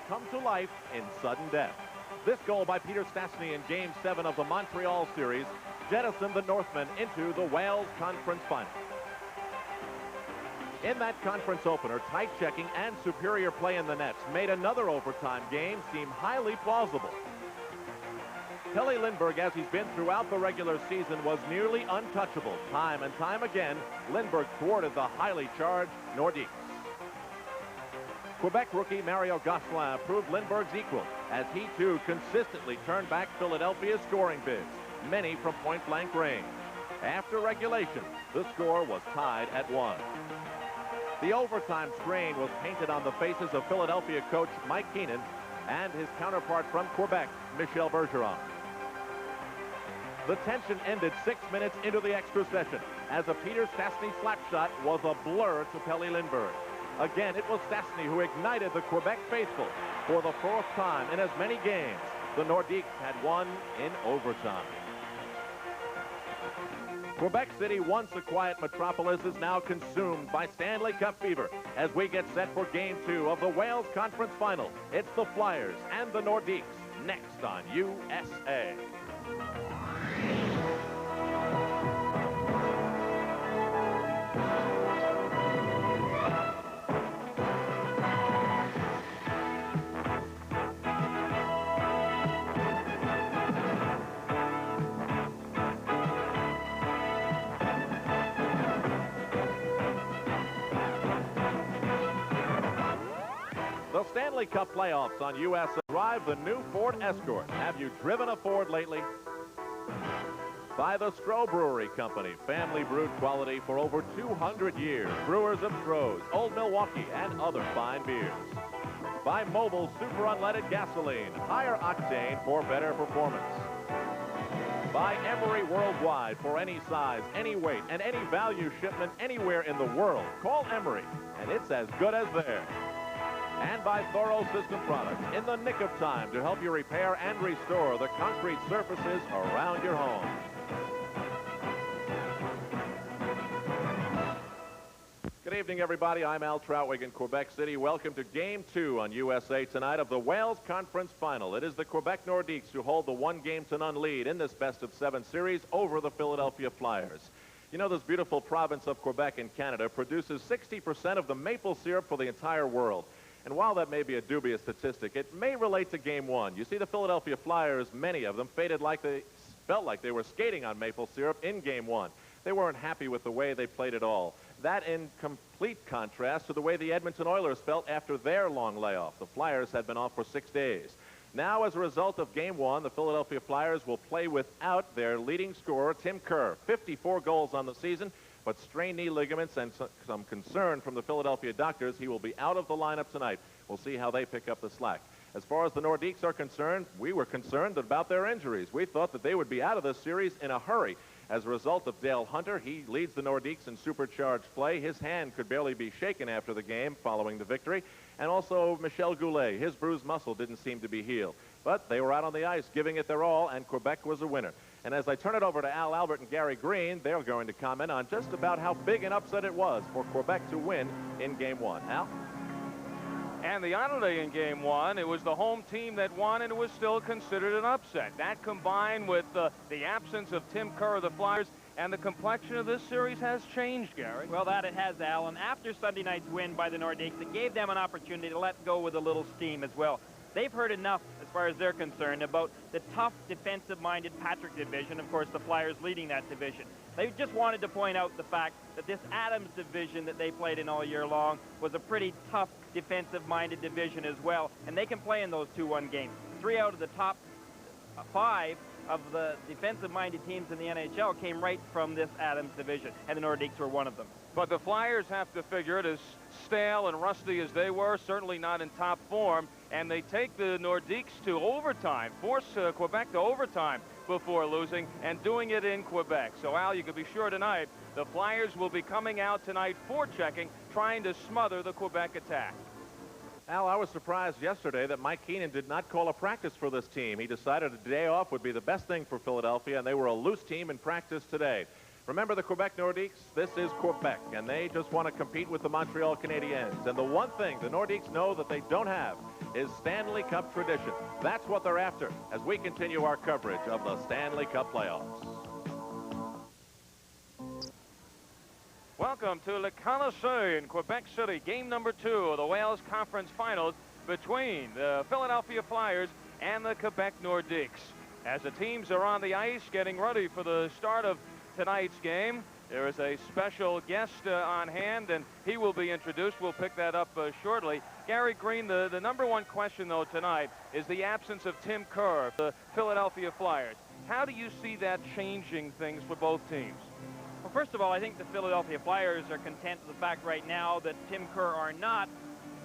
come to life in sudden death. This goal by Peter Stastny in Game 7 of the Montreal series jettisoned the Northmen into the Wales Conference Final. In that conference opener, tight checking and superior play in the nets made another overtime game seem highly plausible. Pelle Lindbergh, as he's been throughout the regular season, was nearly untouchable. Time and time again, Lindbergh thwarted the highly charged Nordiques. Quebec rookie Mario Gosselin proved Lindbergh's equal as he too consistently turned back Philadelphia's scoring bids, many from point-blank range. After regulation, the score was tied at 1. The overtime strain was painted on the faces of Philadelphia coach Mike Keenan and his counterpart from Quebec, Michel Bergeron. The tension ended 6 minutes into the extra session as a Peter Stastny slap shot was a blur to Pelle Lindbergh. Again, it was Stastny who ignited the Quebec faithful. For the 4th time in as many games, the Nordiques had won in overtime. Quebec City, once a quiet metropolis, is now consumed by Stanley Cup fever as we get set for Game 2 of the Wales Conference Final. It's the Flyers and the Nordiques next on USA. The Stanley Cup playoffs on USA drive the new Ford Escort. Have you driven a Ford lately? By the Stroh Brewery Company, family brewed quality for over 200 years. Brewers of Stroh's, Old Milwaukee, and other fine beers. By Mobil Super Unleaded Gasoline, higher octane for better performance. By Emery Worldwide, for any size, any weight, and any value shipment anywhere in the world. Call Emery, and it's as good as theirs. And by Thorough System Products, in the nick of time to help you repair and restore the concrete surfaces around your home. Good evening, everybody. I'm Al Troutwig in Quebec City. Welcome to Game 2 on USA tonight of the Wales Conference Final. It is the Quebec Nordiques who hold the 1-game-to-none lead in this best-of-7 series over the Philadelphia Flyers. You know, this beautiful province of Quebec in Canada produces 60% of the maple syrup for the entire world. And while that may be a dubious statistic, it may relate to Game 1. You see, the Philadelphia Flyers, many of them, felt like they were skating on maple syrup in Game 1. They weren't happy with the way they played at all. That in complete contrast to the way the Edmonton Oilers felt after their long layoff. The Flyers had been off for 6 days. Now, as a result of Game 1, the Philadelphia Flyers will play without their leading scorer, Tim Kerr. 54 goals on the season, but strained knee ligaments and some concern from the Philadelphia doctors. He will be out of the lineup tonight. We'll see how they pick up the slack. As far as the Nordiques are concerned, we were concerned about their injuries. We thought that they would be out of this series in a hurry. As a result of Dale Hunter, he leads the Nordiques in supercharged play. His hand could barely be shaken after the game following the victory. And also Michel Goulet, his bruised muscle didn't seem to be healed. But they were out on the ice, giving it their all, and Quebec was a winner. And as I turn it over to Al Albert and Gary Green, they're going to comment on just about how big an upset it was for Quebec to win in Game 1. Al? And the Islanders in Game 1, it was the home team that won, and it was still considered an upset. That combined with the absence of Tim Kerr of the Flyers, and the complexion of this series has changed, Gary. Well, that it has, Al. And after Sunday night's win by the Nordiques, it gave them an opportunity to let go with a little steam as well. They've heard enough, as far as they're concerned, about the tough defensive-minded Patrick division. Of course, the Flyers leading that division. They just wanted to point out the fact that this Adams division that they played in all year long was a pretty tough defensive-minded division as well. And they can play in those 2-1 games. 3 out of the top 5 of the defensive-minded teams in the NHL came right from this Adams division, and the Nordiques were one of them. But the Flyers have to figure it, as stale and rusty as they were, certainly not in top form, and they take the Nordiques to overtime, force Quebec to overtime before losing, and doing it in Quebec. So, Al, you can be sure tonight the Flyers will be coming out tonight forechecking, trying to smother the Quebec attack. Al, I was surprised yesterday that Mike Keenan did not call a practice for this team. He decided a day off would be the best thing for Philadelphia, and they were a loose team in practice today. Remember the Quebec Nordiques? This is Quebec, and they just want to compete with the Montreal Canadiens. And the one thing the Nordiques know that they don't have is Stanley Cup tradition. That's what they're after as we continue our coverage of the Stanley Cup playoffs. Welcome to Le Colisée in Quebec City, game number 2 of the Wales Conference Finals between the Philadelphia Flyers and the Quebec Nordiques. As the teams are on the ice getting ready for the start of tonight's game, there is a special guest on hand, and he will be introduced. We'll pick that up shortly. Gary Green, the number one question, though, tonight is the absence of Tim Kerr, the Philadelphia Flyers. How do you see that changing things for both teams? Well, first of all, I think the Philadelphia Flyers are content with the fact right now that Tim Kerr are not.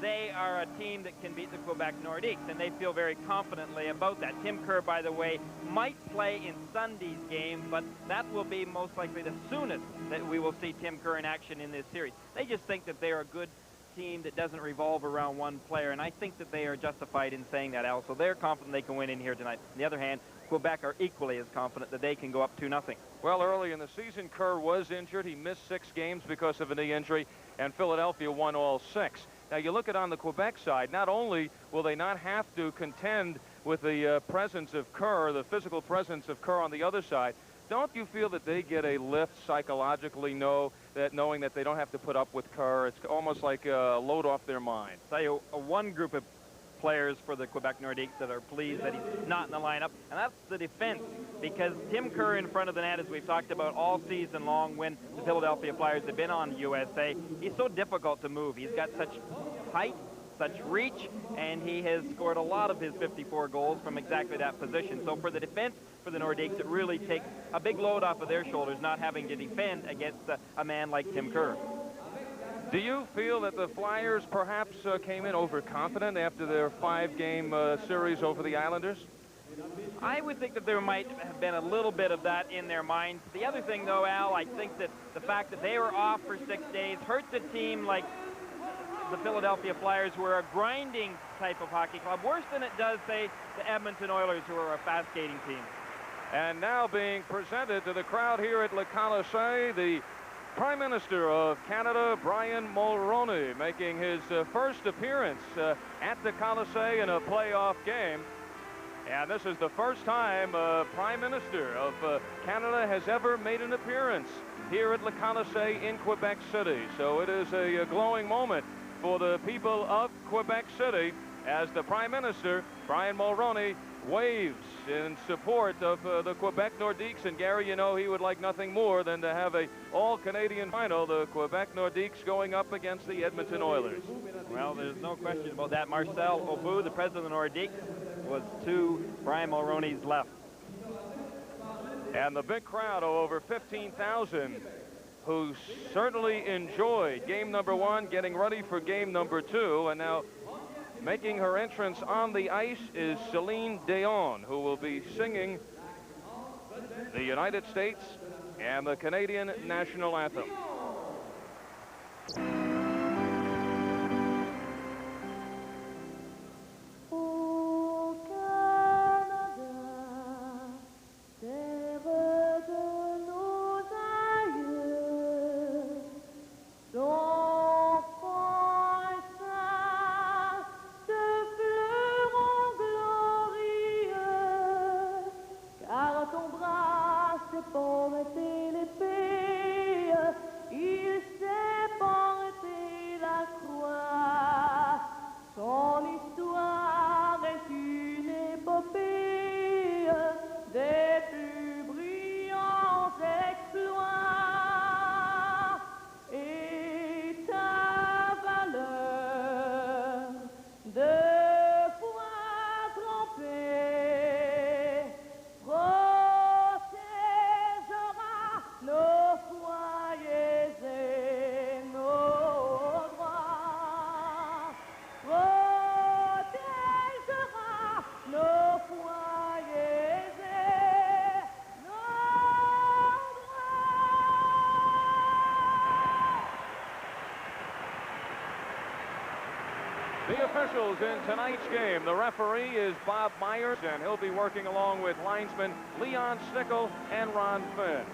They are a team that can beat the Quebec Nordiques, and they feel very confidently about that. Tim Kerr, by the way, might play in Sunday's game, but that will be most likely the soonest that we will see Tim Kerr in action in this series. They just think that they're a good team that doesn't revolve around one player, and I think that they are justified in saying that, Al. So they're confident they can win in here tonight. On the other hand, Quebec are equally as confident that they can go up 2-0. Well, early in the season, Kerr was injured. He missed 6 games because of a knee injury, and Philadelphia won all 6. Now, you look at on the Quebec side, not only will they not have to contend with the presence of Kerr, the physical presence of Kerr on the other side, don't you feel that they get a lift psychologically, knowing that they don't have to put up with Kerr? It's almost like a load off their mind. I'll tell you, one group of players for the Quebec Nordiques that are pleased that he's not in the lineup, and that's the defense, because Tim Kerr in front of the net, as we've talked about all season long when the Philadelphia Flyers have been on USA, he's so difficult to move. He's got such height, such reach, and he has scored a lot of his 54 goals from exactly that position. So for the defense, for the Nordiques, it really takes a big load off of their shoulders, not having to defend against a man like Tim Kerr. Do you feel that the Flyers perhaps came in overconfident after their 5-game series over the Islanders? I would think that there might have been a little bit of that in their minds. The other thing, though, Al, I think that the fact that they were off for 6 days hurts a team like the Philadelphia Flyers, who are a grinding type of hockey club, worse than it does, say, the Edmonton Oilers, who are a fast-skating team. And now being presented to the crowd here at Le Colisée, the Prime Minister of Canada, Brian Mulroney, making his first appearance at the Colisée in a playoff game. And this is the first time a Prime Minister of Canada has ever made an appearance here at Le Colisée in Quebec City. So it is a glowing moment for the people of Quebec City as the Prime Minister, Brian Mulroney, waves in support of the Quebec Nordiques. And Gary, you know, he would like nothing more than to have a all-Canadian final, the Quebec Nordiques going up against the Edmonton Oilers. Well, there's no question about that. Marcel Aubout, the president of the Nordiques, was to Brian Mulroney's left. And the big crowd of over 15,000 who certainly enjoyed game number 1, getting ready for game number 2, and now making her entrance on the ice is Celine Dion, who will be singing the United States and the Canadian national anthem. The officials in tonight's game, the referee is Bob Myers, and he'll be working along with linesmen Leon Stickle and Ron Finn.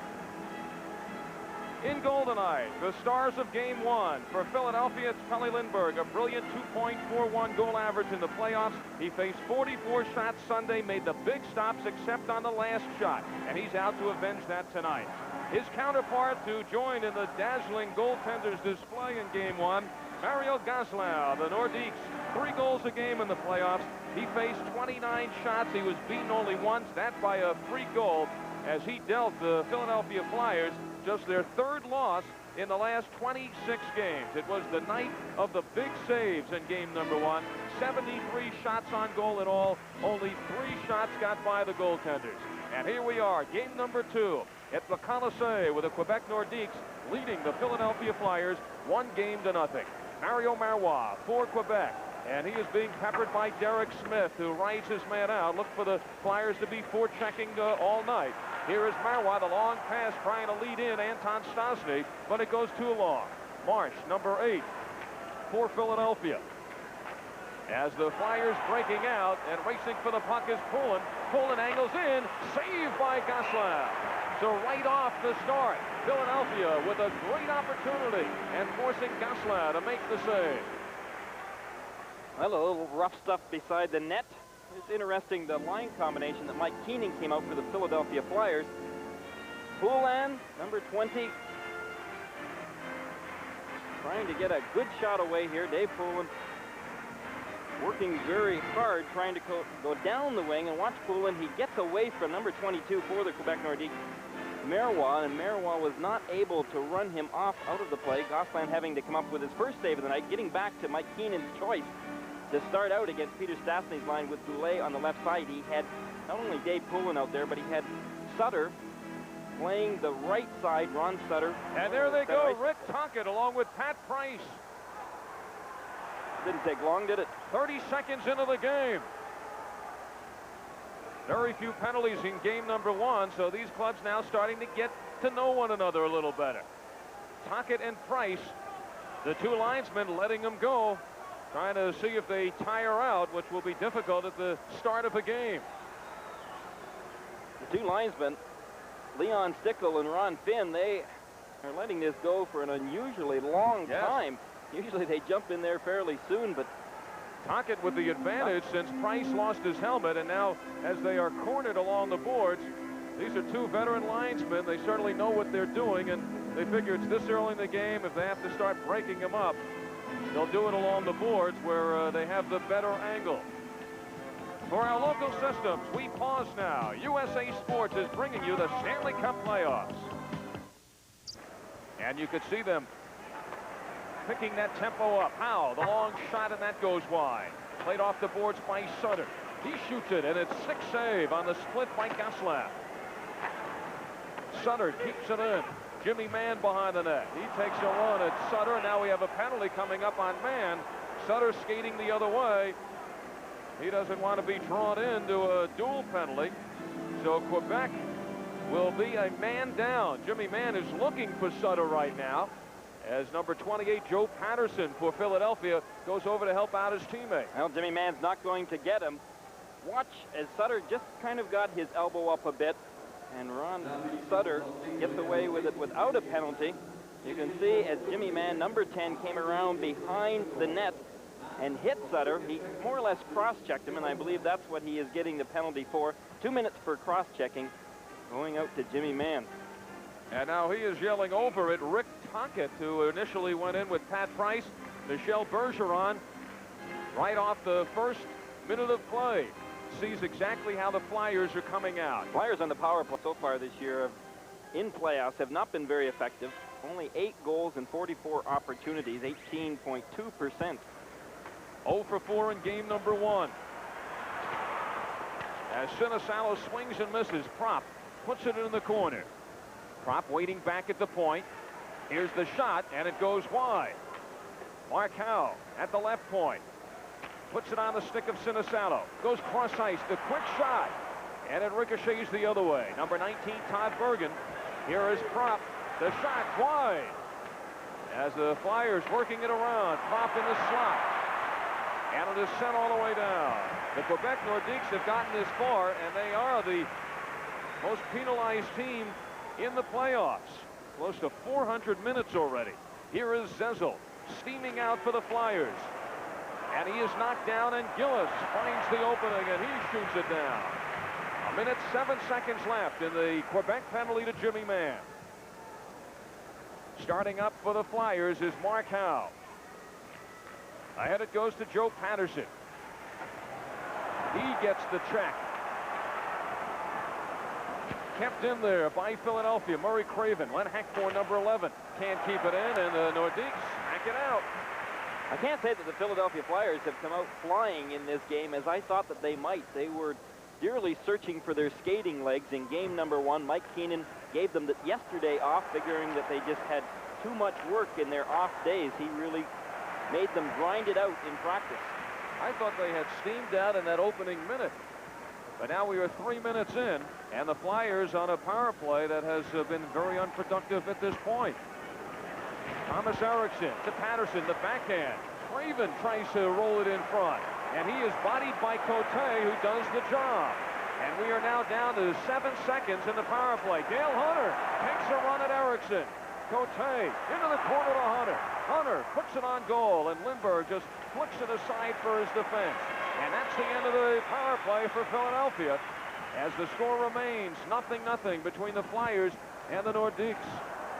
In goal tonight, the stars of Game 1. For Philadelphia, it's Pelle Lindbergh, a brilliant 2.41 goal average in the playoffs. He faced 44 shots Sunday, made the big stops except on the last shot, and he's out to avenge that tonight. His counterpart to join in the dazzling goaltender's display in Game 1, Mario Goslau, the Nordiques, 3 goals a game in the playoffs. He faced 29 shots. He was beaten only once, that by a free goal, as he dealt the Philadelphia Flyers just their 3rd loss in the last 26 games. It was the night of the big saves in game number 1. 73 shots on goal in all. Only 3 shots got by the goaltenders. And here we are, game number 2 at the Colisée, with the Quebec Nordiques leading the Philadelphia Flyers 1-0. Mario Marois for Quebec. And he is being peppered by Derek Smith, who rides his man out. Look for the Flyers to be forechecking all night. Here is Marois, the long pass, trying to lead in Anton Stastny, but it goes too long. Marsh, number 8, for Philadelphia. As the Flyers breaking out and racing for the puck is Poulin. Poulin angles in, saved by Goslau. So right off the start, Philadelphia with a great opportunity and forcing Goslau to make the save. Well, a little rough stuff beside the net. It's interesting, the line combination that Mike Keenan came out for the Philadelphia Flyers. Poulin, number 20, trying to get a good shot away here. Dave Poulin working very hard, trying to go down the wing, and watch Poulin. He gets away from number 22 for the Quebec Nordiques, Marois, and Marois was not able to run him off out of the play. Gosselin having to come up with his first save of the night, getting back to Mike Keenan's choice to start out against Peter Stastny's line with Goulet on the left side. He had not only Dave Poulin out there, but he had Sutter playing the right side, Ron Sutter. And there they go, Rick Tocchet along with Pat Price. Didn't take long, did it? 30 seconds into the game. Very few penalties in game number 1, so these clubs now starting to get to know one another a little better. Tocchet and Price, the 2 linesmen, letting them go, trying to see if they tire out, which will be difficult at the start of a game. The 2 linesmen, Leon Stickle and Ron Finn, they are letting this go for an unusually long time. Usually they jump in there fairly soon, but Tocchet with the advantage since Price lost his helmet, and now as they are cornered along the boards, these are 2 veteran linesmen. They certainly know what they're doing, and they figure it's this early in the game. If they have to start breaking them up, they'll do it along the boards where they have the better angle. For our local systems, we pause now. USA Sports is bringing you the Stanley Cup playoffs. And you could see them picking that tempo up. Howe, the long shot, and that goes wide. Played off the boards by Sutter. He shoots it, and it's 6 save on the split by Gosselin. Sutter keeps it in. Jimmy Mann behind the net. He takes a run at Sutter. Now we have a penalty coming up on Mann. Sutter skating the other way. He doesn't want to be drawn into a dual penalty. So Quebec will be a man down. Jimmy Mann is looking for Sutter right now, as number 28, Joe Patterson for Philadelphia, goes over to help out his teammate. Well, Jimmy Mann's not going to get him. Watch as Sutter just kind of got his elbow up a bit, and Ron Sutter gets away with it without a penalty. You can see as Jimmy Mann, number 10, came around behind the net and hit Sutter. He more or less cross-checked him, and I believe that's what he is getting the penalty for. 2 minutes for cross-checking, going out to Jimmy Mann. And now he is yelling over at Rick Tocchet, who initially went in with Pat Price. Michel Bergeron, right off the first minute of play, sees exactly how the Flyers are coming out. Flyers on the power play so far this year in playoffs have not been very effective. Only 8 goals and 44 opportunities, 18.2%. 0 for 4 in game number 1. As Sinisalo swings and misses, Prop puts it in the corner. Prop waiting back at the point. Here's the shot, and it goes wide. Mark Howe at the left point. Puts it on the stick of Sinisalo. Goes cross ice, the quick shot. And it ricochets the other way. Number 19, Todd Bergen. Here is Prop. The shot wide. As the Flyers working it around. Prop in the slot. And it is sent all the way down. The Quebec Nordiques have gotten this far, and they are the most penalized team in the playoffs. Close to 400 minutes already. Here is Zezel steaming out for the Flyers. And he is knocked down, and Gillis finds the opening, and he shoots it down. 1 minute 7 seconds left in the Quebec penalty to Jimmy Mann. Starting up for the Flyers is Mark Howe. Ahead it goes to Joe Patterson. He gets the check. Kept in there by Philadelphia. Murray Craven. Len Heckmore, number 11. Can't keep it in, and the Nordiques hack it out. I can't say that the Philadelphia Flyers have come out flying in this game as I thought that they might. They were dearly searching for their skating legs in game number 1. Mike Keenan gave them yesterday off, figuring that they just had too much work in their off days. He really made them grind it out in practice. I thought they had steamed out in that opening minute. But now we are 3 minutes in, and the Flyers on a power play that has been very unproductive at this point. Thomas Eriksson to Patterson, the backhand. Craven tries to roll it in front, and he is bodied by Cote, who does the job. And we are now down to 7 seconds in the power play. Dale Hunter takes a run at Eriksson. Cote into the corner to Hunter. Hunter puts it on goal, and Lindbergh just flicks it aside for his defense. And that's the end of the power play for Philadelphia, as the score remains 0-0 between the Flyers and the Nordiques.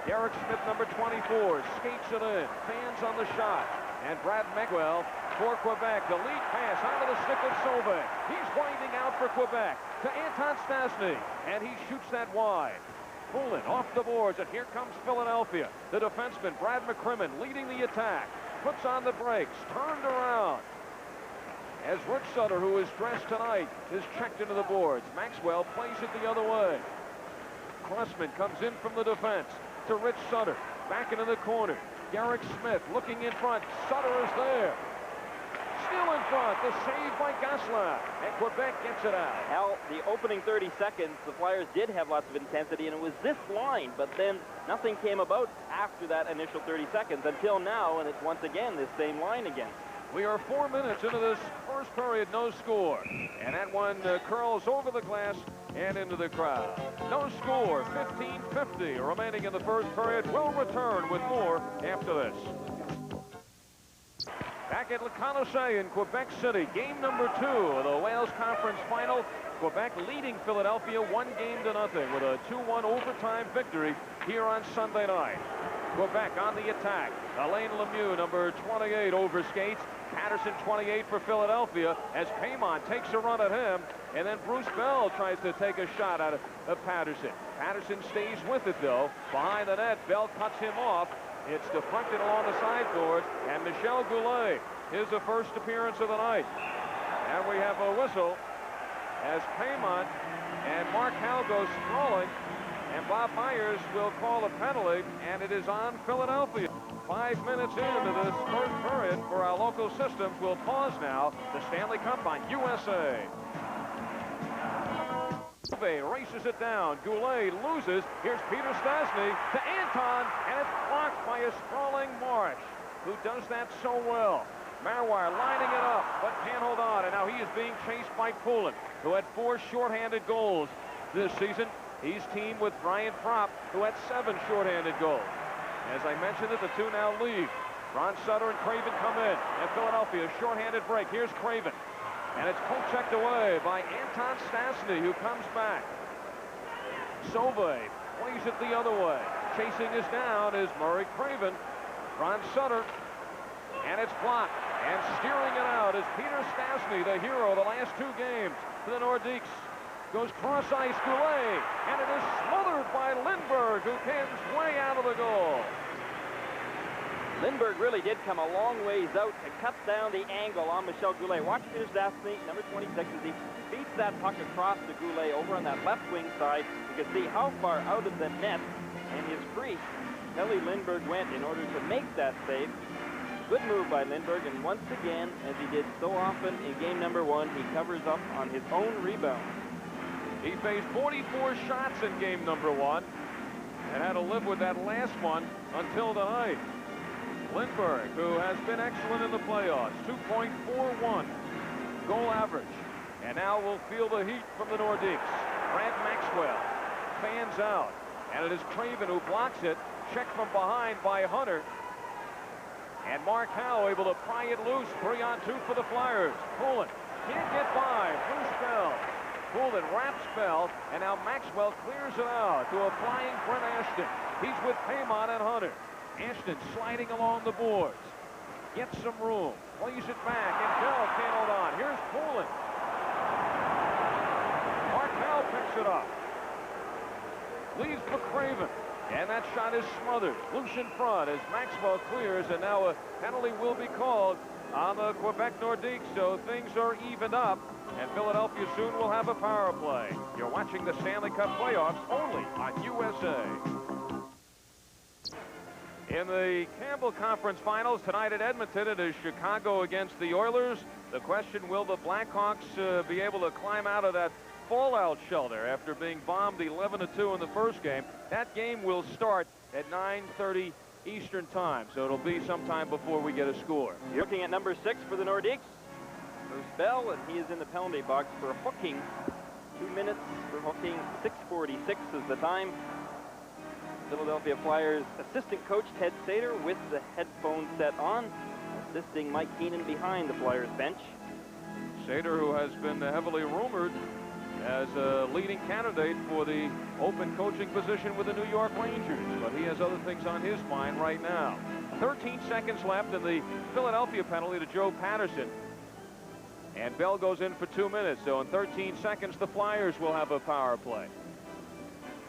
Derek Smith, number 24, skates it in, fans on the shot, and Brad Miguel for Quebec. The lead pass onto the stick of Sauve. He's winding out for Quebec to Anton Stastny, and he shoots that wide. Poulin off the boards, and here comes Philadelphia. The defenseman, Brad McCrimmon, leading the attack, puts on the brakes, turned around. As Rick Sutter, who is dressed tonight, is checked into the boards. Maxwell plays it the other way. Crossman comes in from the defense to Rich Sutter. Back into the corner. Derek Smith looking in front. Sutter is there. Still in front. The save by Gosselin. And Quebec gets it out. Al, the opening 30 seconds, the Flyers did have lots of intensity, and it was this line, but then nothing came about after that initial 30 seconds until now, and it's once again this same line again. We are 4 minutes into this first period, no score. And that one curls over the glass and into the crowd. No score, 15-50 remaining in the first period. We'll return with more after this. Back at Le Conosset in Quebec City, game number 2 of the Wales Conference Final. Quebec leading Philadelphia 1-0 with a 2-1 overtime victory here on Sunday night. Quebec on the attack. Alain Lemieux, number 28, overskates. Patterson, 28 for Philadelphia, as Paymont takes a run at him, and then Bruce Bell tries to take a shot at Patterson. Patterson stays with it, though. Behind the net, Bell cuts him off. It's deflected along the sideboards, and Michel Goulet is the first appearance of the night. And we have a whistle as Paymont and Mark Howe go sprawling, and Bob Myers will call a penalty, and it is on Philadelphia. 5 minutes into this first period for our local systems. We'll pause now. The Stanley Cup on USA. Races it down. Goulet loses. Here's Peter Stastny to Anton, and it's blocked by a sprawling Marsh, who does that so well. Marwire lining it up, but can't hold on, and now he is being chased by Poulin, who had 4 shorthanded goals this season. He's teamed with Brian Propp, who had 7 shorthanded goals. As I mentioned it, the two now leave. Ron Sutter and Craven come in, and Philadelphia shorthanded break. Here's Craven, and it's poke-checked away by Anton Stastny, who comes back. Sauve plays it the other way. Chasing us down is Murray Craven. Ron Sutter, and it's blocked. And steering it out is Peter Stastny, the hero of the last 2 games to the Nordiques. Goes cross-ice Goulet, and it is smothered by Lindbergh, who pins way out of the goal. Lindbergh really did come a long ways out to cut down the angle on Michel Goulet. Watch Peter Stastny, number 26, as he beats that puck across to Goulet over on that left wing side. You can see how far out of the net and his crease Kelly Lindbergh went in order to make that save. Good move by Lindbergh, and once again, as he did so often in game number 1, he covers up on his own rebound. He faced 44 shots in game number 1 and had to live with that last one until tonight. Lindbergh, who has been excellent in the playoffs, 2.41 goal average. And now we'll feel the heat from the Nordiques. Brad Maxwell fans out. And it is Craven who blocks it. Checked from behind by Hunter. And Mark Howe able to pry it loose. 3-on-2 for the Flyers. Poulin can't get by. Loose Bell. Poulin wraps Bell. And now Maxwell clears it out to a flying Brent Ashton. He's with Paymont and Hunter. Ashton sliding along the boards. Gets some room. Plays it back. And Bell can't hold on. Here's Poulin. Mark Howe picks it up. Leaves for Craven. And that shot is smothered. Loose in front as Maxwell clears, and now a penalty will be called on the Quebec Nordiques, so things are evened up, and Philadelphia soon will have a power play. You're watching the Stanley Cup playoffs only on USA. In the Campbell Conference Finals tonight at Edmonton, it is Chicago against the Oilers. The question, will the Blackhawks be able to climb out of that fallout shelter after being bombed 11-2 in the first game? That game will start at 9:30 Eastern time, so it'll be sometime before we get a score. You're looking at number 6 for the Nordiques, Bruce Bell, and he is in the penalty box for hooking. 2 minutes for hooking. 6:46 is the time. Philadelphia Flyers assistant coach Ted Sater with the headphones set on, assisting Mike Keenan behind the Flyers bench. Sater, who has been heavily rumored as a leading candidate for the open coaching position with the New York Rangers, but he has other things on his mind right now. 13 seconds left in the Philadelphia penalty to Joe Patterson, and Bell goes in for 2 minutes, so in 13 seconds the Flyers will have a power play.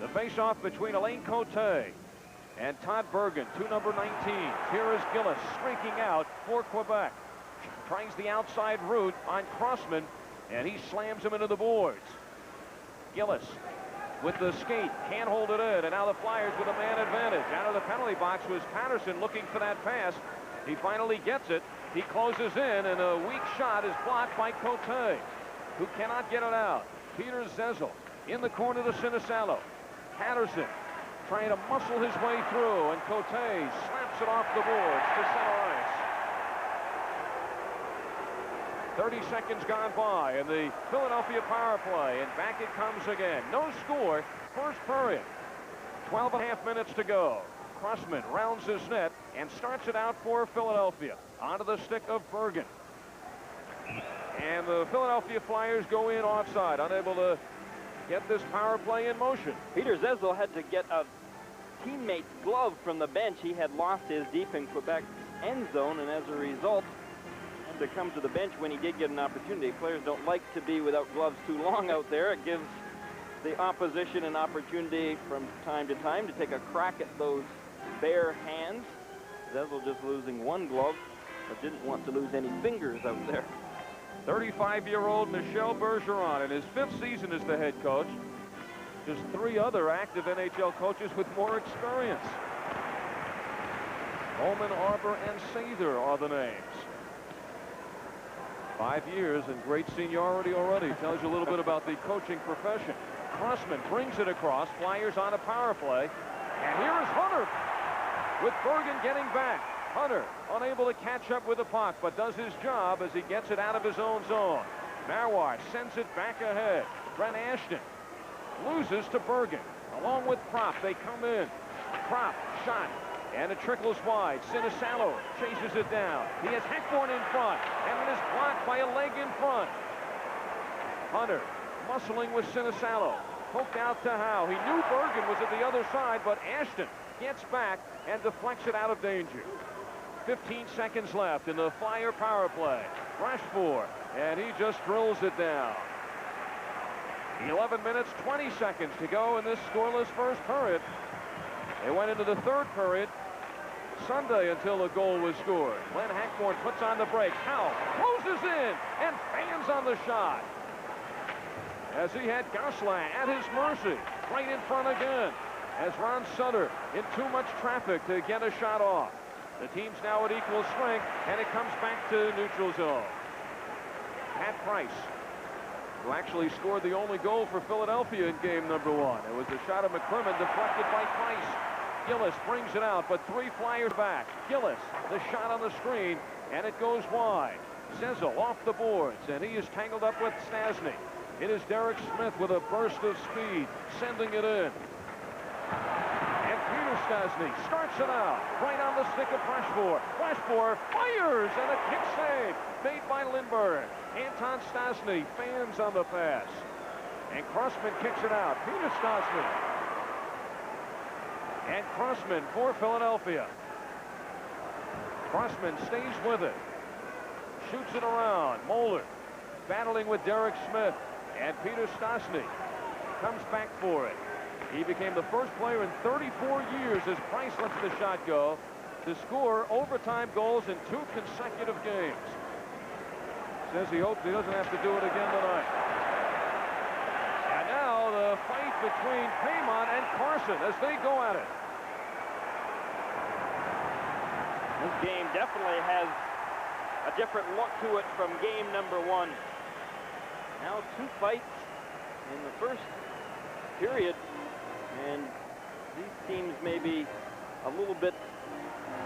The face-off between Alain Cote and Todd Bergen, to number 19. Here is Gillis streaking out for Quebec. Tries the outside route on Crossman, and he slams him into the boards. Gillis with the skate, can't hold it in, and now the Flyers with a man advantage. Out of the penalty box was Patterson looking for that pass. He finally gets it. He closes in, and a weak shot is blocked by Cote, who cannot get it out. Peter Zezel in the corner to Sinisalo. Patterson trying to muscle his way through, and Cote slaps it off the boards to center ice. 30 seconds gone by, and the Philadelphia power play, and back it comes again. No score, first period. 12.5 minutes to go. Crossman rounds his net and starts it out for Philadelphia. Onto the stick of Bergen. And the Philadelphia Flyers go in offside, unable to get this power play in motion. Peter Zezel had to get a teammate's glove from the bench. He had lost his deep in Quebec end zone, and as a result, to come to the bench when he did get an opportunity. Players don't like to be without gloves too long out there. It gives the opposition an opportunity from time to time to take a crack at those bare hands. Zezel just losing one glove, but didn't want to lose any fingers out there. 35-year-old Michel Bergeron in his 5th season as the head coach. Just 3 other active NHL coaches with more experience. Bowman, Arbor, and Sather are the names. 5 years and great seniority already. Tells you a little bit about the coaching profession. Crossman brings it across. Flyers on a power play. And here is Hunter with Bergen getting back. Hunter unable to catch up with the puck, but does his job as he gets it out of his own zone. Marois sends it back ahead. Brent Ashton loses to Bergen. Along with Prop, they come in. Prop, shot. And it trickles wide. Sinisalo chases it down. He has Hackborn in front, and it is blocked by a leg in front. Hunter muscling with Sinisalo. Poked out to Howe. He knew Bergen was at the other side, but Ashton gets back and deflects it out of danger. 15 seconds left in the Flyer power play. Rashford, and he just drills it down. 11 minutes, 20 seconds to go in this scoreless first period. They went into the third period Sunday until a goal was scored. Glenn Hackborn puts on the brakes. Howe closes in and fans on the shot. As he had Gosselin at his mercy. Right in front again. As Ron Sutter in too much traffic to get a shot off. The team's now at equal strength, and it comes back to neutral zone. Pat Price, who actually scored the only goal for Philadelphia in game number 1. It was a shot of McCrimmon deflected by Price. Gillis brings it out, but 3 Flyers back. Gillis, the shot on the screen, and it goes wide. Zezel off the boards, and he is tangled up with Stastny. It is Derek Smith with a burst of speed, sending it in. And Peter Stastny starts it out. Right on the stick of Flashmore. Flashmore fires, and a kick save made by Lindbergh. Anton Stastny fans on the pass. And Crossman kicks it out. Peter Stastny. And Crossman for Philadelphia. Crossman stays with it. Shoots it around. Moeller battling with Derek Smith. And Peter Stastny comes back for it. He became the first player in 34 years as Price lets the shot go to score overtime goals in 2 consecutive games. Says he hopes he doesn't have to do it again tonight. And now the fight between Paymont and Carson as they go at it. This game definitely has a different look to it from game number 1. Now 2 fights in the first period, and these teams may be a little bit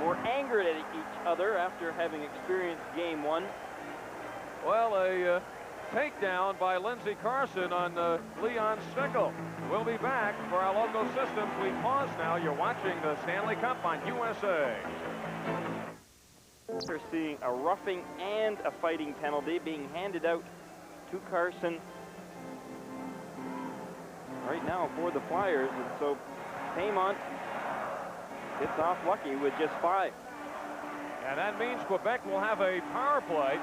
more angered at each other after having experienced game 1. Well, a takedown by Lindsey Carson on Leon Stickle. We'll be back for our local systems. We pause now. You're watching the Stanley Cup on USA. We're seeing a roughing and a fighting penalty being handed out to Carson right now for the Flyers, and so Paymont gets off lucky with just 5. And that means Quebec will have a power play.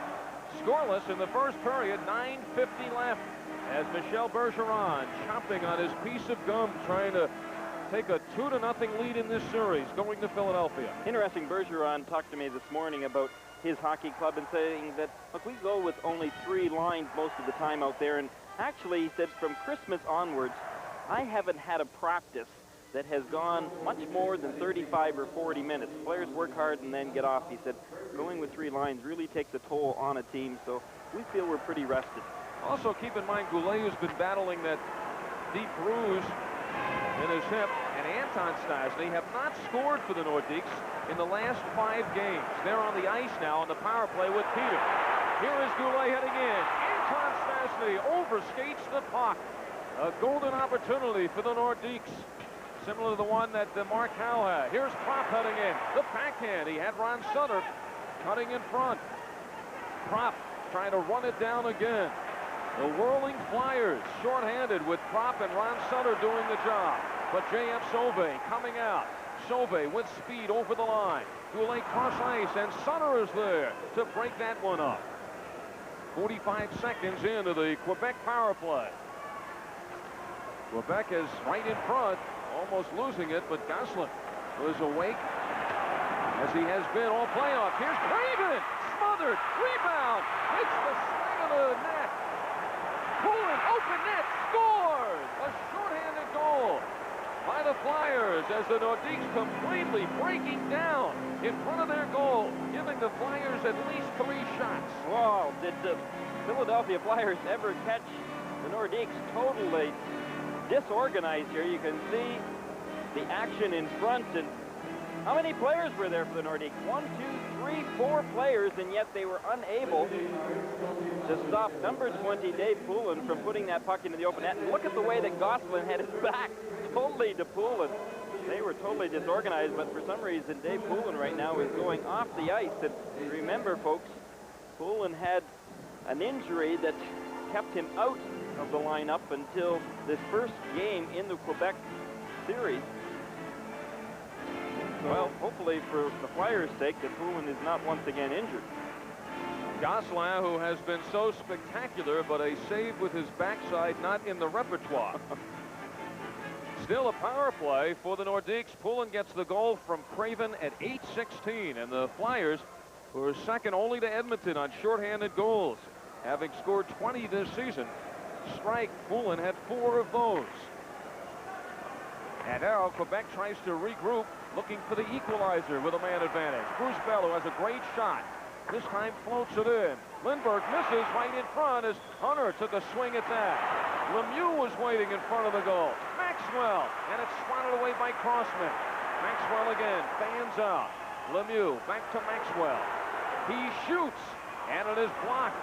Scoreless in the first period, 9:50 left, as Michel Bergeron chomping on his piece of gum, trying to take a 2-0 lead in this series, going to Philadelphia. Interesting, Bergeron talked to me this morning about his hockey club and saying that, look, we go with only 3 lines most of the time out there, and actually, he said, from Christmas onwards, I haven't had a practice that has gone much more than 35 or 40 minutes. Players work hard and then get off. He said, going with 3 lines really takes a toll on a team, so we feel we're pretty rested. Also, keep in mind, Goulet has been battling that deep bruise in his hip, and Anton Stastny have not scored for the Nordiques in the last 5 games. They're on the ice now on the power play with Peter. Here is Goulet heading in. Anton Stastny overskates the puck. A golden opportunity for the Nordiques, similar to the one that Mark Howe had. Here's Propp heading in. The backhand. He had Ron Sutter cutting in front. Propp trying to run it down again. The whirling Flyers shorthanded with Propp and Ron Sutter doing the job. But J.F. Sauvé coming out. Sauvé with speed over the line. Goulet cross ice, and Sutter is there to break that one up. 45 seconds into the Quebec power play. Quebec is right in front, almost losing it, but Gosselin was awake as he has been all playoff. Here's Craven, smothered, rebound, hits the side of the net. Pulling, open net, scores! A shorthanded goal by the Flyers as the Nordiques completely breaking down in front of their goal, giving the Flyers at least 3 shots. Wow, did the Philadelphia Flyers ever catch the Nordiques totally disorganized here? You can see the action in front, and how many players were there for the Nordiques? 1, 2, 3, 4 players, and yet they were unable to stop number 20 Dave Poulin from putting that puck into the open net. And look at the way that Gosselin had his back totally to Poulin. They were totally disorganized, but for some reason Dave Poulin right now is going off the ice. And remember, folks, Poulin had an injury that kept him out of the lineup until this first game in the Quebec series. Well, hopefully for the Flyers' sake that Poulin is not once again injured. Gosselin, who has been so spectacular, but a save with his backside not in the repertoire. Still a power play for the Nordiques. Poulin gets the goal from Craven at 8:16, and the Flyers, who are second only to Edmonton on shorthanded goals, having scored 20 this season. Strike, Poulin had 4 of those. And now Quebec tries to regroup, looking for the equalizer with a man advantage. Bruce Bell, who has a great shot, this time floats it in. Lindbergh misses right in front as Hunter took a swing at that. Lemieux was waiting in front of the goal. Maxwell, and it's swatted away by Crossman. Maxwell again, fans out. Lemieux back to Maxwell. He shoots, and it is blocked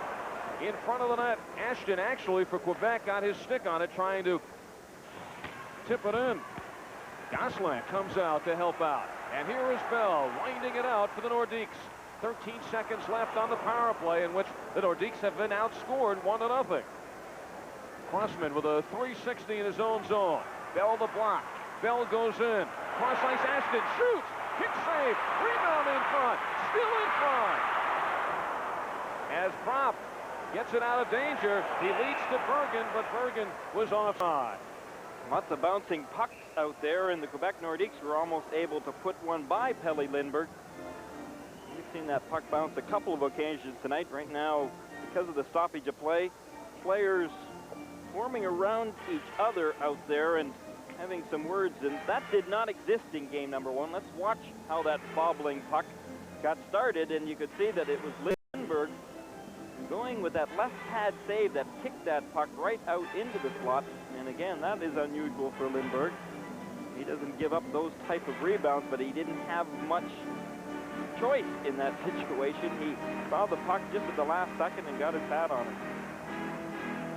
in front of the net. Ashton, actually, for Quebec, got his stick on it, trying to tip it in. Gosselin comes out to help out. And here is Bell winding it out for the Nordiques. 13 seconds left on the power play in which the Nordiques have been outscored 1-0. Crossman with a 360 in his own zone. Bell the block. Bell goes in. Cross ice Ashton shoots. Kick save. Rebound in front. Still in front. As Prop gets it out of danger, he leads to Bergen, but Bergen was offside. Lots of bouncing pucks out there, and the Quebec Nordiques were almost able to put one by Pelle Lindbergh. We've seen that puck bounce a couple of occasions tonight. Right now, because of the stoppage of play, players forming around each other out there and having some words, and that did not exist in game number one. Let's watch how that bobbling puck got started, and you could see that it was Lindbergh going with that left pad save that kicked that puck right out into the slot. And again, that is unusual for Lindbergh. He doesn't give up those type of rebounds, but he didn't have much choice in that situation. He saw the puck just at the last second and got his pad on it.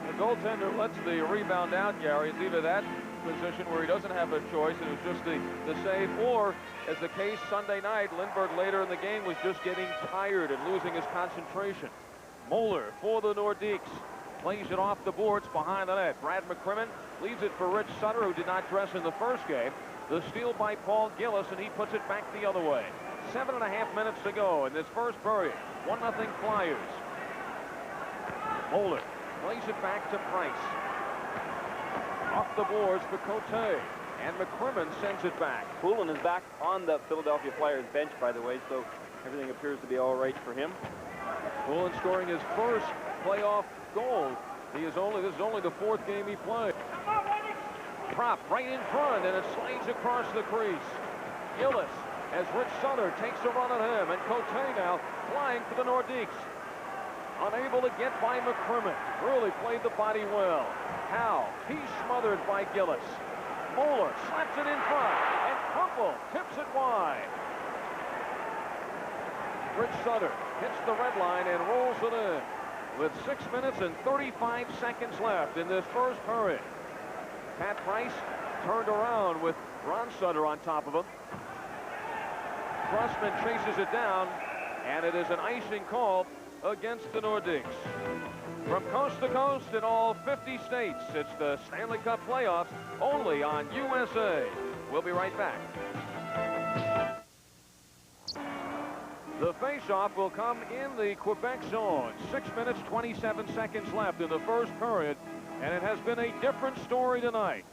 The goaltender lets the rebound out, Gary. It's either that position where he doesn't have a choice, and it was just the save, or, as the case Sunday night, Lindbergh later in the game was just getting tired and losing his concentration. Moeller for the Nordiques. Plays it off the boards behind the net. Brad McCrimmon leaves it for Rich Sutter, who did not dress in the first game. The steal by Paul Gillis, and he puts it back the other way. 7.5 minutes to go in this first period. 1-0 Flyers. Moeller plays it back to Price. Off the boards for Cote. And McCrimmon sends it back. Poulin is back on the Philadelphia Flyers bench, by the way, so everything appears to be all right for him. Poulin scoring his first playoff goal. This is only the fourth game he played. Prop right in front, and it slides across the crease. Gillis, as Rich Sutter takes a run at him, and Cote now flying for the Nordiques. Unable to get by McCrimmon. Really played the body well. Howe, he's smothered by Gillis. Moeller slaps it in front, and Crumple tips it wide. Rich Sutter hits the red line and rolls it in with 6 minutes and 35 seconds left in this first period. Pat Price turned around with Ron Sutter on top of him. Crossman chases it down, and it is an icing call against the Nordiques. From coast to coast in all 50 states, it's the Stanley Cup playoffs only on USA. We'll be right back. The face-off will come in the Quebec zone. 6 minutes, 27 seconds left in the first period, and it has been a different story tonight.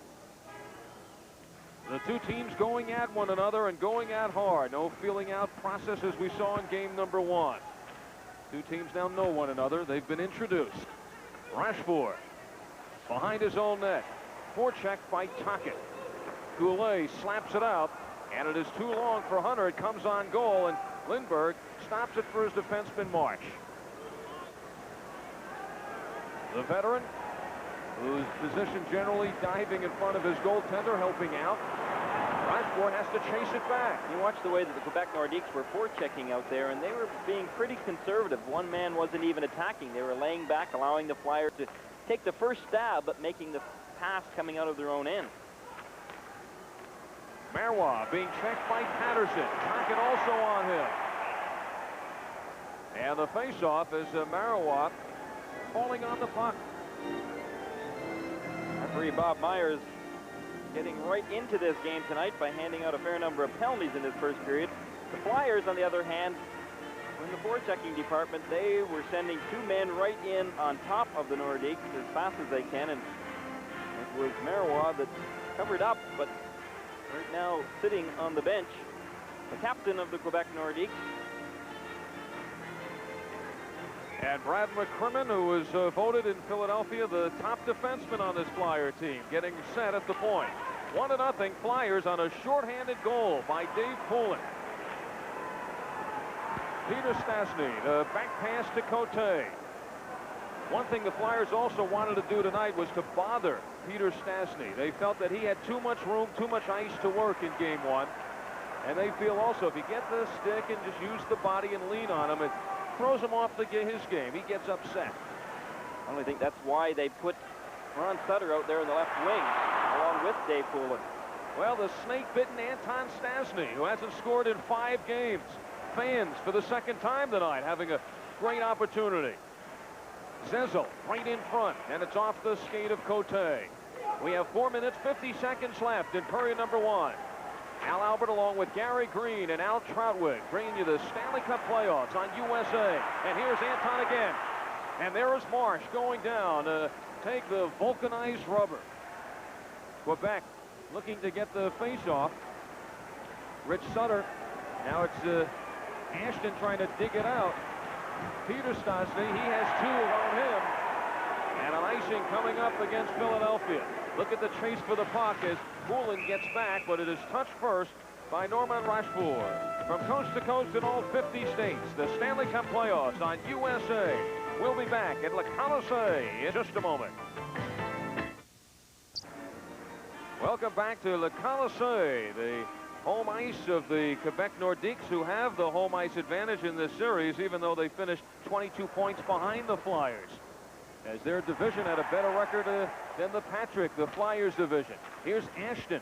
The two teams going at one another and going at hard. No feeling out process as we saw in game number one. Two teams now know one another. They've been introduced. Rashford behind his own net. Forecheck by Tocchet. Goulet slaps it out, and it is too long for Hunter. It comes on goal, and Lindbergh stops it for his defenseman Marsh. The veteran, whose position generally diving in front of his goaltender, helping out. Rashford has to chase it back. You watch the way that the Quebec Nordiques were forechecking out there, and they were being pretty conservative. One man wasn't even attacking. They were laying back, allowing the Flyers to take the first stab, but making the pass coming out of their own end. Marois being checked by Patterson. Tocchet also on him. And the face-off is Marois falling on the puck. Referee Bob Myers getting right into this game tonight by handing out a fair number of penalties in this first period. The Flyers, on the other hand, in the forechecking department, they were sending two men right in on top of the Nordiques as fast as they can, and it was Marois that covered up, but right now sitting on the bench, the captain of the Quebec Nordiques. And Brad McCrimmon, who was voted in Philadelphia the top defenseman on this Flyer team, getting set at the point. 1-0 Flyers on a shorthanded goal by Dave Poulin. Peter Stastny, the back pass to Cote. One thing the Flyers also wanted to do tonight was to bother Peter Stastny. They felt that he had too much room, too much ice to work in game one. And they feel also if you get the stick and just use the body and lean on him, it throws him off his game. He gets upset. I only think that's why they put Ron Sutter out there in the left wing, along with Dave Poulin. Well, the snake-bitten Anton Stasny, who hasn't scored in 5 games. Fans for the second time tonight having a great opportunity. Zezel right in front, and it's off the skate of Cote. We have 4 minutes, 50 seconds left in period number 1. Al Albert along with Gary Green and Al Troutwig bringing you the Stanley Cup playoffs on USA. And here's Anton again. And there is Marsh going down to take the vulcanized rubber. Quebec looking to get the face-off. Rich Sutter. Now it's Ashton trying to dig it out. Peter Stastny, he has 2 on him. And an icing coming up against Philadelphia. Look at the chase for the puck as Poulin gets back, but it is touched first by Norman Rochefort. From coast to coast in all 50 states, the Stanley Cup playoffs on USA. We'll be back at Le Colisée in just a moment. Welcome back to Le Colisée, the home ice of the Quebec Nordiques, who have the home ice advantage in this series, even though they finished 22 points behind the Flyers, as their division had a better record than the Patrick, the Flyers division. Here's Ashton.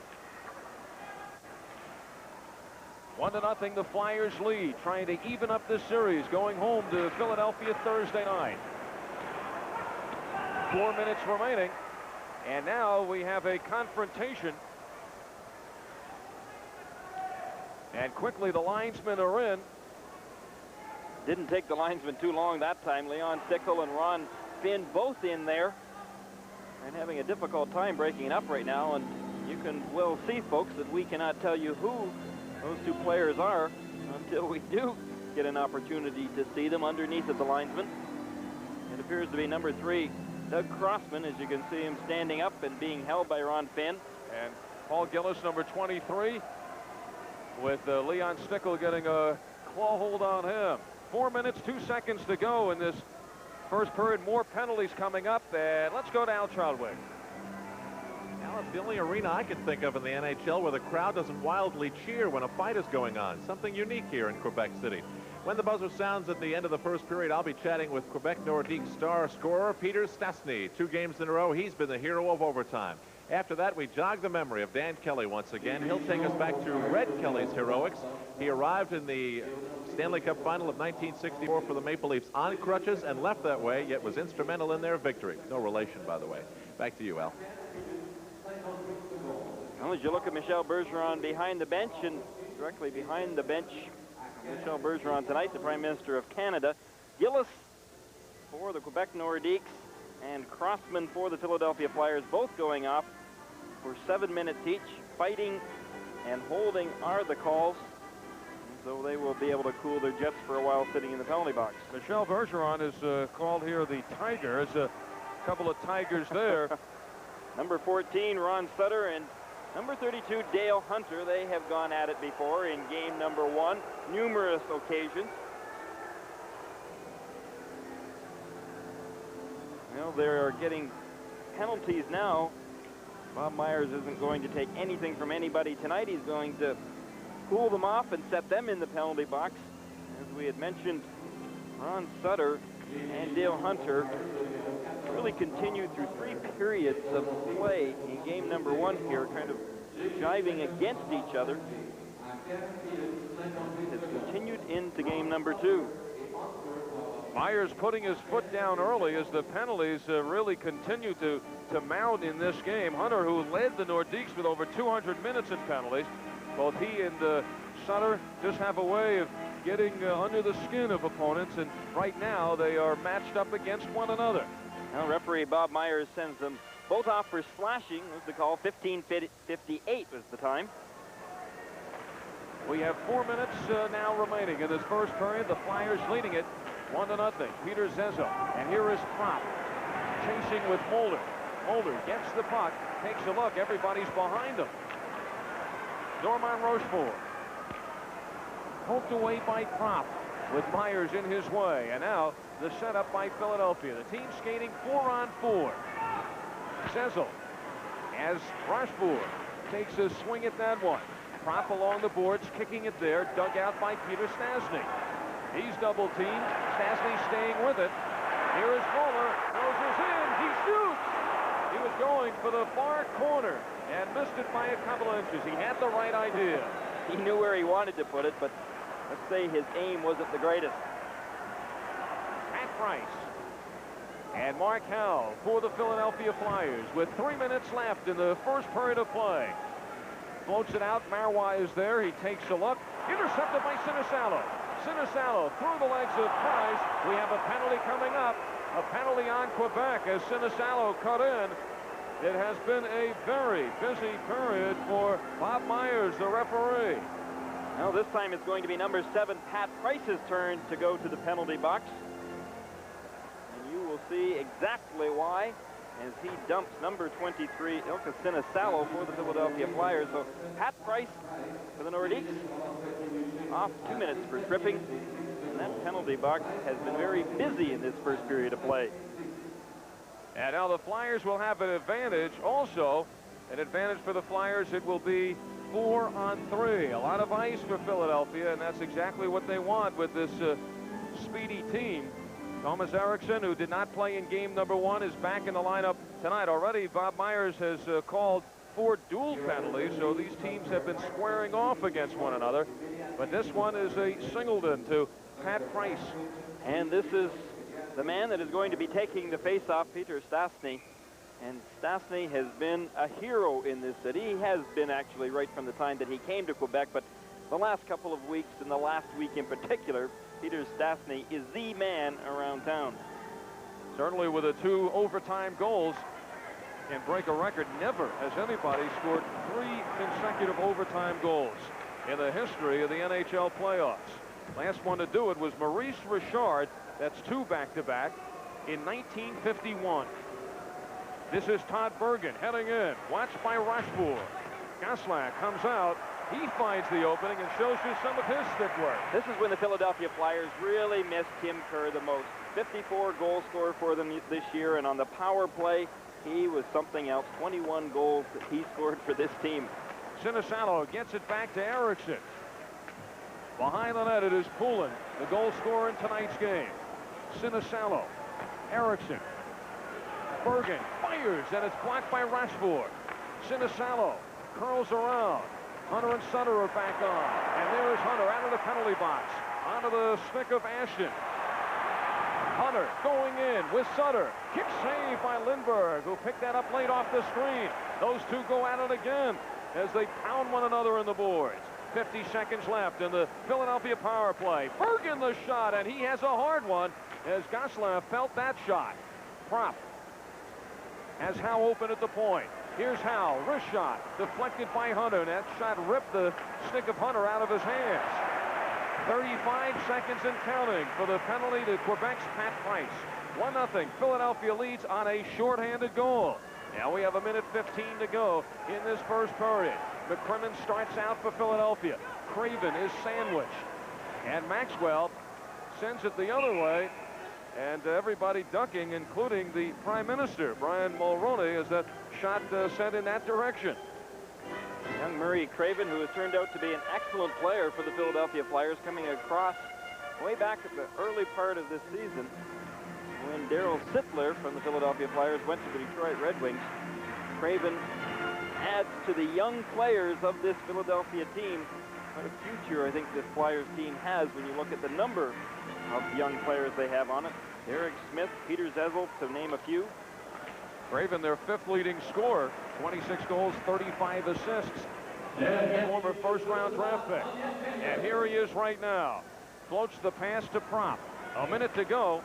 1-0, the Flyers lead, trying to even up this series, going home to Philadelphia Thursday night. 4 minutes remaining, and now we have a confrontation. And quickly the linesmen are in. Didn't take the linesman too long that time. Leon Stickle and Ron Finn both in there and having a difficult time breaking it up right now. And you can well see, folks, that we cannot tell you who those 2 players are until we do get an opportunity to see them underneath of the linesman. It appears to be number 3, Doug Crossman, as you can see him standing up and being held by Ron Finn. And Paul Gillis, number 23, with Leon Stickle getting a claw hold on him. 4 minutes, 2 seconds to go in this first period. More penalties coming up, and let's go to Al Troutwig. Al, it's the only arena I can think of in the NHL where the crowd doesn't wildly cheer when a fight is going on. Something unique here in Quebec City. When the buzzer sounds at the end of the first period, I'll be chatting with Quebec Nordiques star scorer Peter Stastny. 2 games in a row, he's been the hero of overtime. After that, we jog the memory of Dan Kelly once again. He'll take us back to Red Kelly's heroics. He arrived in the Stanley Cup final of 1964 for the Maple Leafs on crutches and left that way, yet was instrumental in their victory. No relation, by the way. Back to you, Al. Well, as you look at Michel Bergeron behind the bench, and directly behind the bench, Michel Bergeron tonight, the Prime Minister of Canada, Gillis for the Quebec Nordiques, and Crossman for the Philadelphia Flyers, both going off for 7 minutes each. Fighting and holding are the calls, and so they will be able to cool their jets for a while sitting in the penalty box. Michel Bergeron is called here the Tiger. There's a couple of Tigers there. Number 14, Ron Sutter, and number 32, Dale Hunter. They have gone at it before in game number 1, numerous occasions. Well, they are getting penalties now. Bob Myers isn't going to take anything from anybody tonight. He's going to cool them off and set them in the penalty box. As we had mentioned, Ron Sutter and Dale Hunter really continued through 3 periods of play in game number 1 here, kind of jiving against each other. It's continued into game number 2. Myers putting his foot down early as the penalties really continue to mount in this game. Hunter, who led the Nordiques with over 200 minutes in penalties, both he and Sutter just have a way of getting under the skin of opponents, and right now they are matched up against one another. Now referee Bob Myers sends them both off for splashing. Was the call. 15:58 was the time. We have 4 minutes now remaining in this first period. The Flyers leading it 1-0. Peter Zezel, and here is Prop chasing with Mulder. Mulder gets the puck, takes a look. Everybody's behind him. Norman Rochefort poked away by Prop with Myers in his way, and now the setup by Philadelphia. The team skating 4-on-4. Zezel as Rochefort takes a swing at that one. Prop along the boards, kicking it there, dug out by Peter Stastny. He's double teamed. Stastny staying with it. Here is Fuller, closes in, he shoots. He was going for the far corner and missed it by a couple of inches. He had the right idea. He knew where he wanted to put it, but let's say his aim wasn't the greatest. Pat Price and Mark Howell for the Philadelphia Flyers with 3 minutes left in the first period of play. Floats it out. Marois is there. He takes a look. Intercepted by Sinisalo. Sinisalo through the legs of Price. We have a penalty coming up. A penalty on Quebec as Sinisalo cut in. It has been a very busy period for Bob Myers, the referee. Now this time it's going to be number 7, Pat Price's turn to go to the penalty box. And you will see exactly why as he dumps number 23, Ilka Sinisalo, for the Philadelphia Flyers. So Pat Price for the Nordiques off 2 minutes for tripping. And that penalty box has been very busy in this first period of play. And now the Flyers will have an advantage also. An advantage for the Flyers. It will be 4-on-3. A lot of ice for Philadelphia, and that's exactly what they want with this speedy team. Thomas Eriksson, who did not play in game number 1, is back in the lineup tonight. Already Bob Myers has called 4 dual penalties, so these teams have been squaring off against one another. But this one is a singleton to Pat Price. And this is the man that is going to be taking the face-off, Peter Stastny. And Stastny has been a hero in this city. He has been actually right from the time that he came to Quebec, but the last couple of weeks, and the last week in particular, Peter Stastny is the man around town. Certainly with the 2 overtime goals can break a record. Never has anybody scored 3 consecutive overtime goals in the history of the NHL playoffs. Last one to do it was Maurice Richard. That's 2 back-to-back in 1951. This is Todd Bergen heading in, watched by Rochefort. Gosselin comes out. He finds the opening and shows you some of his stick work. This is when the Philadelphia Flyers really missed Tim Kerr the most. 54 goal scorer for them this year, and on the power play, he was something else. 21 goals that he scored for this team. Sinisalo gets it back to Eriksson. Behind the net, it is Poulin, the goal scorer in tonight's game. Sinisalo, Eriksson, Bergen fires, and it's blocked by Rochefort. Sinisalo curls around. Hunter and Sutter are back on, and there is Hunter out of the penalty box, onto the stick of Ashton. Hunter going in with Sutter. Kick save by Lindbergh, who picked that up late off the screen. Those 2 go at it again as they pound one another in the boards. 50 seconds left in the Philadelphia power play. Bergen the shot, and he has a hard one as Gosselin felt that shot. Prop has Howe open at the point. Here's Howe, wrist shot, deflected by Hunter, and that shot ripped the stick of Hunter out of his hands. 35 seconds and counting for the penalty to Quebec's Pat Price. 1-0. Philadelphia leads on a shorthanded goal. Now we have 1:15 to go in this first period. McCrimmon starts out for Philadelphia. Craven is sandwiched. And Maxwell sends it the other way. And everybody ducking, including the Prime Minister, Brian Mulroney, as that shot sent in that direction. Young Murray Craven, who has turned out to be an excellent player for the Philadelphia Flyers, coming across way back at the early part of this season when Darryl Sittler from the Philadelphia Flyers went to the Detroit Red Wings. Craven adds to the young players of this Philadelphia team. What a future I think this Flyers team has when you look at the number of young players they have on it. Derek Smith, Peter Zezel, to name a few. Craven, their 5th leading scorer, 26 goals, 35 assists. Former first-round draft pick. And here he is right now. Floats the pass to Prop. A minute to go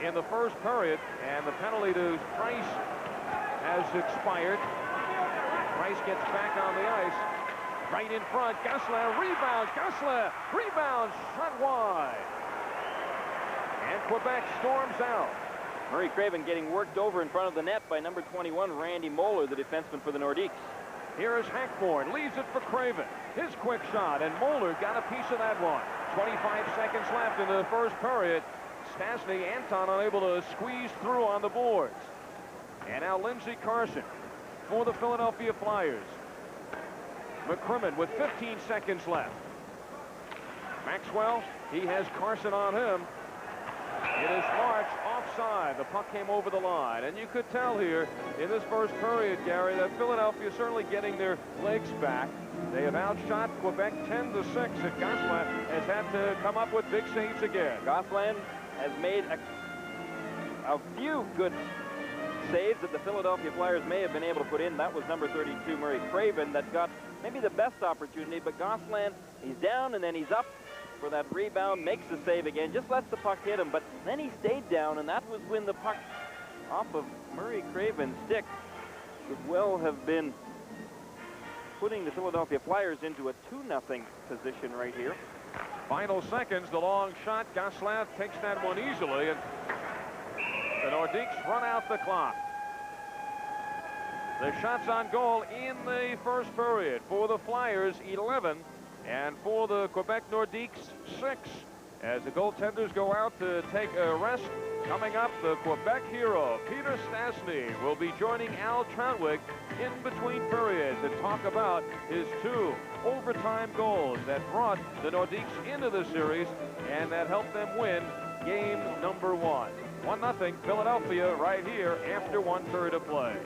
in the first period, and the penalty to Price has expired. Price gets back on the ice. Right in front, Gosselin rebounds. Gosselin rebounds, shot wide. And Quebec storms out. Murray Craven getting worked over in front of the net by number 21, Randy Moeller, the defenseman for the Nordiques. Here is Hackmore, leaves it for Craven. His quick shot, and Moeller got a piece of that one. 25 seconds left in the first period. Stastny, Anton unable to squeeze through on the boards. And now Lindsey Carson for the Philadelphia Flyers. McCrimmon with 15 seconds left. Maxwell, he has Carson on him. It is March offside. The puck came over the line. And you could tell here in this first period, Gary, that Philadelphia is certainly getting their legs back. They have outshot Quebec 10-6, and Gosselin has had to come up with big saves again. Gosselin has made a few good saves that the Philadelphia Flyers may have been able to put in. That was number 32, Murray Craven, that got maybe the best opportunity, but Gosselin, he's down and then he's up for that rebound, makes the save again, just lets the puck hit him, but then he stayed down, and that was when the puck off of Murray Craven's stick could well have been putting the Philadelphia Flyers into a 2-0 position right here. Final seconds, the long shot. Gosselin takes that one easily, and the Nordiques run out the clock. The shots on goal in the first period for the Flyers, 11, and for the Quebec Nordiques, 6. As the goaltenders go out to take a rest, coming up, the Quebec hero, Peter Stastny, will be joining Al Trautwig in between periods and talk about his 2 overtime goals that brought the Nordiques into the series and that helped them win game number 1. 1-0 Philadelphia right here after 1 period of play.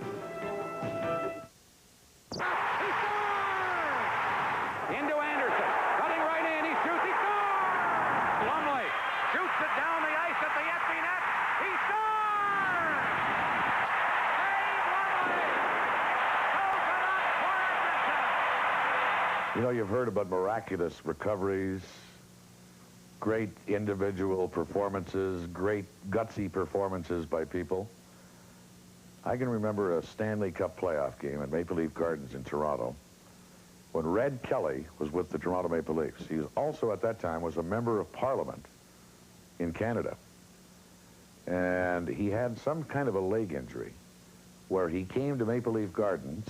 Into Anderson, cutting right in, he shoots, he scores! Lumley shoots it down the ice at the empty net, he scores! Dave Lumley goes it up for Anderson! You know, you've heard about miraculous recoveries, great individual performances, great gutsy performances by people. I can remember a Stanley Cup playoff game at Maple Leaf Gardens in Toronto when Red Kelly was with the Toronto Maple Leafs. He was also at that time was a member of Parliament in Canada. And he had some kind of a leg injury where he came to Maple Leaf Gardens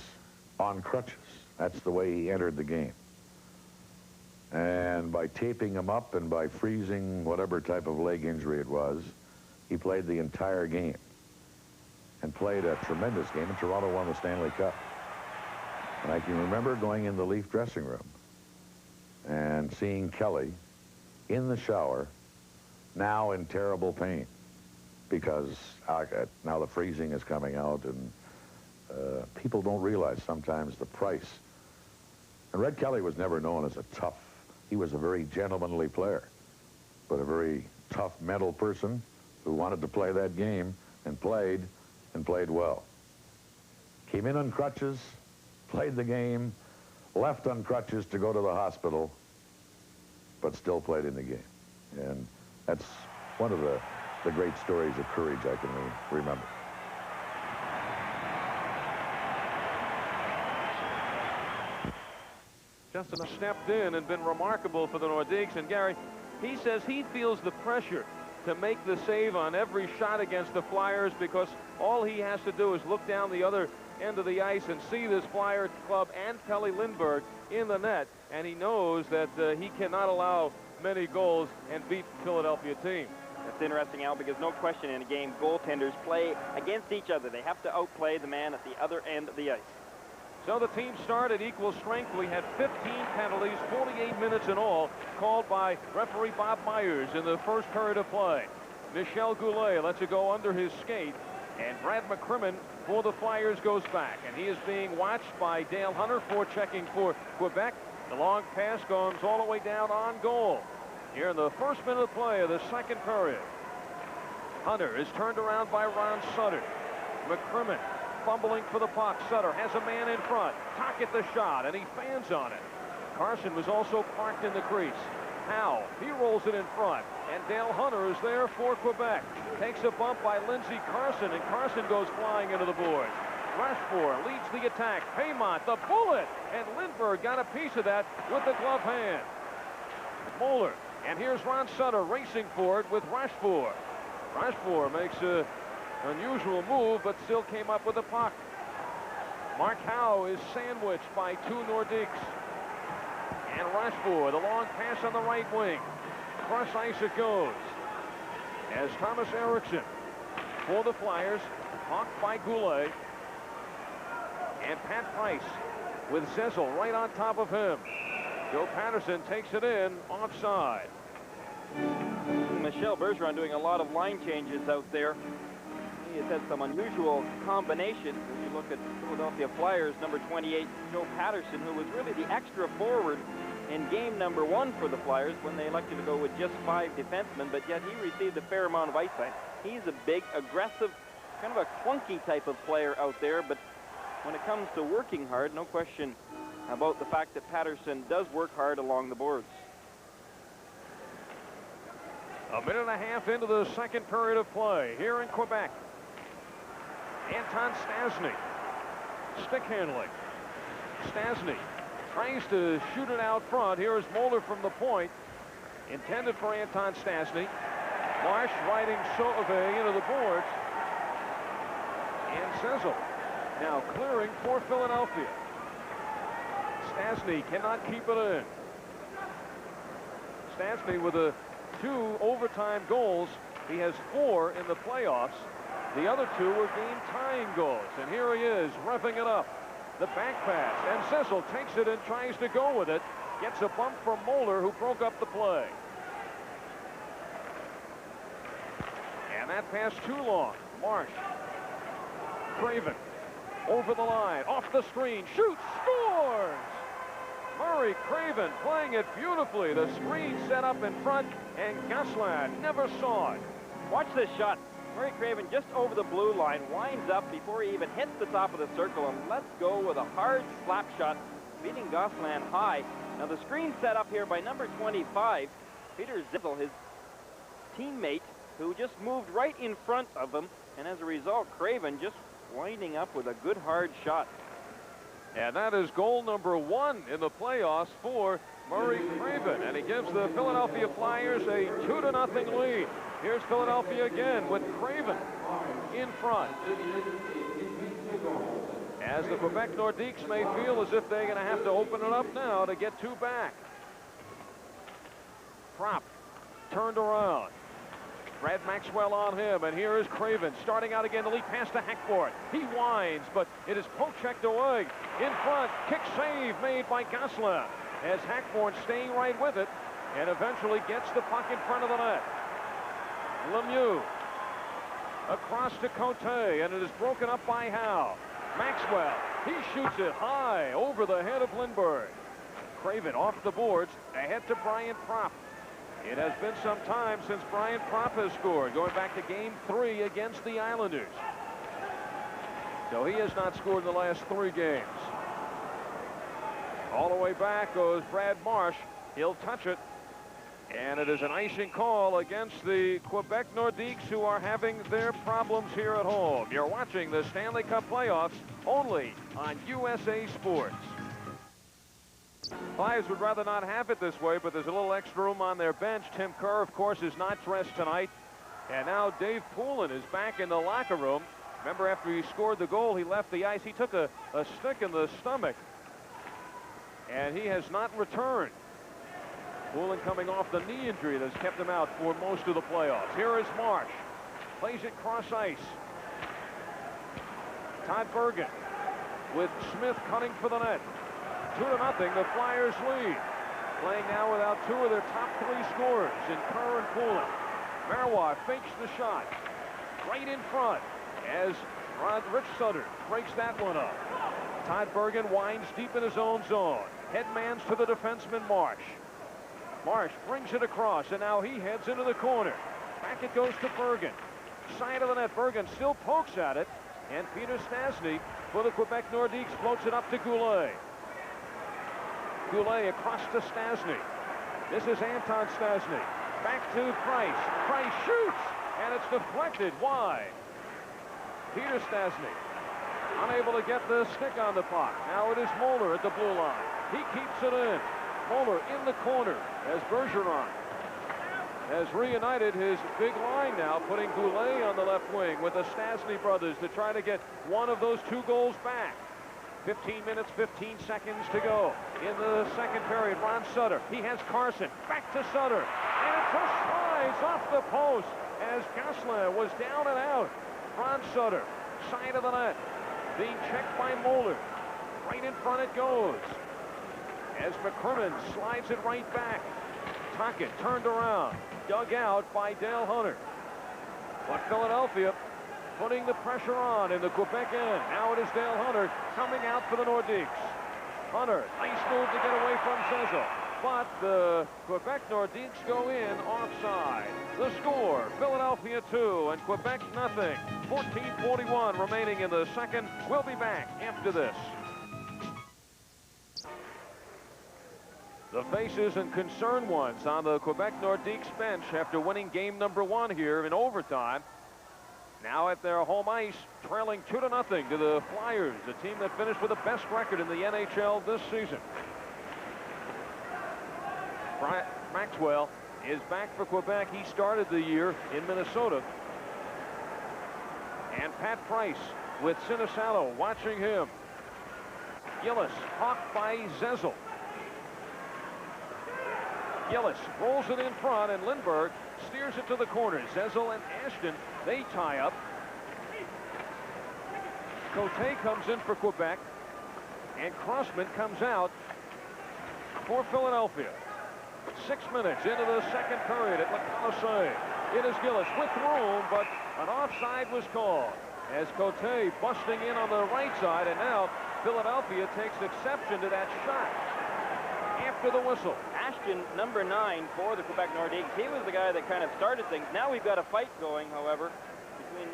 on crutches. That's the way he entered the game. And by taping him up and by freezing whatever type of leg injury it was, he played the entire game and played a tremendous game, and Toronto won the Stanley Cup. And I can remember going in the Leaf dressing room and seeing Kelly in the shower, now in terrible pain, because now the freezing is coming out, and people don't realize sometimes the price. And Red Kelly was never known as a tough. He was a very gentlemanly player, but a very tough mental person who wanted to play that game and played well. Came in on crutches, played the game, left on crutches to go to the hospital, but still played in the game. And that's one of the great stories of courage I can remember. Justin stepped in and been remarkable for the Nordiques. And Gary, he says he feels the pressure to make the save on every shot against the Flyers because all he has to do is look down the other end of the ice and see this Flyer club and Kelly Lindbergh in the net. And he knows that he cannot allow many goals and beat the Philadelphia team. That's interesting, Al, because no question in a game, goaltenders play against each other. They have to outplay the man at the other end of the ice. So the team started equal strength. We had 15 penalties, 48 minutes in all, called by referee Bob Myers in the first period of play. Michel Goulet lets it go under his skate, and Brad McCrimmon for the Flyers goes back, and he is being watched by Dale Hunter for checking for Quebec. The long pass goes all the way down on goal. Here in the first minute of play of the second period. Hunter is turned around by Ron Sutter. McCrimmon fumbling for the puck. Sutter has a man in front. Pocket the shot, and he fans on it. Carson was also parked in the crease. Howe, he rolls it in front, and Dale Hunter is there for Quebec. Takes a bump by Lindsey Carson, and Carson goes flying into the boards. Rushmore leads the attack. Paymont, the bullet, and Lindbergh got a piece of that with the glove hand. Moeller, and here's Ron Sutter racing for it with Rushmore. Rushmore makes a unusual move, but still came up with the puck. Mark Howe is sandwiched by 2 Nordiques. And Rushmore, the long pass on the right wing. Cross ice it goes. As Thomas Erickson for the Flyers, hawked by Goulet. And Pat Price with Zezel right on top of him. Joe Patterson takes it in, offside. Michel Bergeron doing a lot of line changes out there. He has had some unusual combinations. As you look at Philadelphia Flyers, number 28, Joe Patterson, who was really the extra forward in game number 1 for the Flyers when they elected to go with just 5 defensemen, but yet he received a fair amount of ice time. He's a big, aggressive, kind of a clunky type of player out there, but when it comes to working hard, no question about the fact that Patterson does work hard along the boards. A minute and a half into the second period of play here in Quebec. Anton Stastny, stick handling. Stastny tries to shoot it out front. Here is Moeller from the point. Intended for Anton Stastny. Marsh riding Sauvé into the boards. And Cecil now clearing for Philadelphia. Stastny cannot keep it in. Stastny with the 2 overtime goals. He has 4 in the playoffs. The other 2 were game-tying goals. And here he is, roughing it up. The back pass, and Cecil takes it and tries to go with it. Gets a bump from Moeller, who broke up the play. And that pass too long. Marsh. Craven. Over the line, off the screen, shoots, scores! Murray Craven playing it beautifully. The screen set up in front, and Gosselin never saw it. Watch this shot. Murray Craven just over the blue line, winds up before he even hits the top of the circle and lets go with a hard slap shot, beating Gosselin high. Now the screen set up here by number 25, Peter Zissel, his teammate, who just moved right in front of him, and as a result, Craven just winding up with a good hard shot. And that is goal number 1 in the playoffs for Murray Craven, and he gives the Philadelphia Flyers a 2-0 lead. Here's Philadelphia again with Craven in front. As the Quebec Nordiques may feel as if they're going to have to open it up now to get 2 back. Prop turned around. Brad Maxwell on him, and here is Craven starting out again. The lead pass to Hackford. He winds, but it is poke-checked away. In front, kick save made by Gosselin as Hackford staying right with it and eventually gets the puck in front of the net. Lemieux across to Cote, and it is broken up by Howe. Maxwell, he shoots it high over the head of Lindbergh. Craven off the boards, ahead to Brian Propp. It has been some time since Brian Propp has scored, going back to game 3 against the Islanders. So he has not scored in the last 3 games. All the way back goes Brad Marsh. He'll touch it. And it is an icing call against the Quebec Nordiques, who are having their problems here at home. You're watching the Stanley Cup playoffs only on USA Sports. Flyers would rather not have it this way, but there's a little extra room on their bench. Tim Kerr, of course, is not dressed tonight. And now Dave Poulin is back in the locker room. Remember, after he scored the goal, he left the ice. He took a stick in the stomach, and he has not returned. Poulin coming off the knee injury that's kept him out for most of the playoffs. Here is Marsh. Plays it cross ice. Todd Bergen with Smith cutting for the net. 2-0, the Flyers lead. Playing now without 2 of their top 3 scorers in Kerr and Poulin. Marois fakes the shot. Right in front as Rich Sutter breaks that one up. Todd Bergen winds deep in his own zone. Headmans to the defenseman Marsh. Marsh brings it across, and now he heads into the corner. Back it goes to Bergen. Side of the net, Bergen still pokes at it, and Peter Stastny for the Quebec Nordiques floats it up to Goulet. Goulet across to Stastny. This is Anton Stastny. Back to Price. Price shoots, and it's deflected wide. Peter Stastny unable to get the stick on the puck. Now it is Moeller at the blue line. He keeps it in. Moeller in the corner as Bergeron has reunited his big line now, putting Goulet on the left wing with the Stastny brothers to try to get one of those 2 goals back. 15 minutes, 15 seconds to go in the second period. Ron Sutter, he has Carson, back to Sutter, and it just slides off the post as Gosselin was down and out. Ron Sutter, side of the net, being checked by Moeller. Right in front it goes as McCrimmon slides it right back. Tuckett turned around, dug out by Dale Hunter. But Philadelphia putting the pressure on in the Quebec end. Now it is Dale Hunter coming out for the Nordiques. Hunter, nice move to get away from Zezel. But the Quebec Nordiques go in offside. The score, Philadelphia 2 and Quebec nothing. 14:41 remaining in the second. We'll be back after this. The faces and concerned ones on the Quebec Nordiques bench after winning game number 1 here in overtime. Now at their home ice, trailing 2-0 to the Flyers, a team that finished with the best record in the NHL this season. Maxwell is back for Quebec. He started the year in Minnesota. And Pat Price with Sinisalo watching him. Gillis hawked by Zezel. Gillis rolls it in front, and Lindbergh steers it to the corner. Zezel and Ashton, they tie up. Cote comes in for Quebec, and Crossman comes out for Philadelphia. 6 minutes into the second period at Le Colisée. It is Gillis with room, but an offside was called as Cote busting in on the right side, and now Philadelphia takes exception to that shot after the whistle. Ashton, number 9 for the Quebec Nordiques. He was the guy that kind of started things. Now we've got a fight going, however, between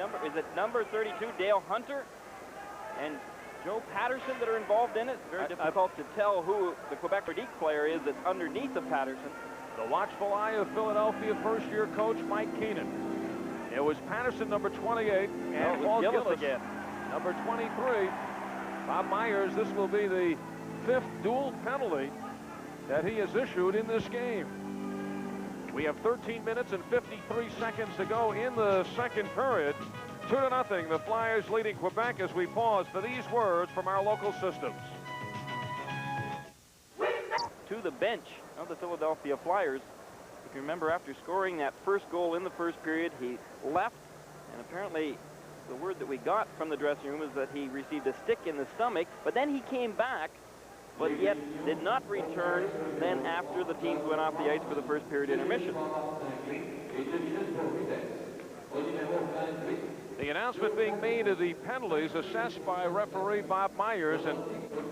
number 32, Dale Hunter, and Joe Patterson that are involved in it. It's very difficult to tell who the Quebec Nordiques player is that's underneath of Patterson. The watchful eye of Philadelphia first-year coach Mike Keenan. It was Patterson, number 28, and Paul Gillis again, number 23. Bob Myers, this will be the 5th dual penalty that he has issued in this game. We have 13 minutes and 53 seconds to go in the second period. 2-0, the Flyers leading Quebec as we pause for these words from our local systems. To the bench of the Philadelphia Flyers. If you remember, after scoring that first goal in the first period, he left, and apparently the word that we got from the dressing room is that he received a stick in the stomach, but then he came back, but yet did not return then after the teams went off the ice for the first period intermission. The announcement being made of the penalties assessed by referee Bob Myers, and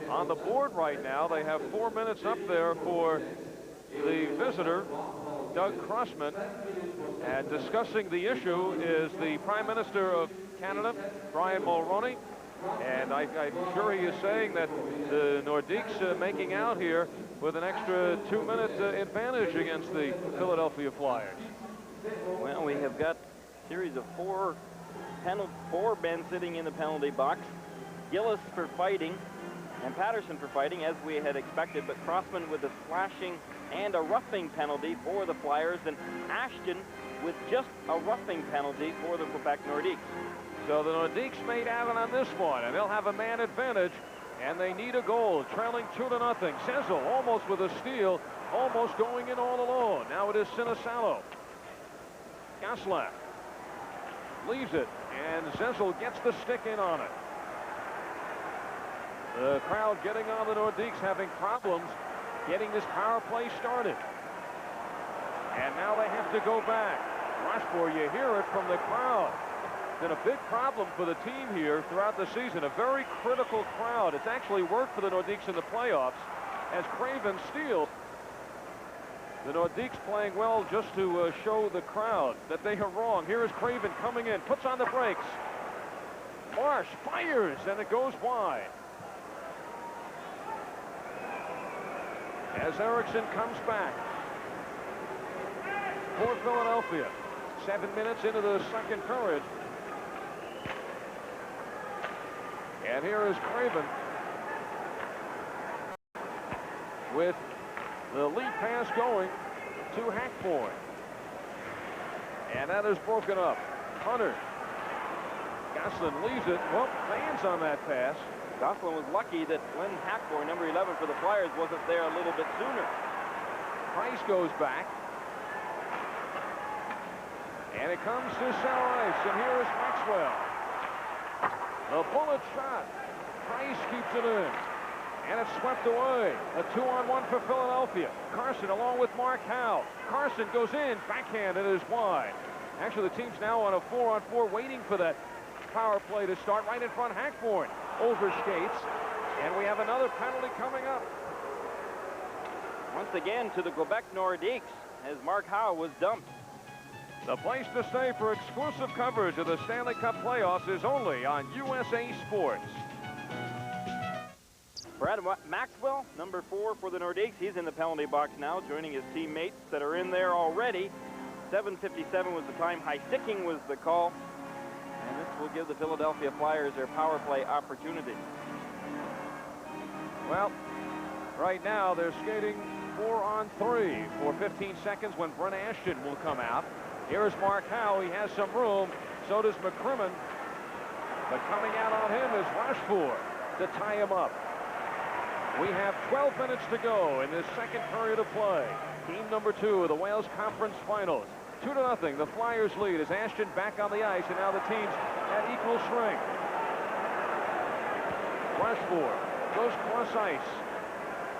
on the board right now they have 4 minutes up there for the visitor, Doug Crossman, and discussing the issue is the Prime Minister of Canada, Brian Mulroney, and I'm sure he is saying that the Nordiques making out here with an extra 2-minute advantage against the Philadelphia Flyers. Well, we have got a series of four men sitting in the penalty box. Gillis for fighting and Patterson for fighting, as we had expected, but Crossman with a slashing and a roughing penalty for the Flyers, and Ashton with just a roughing penalty for the Quebec Nordiques. So the Nordiques made out on this one, and they'll have a man advantage, and they need a goal, trailing 2-0. Zezel almost with a steal, almost going in all alone. Now it is Sinisalo. Goslak leaves it, and Zezel gets the stick in on it. The crowd getting on the Nordiques, having problems getting this power play started. And now they have to go back. Rushmore, you hear it from the crowd. It's been a big problem for the team here throughout the season. A very critical crowd. It's actually worked for the Nordiques in the playoffs as Craven steals. The Nordiques playing well just to show the crowd that they are wrong. Here is Craven coming in, puts on the brakes. Marsh fires, and it goes wide. As Erickson comes back for Philadelphia. 7 minutes into the second period. And here is Craven with the lead pass going to Hackboy. And that is broken up. Hunter. Goslin leaves it. Well, fans on that pass. Goslin was lucky that Glenn Hackboy, number 11 for the Flyers, wasn't there a little bit sooner. Price goes back. And it comes to center ice, and here is Maxwell. The bullet shot. Price keeps it in. And it's swept away. A 2-on-1 for Philadelphia. Carson along with Mark Howe. Carson goes in. Backhand. It is wide. Actually, the team's now on a 4-on-4 waiting for that power play to start right in front. Hackborn overskates. And we have another penalty coming up. Once again to the Quebec Nordiques as Mark Howe was dumped. The place to stay for exclusive coverage of the Stanley Cup playoffs is only on USA Sports. Brad Maxwell, number 4 for the Nordiques. He's in the penalty box now, joining his teammates that are in there already. 7:57 was the time. High sticking was the call. And this will give the Philadelphia Flyers their power play opportunity. Well, right now they're skating 4-on-3 for 15 seconds when Brent Ashton will come out. Here's Mark Howe. He has some room. So does McCrimmon. But coming out on him is Rushford to tie him up. We have 12 minutes to go in this second period of play. Team number 2 of the Wales Conference Finals. 2-0. The Flyers lead as Ashton back on the ice, and now the team's at equal strength. Rushford goes cross ice.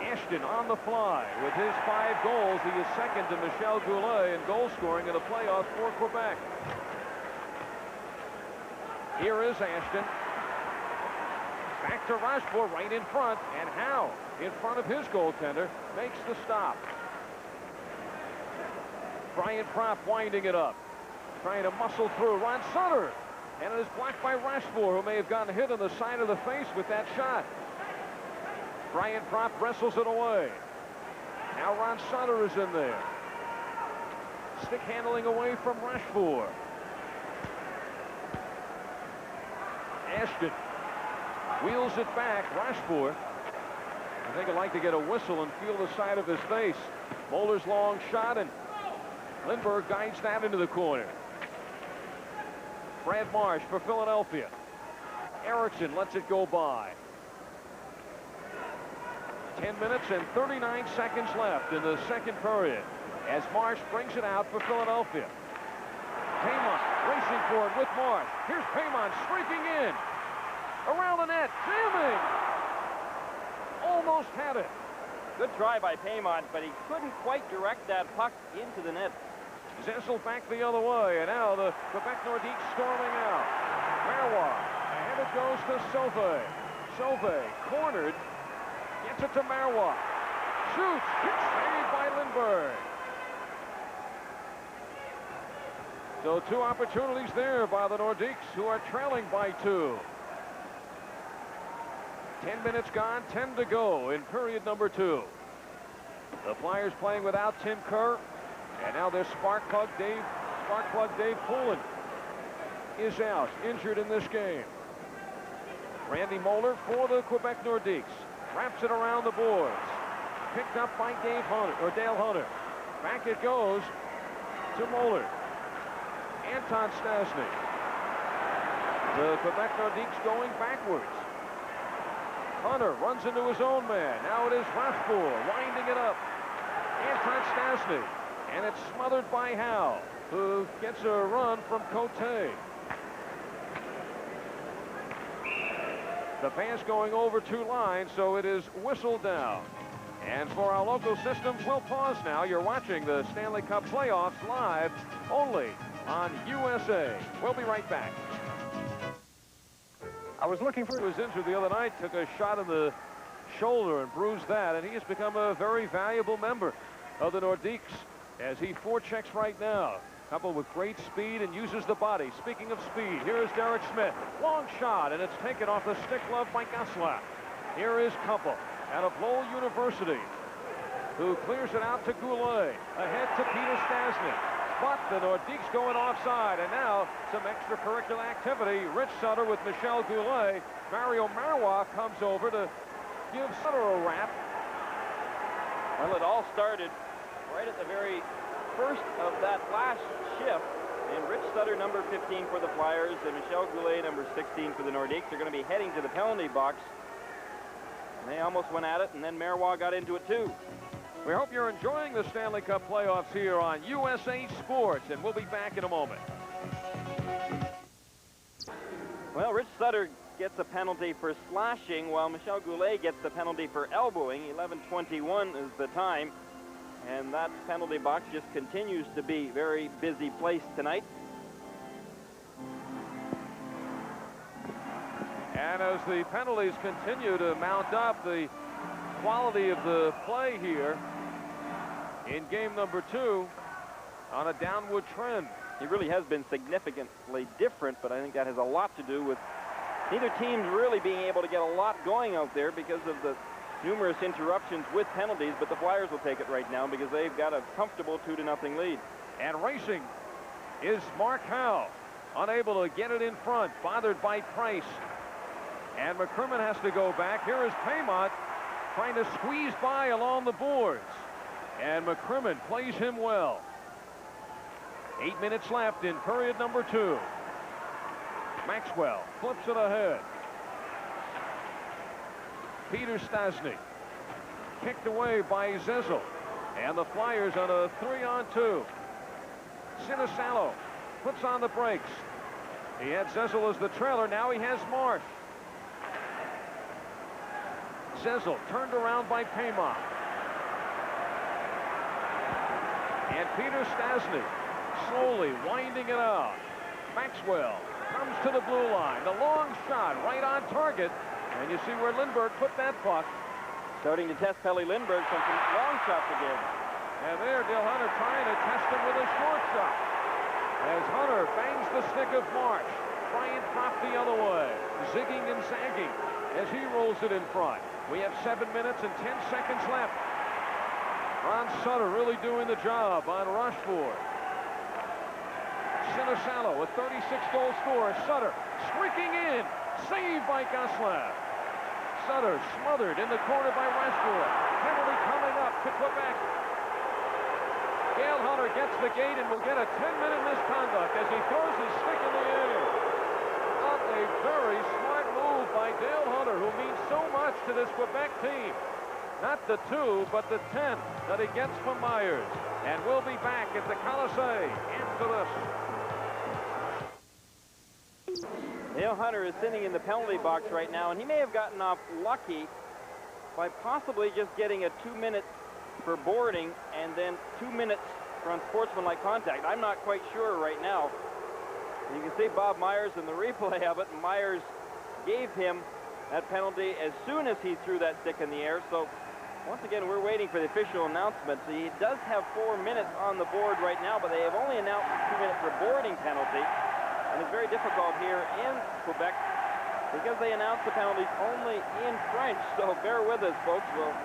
Ashton on the fly. With his 5 goals, he is second to Michel Goulet in goal scoring in the playoffs for Quebec. Here is Ashton. Back to Rushford right in front, and Howe in front of his goaltender makes the stop. Brian Propp winding it up, trying to muscle through. Ron Sutter, and it is blocked by Rushford, who may have gotten hit on the side of the face with that shot. Brian Propp wrestles it away. Now Ron Sutter is in there. Stick handling away from Rushford. Ashton wheels it back. Rushford, I think I'd like to get a whistle and feel the side of his face. Mulder's long shot, and Lindbergh guides that into the corner. Brad Marsh for Philadelphia. Erickson lets it go by. 10 minutes and 39 seconds left in the second period as Marsh brings it out for Philadelphia. Paymont racing for it with Marsh. Here's Paymont streaking in. Around the net, jamming. Almost had it. Good try by Paymont, but he couldn't quite direct that puck into the net. Zessel back the other way, and now the Quebec Nordiques storming out. Marois, and it goes to Sauvé. Sauvé, cornered, gets it to Marois. Shoots, saved by Lindbergh. So 2 opportunities there by the Nordiques, who are trailing by 2. 10 minutes gone, 10 to go in period number 2. The Flyers playing without Tim Kerr, and now their spark plug Dave Poulin is out, injured in this game. Randy Moeller for the Quebec Nordiques wraps it around the boards, picked up by Dale Hunter. Back it goes to Moeller. Anton Stastny. The Quebec Nordiques going backwards. Hunter runs into his own man. Now it is Rushford winding it up. Anton Stastny. And it's smothered by Howe, who gets a run from Cote. The pass going over 2 lines, so it is whistled down. And for our local systems, we'll pause now. You're watching the Stanley Cup playoffs live only on USA. We'll be right back. I was looking for, he was injured the other night, took a shot in the shoulder and bruised that, and he has become a very valuable member of the Nordiques as he forechecks right now, coupled with great speed and uses the body. Speaking of speed, here is Derek Smith. Long shot, and it's taken off the stick glove by Gosselin. Here is Kumpel out of Lowell University, who clears it out to Goulet. Ahead to Peter Stastny. But the Nordiques going offside, and now some extracurricular activity. Rich Sutter with Michel Goulet. Mario Marois comes over to give Sutter a wrap. Well, it all started right at the very first of that last shift. And Rich Sutter, number 15 for the Flyers, and Michel Goulet, number 16 for the Nordiques, are going to be heading to the penalty box. And they almost went at it, and then Marois got into it too. We hope you're enjoying the Stanley Cup playoffs here on USA Sports, and we'll be back in a moment. Well, Rich Sutter gets a penalty for slashing, while Michel Goulet gets the penalty for elbowing. 11:21 is the time, and that penalty box just continues to be very busy place tonight. And as the penalties continue to mount up, the quality of the play here in game number 2 on a downward trend. He really has been significantly different, but I think that has a lot to do with neither team really being able to get a lot going out there because of the numerous interruptions with penalties, but the Flyers will take it right now because they've got a comfortable 2-0 lead. And racing is Mark Howe, unable to get it in front, bothered by Price. And McCrimmon has to go back. Here is Paymont trying to squeeze by along the boards. And McCrimmon plays him well. 8 minutes left in period number 2. Maxwell flips it ahead. Peter Stastny kicked away by Zezel. And the Flyers on a 3-on-2. Sinisalo puts on the brakes. He had Zezel as the trailer. Now he has Marsh. Zezel turned around by Paymont. And Peter Stastny slowly winding it out. Maxwell comes to the blue line. The long shot right on target. And you see where Lindbergh put that puck. Starting to test Pelle Lindbergh from some long shots again. And there, Dale Hunter trying to test him with a short shot. As Hunter bangs the stick of Marsh. Trying to drop the other way. Zigging and zagging as he rolls it in front. We have 7 minutes and 10 seconds left. Ron Sutter really doing the job on Rushford. Sinisalo, a 36-goal scorer. Sutter streaking in. Saved by Gosselin. Sutter smothered in the corner by Rushford. Penalty coming up to Quebec. Dale Hunter gets the gate and will get a 10-minute misconduct as he throws his stick in the air. Not a very smart move by Dale Hunter, who means so much to this Quebec team. Not the 2, but the 10 that he gets from Myers. And we'll be back at the Colisée after this. Dale Hunter is sitting in the penalty box right now, and he may have gotten off lucky by possibly just getting a 2-minute for boarding and then 2 minutes for unsportsmanlike contact. I'm not quite sure right now. You can see Bob Myers in the replay of it. Myers gave him that penalty as soon as he threw that stick in the air. So once again, we're waiting for the official announcement. He does have 4 minutes on the board right now, but they have only announced a 2-minute for boarding penalty. And it's very difficult here in Quebec because they announce the penalties only in French. So bear with us, folks. Well,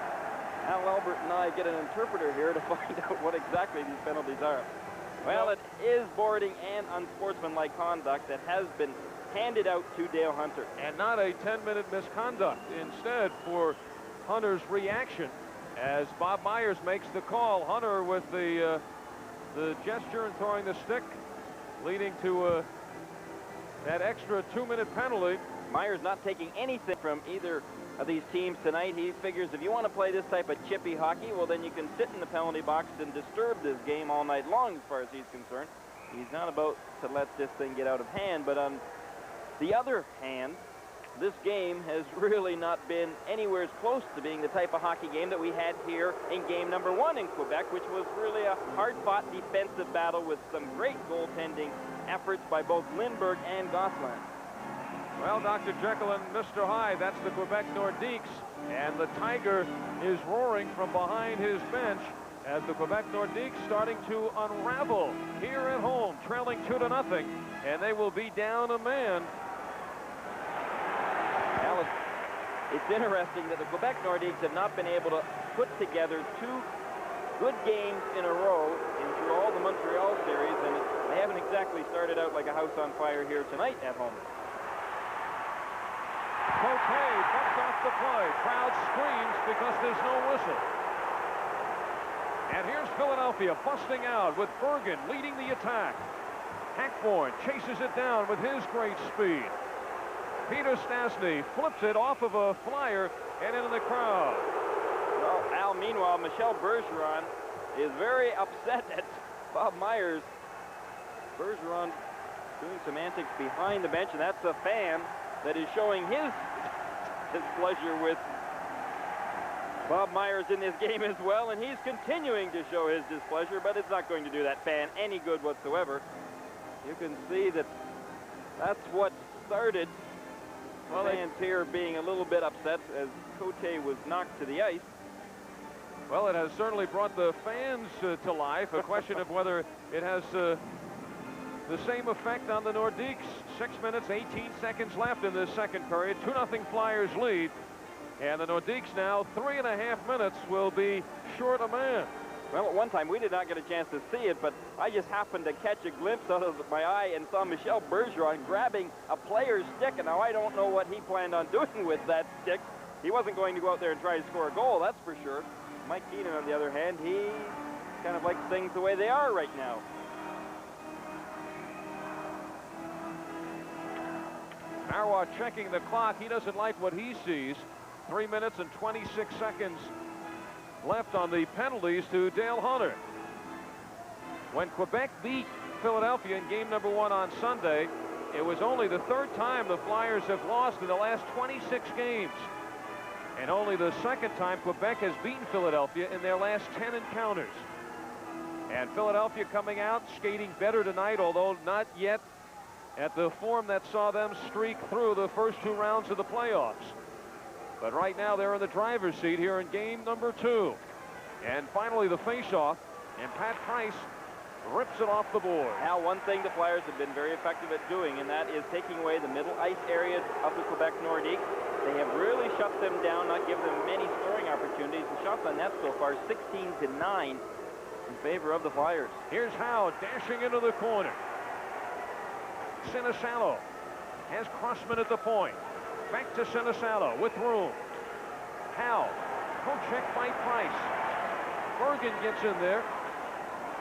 Al Albert and I get an interpreter here to find out what exactly these penalties are. Well, it is boarding and unsportsmanlike conduct that has been handed out to Dale Hunter. And not a 10-minute misconduct. Instead, for Hunter's reaction, as Bob Myers makes the call, Hunter with the gesture and throwing the stick, leading to that extra 2-minute penalty. Myers not taking anything from either of these teams tonight. He figures if you want to play this type of chippy hockey, well, then you can sit in the penalty box and disturb this game all night long as far as he's concerned. He's not about to let this thing get out of hand, but on the other hand, this game has really not been anywhere close to being the type of hockey game that we had here in game number 1 in Quebec, which was really a hard-fought defensive battle with some great goaltending efforts by both Lindbergh and Gosselin. Well, Dr. Jekyll and Mr. Hyde, that's the Quebec Nordiques, and the Tiger is roaring from behind his bench as the Quebec Nordiques starting to unravel here at home, trailing 2-0, and they will be down a man. Well, it's interesting that the Quebec Nordiques have not been able to put together 2 good games in a row through all the Montreal series, and they haven't exactly started out like a house on fire here tonight at home. Coquet bumps off the play. Crowd screams because there's no whistle. And here's Philadelphia busting out with Bergen leading the attack. Hackborn chases it down with his great speed. Peter Stastny flips it off of a flyer and into the crowd. Well, Al, meanwhile, Michel Bergeron is very upset at Bob Myers. Bergeron doing some antics behind the bench, and that's a fan that is showing his displeasure with Bob Myers in this game as well, and he's continuing to show his displeasure, but it's not going to do that fan any good whatsoever. You can see that that's what started the fans here being a little bit upset as Cote was knocked to the ice. Well, it has certainly brought the fans to life. A question of whether it has the same effect on the Nordiques. 6 minutes, 18 seconds left in this second period. 2-0 Flyers lead. And the Nordiques now, 3.5 minutes, will be short a man. Well, at one time, we did not get a chance to see it, but I just happened to catch a glimpse out of my eye and saw Michel Bergeron grabbing a player's stick, and now I don't know what he planned on doing with that stick. He wasn't going to go out there and try to score a goal, that's for sure. Mike Keenan, on the other hand, he kind of likes things the way they are right now. Marwa checking the clock. He doesn't like what he sees. 3 minutes and 26 seconds left on the penalties to Dale Hunter. When Quebec beat Philadelphia in game number 1 on Sunday, it was only the 3rd time the Flyers have lost in the last 26 games. And only the 2nd time Quebec has beaten Philadelphia in their last 10 encounters. And Philadelphia coming out skating better tonight, although not yet at the form that saw them streak through the first 2 rounds of the playoffs. But right now they're in the driver's seat here in game number 2. And finally the face-off, and Pat Price rips it off the board. Now, one thing the Flyers have been very effective at doing, and that is taking away the middle ice areas of the Quebec Nordiques. They have really shut them down, not given them many scoring opportunities. The shots on net so far, 16-9 in favor of the Flyers. Here's Howe dashing into the corner. Sinisalo has Crossman at the point. Back to Sinisalo with room. Howe, checked by Price. Bergen gets in there.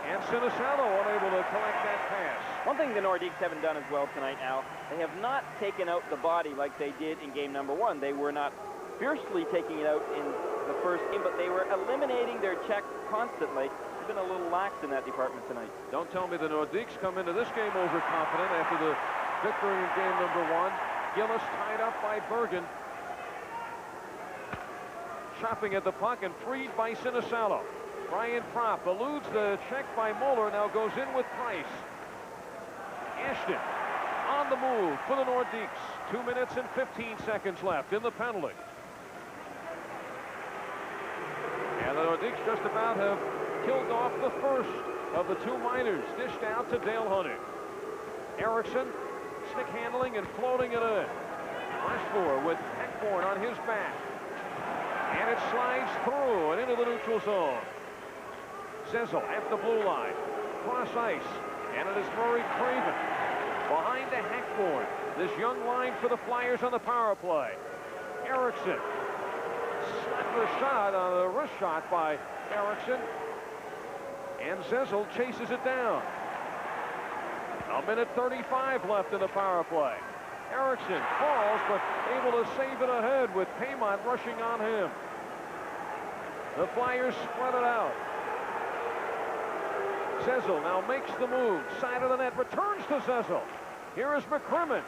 And Sinisalo unable to collect that pass. One thing the Nordiques haven't done as well tonight, Al, they have not taken out the body like they did in game number 1. They were not fiercely taking it out in the first game, but they were eliminating their check constantly. They've been a little lax in that department tonight. Don't tell me the Nordiques come into this game overconfident after the victory in game number 1. Gillis tied up by Bergen. Chopping at the puck and freed by Sinisalo. Brian Propp eludes the check by Muller, now goes in with Price. Ashton on the move for the Nordiques. 2 minutes and 15 seconds left in the penalty. And the Nordiques just about have killed off the first of the 2 minors. Dished out to Dale Hunter. Erickson stick handling and floating it in. Rushmore with Heckborn on his back. And it slides through and into the neutral zone. Zezel at the blue line. Cross ice. And it is Murray Craven. Behind to Heckborn. This young line for the Flyers on the power play. Erickson. Slapped the shot on a wrist shot by Erickson. And Zezel chases it down. 1:35 left in the power play. Erickson falls, but able to save it ahead with Paymont rushing on him. The Flyers spread it out. Zezel now makes the move. Side of the net, returns to Zezel. Here is McCrimmon.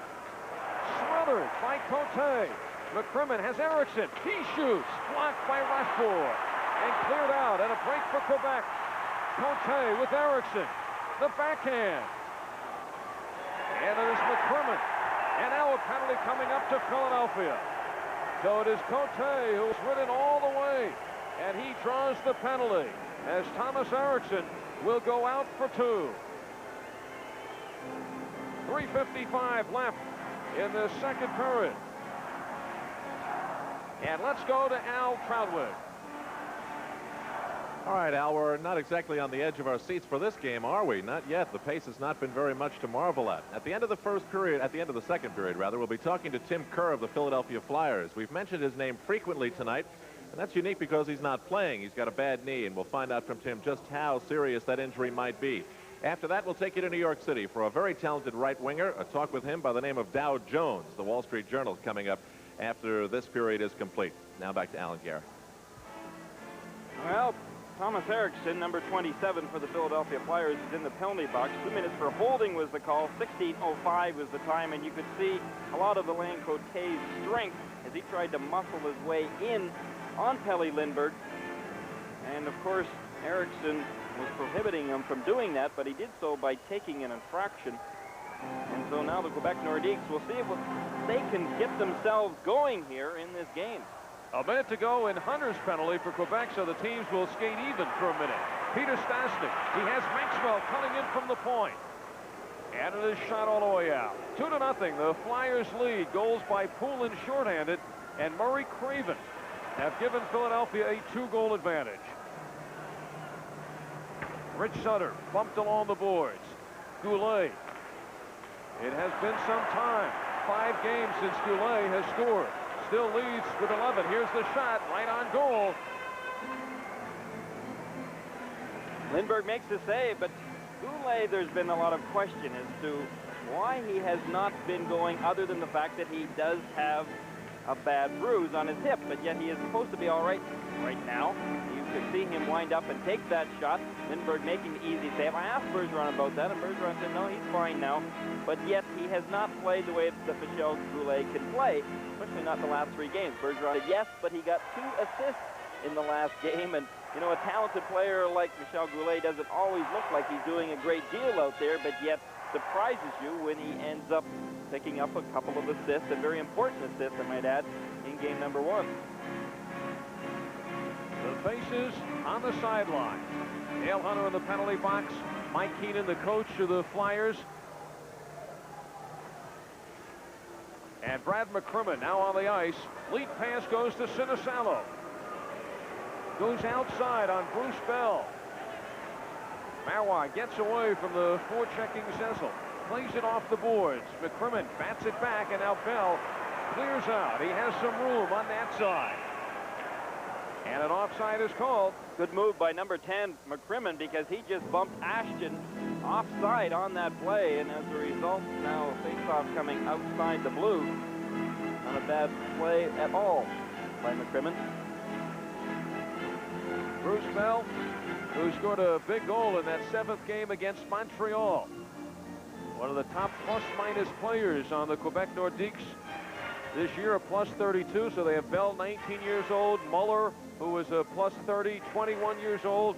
Smothered by Cote. McCrimmon has Erickson. He shoots. Blocked by Rushmore. And cleared out. And a break for Quebec. Cote with Erickson. The backhand. And it is McCrimmon. And now a penalty coming up to Philadelphia. So it is Cote who's ridden all the way. And he draws the penalty as Thomas Erickson will go out for 2. 3:55 left in the second period. And let's go to Al Troutwig. All right, Al, we're not exactly on the edge of our seats for this game, are we? Not yet. The pace has not been very much to marvel at. At the end of the first period, at the end of the second period, rather, we'll be talking to Tim Kerr of the Philadelphia Flyers. We've mentioned his name frequently tonight, and that's unique because he's not playing. He's got a bad knee, and we'll find out from Tim just how serious that injury might be. After that, we'll take you to New York City for a very talented right winger, a talk with him by the name of Dow Jones. The Wall Street Journal coming up after this period is complete. Now back to Alan Garrett. Well, Thomas Erickson, number 27 for the Philadelphia Flyers, is in the penalty box. 2 minutes for holding was the call. 16:05 was the time, and you could see a lot of Alain Côté's strength as he tried to muscle his way in on Pelle Lindbergh. And, of course, Erickson was prohibiting him from doing that, but he did so by taking an infraction. And so now the Quebec Nordiques will see if they can get themselves going here in this game. A minute to go in Hunter's penalty for Quebec, so the teams will skate even for a minute. Peter Stastny, he has Maxwell coming in from the point. And it is shot all the way out. 2-0, the Flyers lead. Goals by Poulin shorthanded, and Murray Craven have given Philadelphia a 2-goal advantage. Rich Sutter bumped along the boards. Goulet. It has been some time. 5 games since Goulet has scored. Still leads with 11. Here's the shot, right on goal. Lindbergh makes the save, but Goulet, there's been a lot of question as to why he has not been going, other than the fact that he does have a bad bruise on his hip, but yet he is supposed to be all right now. You could see him wind up and take that shot. Lindbergh making the easy save. I asked Bergeron about that, and Bergeron said, no, he's fine now. But yet he has not played the way that Michel Goulet can play, especially not the last 3 games. Bergeron said yes, but he got 2 assists in the last game. And, you know, a talented player like Michel Goulet doesn't always look like he's doing a great deal out there, but yet surprises you when he ends up picking up a couple of assists, and very important assists, I might add, in game number 1. The faces on the sideline. Dale Hunter in the penalty box. Mike Keenan, the coach of the Flyers. And Brad McCrimmon now on the ice. Lead pass goes to Sinisalo. Goes outside on Bruce Bell. Marois gets away from the forechecking Cecil. Plays it off the boards. McCrimmon bats it back, and now Bell clears out. He has some room on that side. And an offside is called. Good move by number 10, McCrimmon, because he just bumped Ashton offside on that play, and as a result, now a face-off coming outside the blue. Not a bad play at all by McCrimmon. Bruce Bell, who scored a big goal in that 7th game against Montreal. One of the top plus-minus players on the Quebec Nordiques this year, a plus 32, so they have Bell, 19 years old, Muller, who was a plus 30, 21 years old.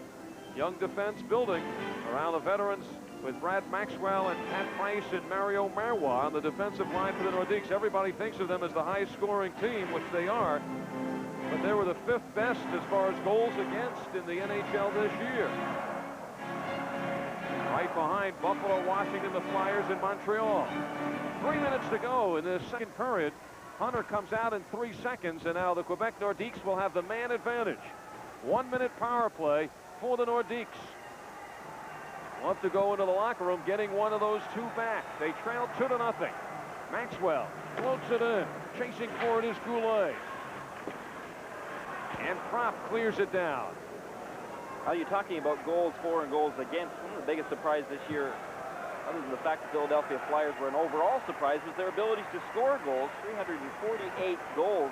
Young defense building around the veterans with Brad Maxwell and Pat Price and Mario Marois on the defensive line for the Nordiques. Everybody thinks of them as the highest scoring team, which they are, but they were the 5th best as far as goals against in the NHL this year. Right behind Buffalo, Washington, the Flyers, and Montreal. 3 minutes to go in the second period. Hunter comes out in 3 seconds, and now the Quebec Nordiques will have the man advantage. 1-minute power play for the Nordiques. We'll have to go into the locker room getting one of those 2 back. They trail 2-0. Maxwell floats it in. Chasing for it is Goulet. And Propp clears it down. Are you talking about goals for and goals against? One of the biggest surprises this year, other than the fact that Philadelphia Flyers were an overall surprise, was their abilities to score goals. 348 goals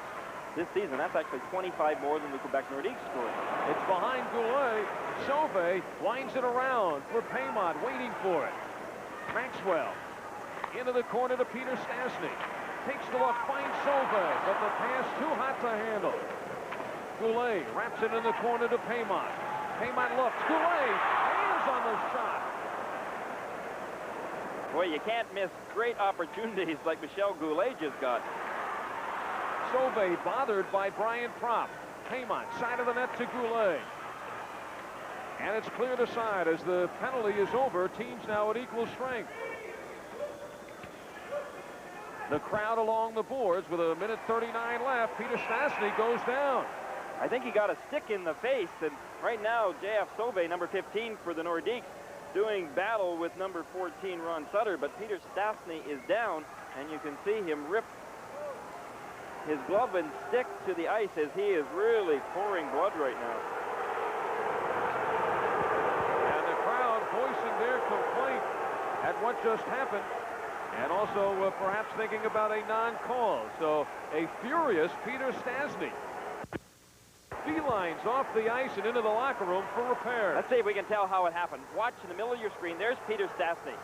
this season. That's actually 25 more than the Quebec Nordiques scored. It's behind Goulet. Sauvé winds it around for Paymont, waiting for it. Maxwell into the corner to Peter Stastny. Takes the look, finds Sauvé, but the pass too hot to handle. Goulet wraps it in the corner to Paymont. Paymont looks. Goulet hands on the shot. Boy, you can't miss great opportunities like Michel Goulet just got. Sauvé bothered by Brian Propp. Paymont, side of the net to Goulet. And it's cleared aside as the penalty is over. Teams now at equal strength. The crowd along the boards with 1:39 left. Peter Stastny goes down. I think he got a stick in the face, and right now J.F. Sauvé, number 15 for the Nordiques, doing battle with number 14 Ron Sutter, but Peter Stastny is down, and you can see him rip his glove and stick to the ice as he is really pouring blood right now. And the crowd voicing their complaint at what just happened, and also perhaps thinking about a non-call. So a furious Peter Stastny. beelines off the ice and into the locker room for repair. Let's see if we can tell how it happened. Watch in the middle of your screen. There's Peter Stastny.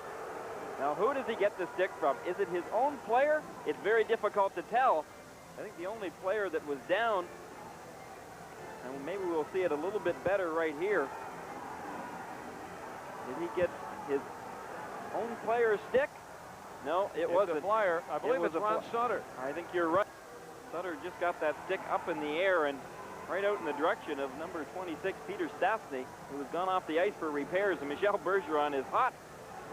Now, who does he get the stick from? Is it his own player? It's very difficult to tell. I think the only player that was down, and maybe we'll see it a little bit better right here. Did he get his own player's stick? No, it wasn't. The flyer. I believe it's Ron Sutter. I think you're right. Sutter just got that stick up in the air and right out in the direction of number 26, Peter Stastny, who has gone off the ice for repairs. And Michel Bergeron is hot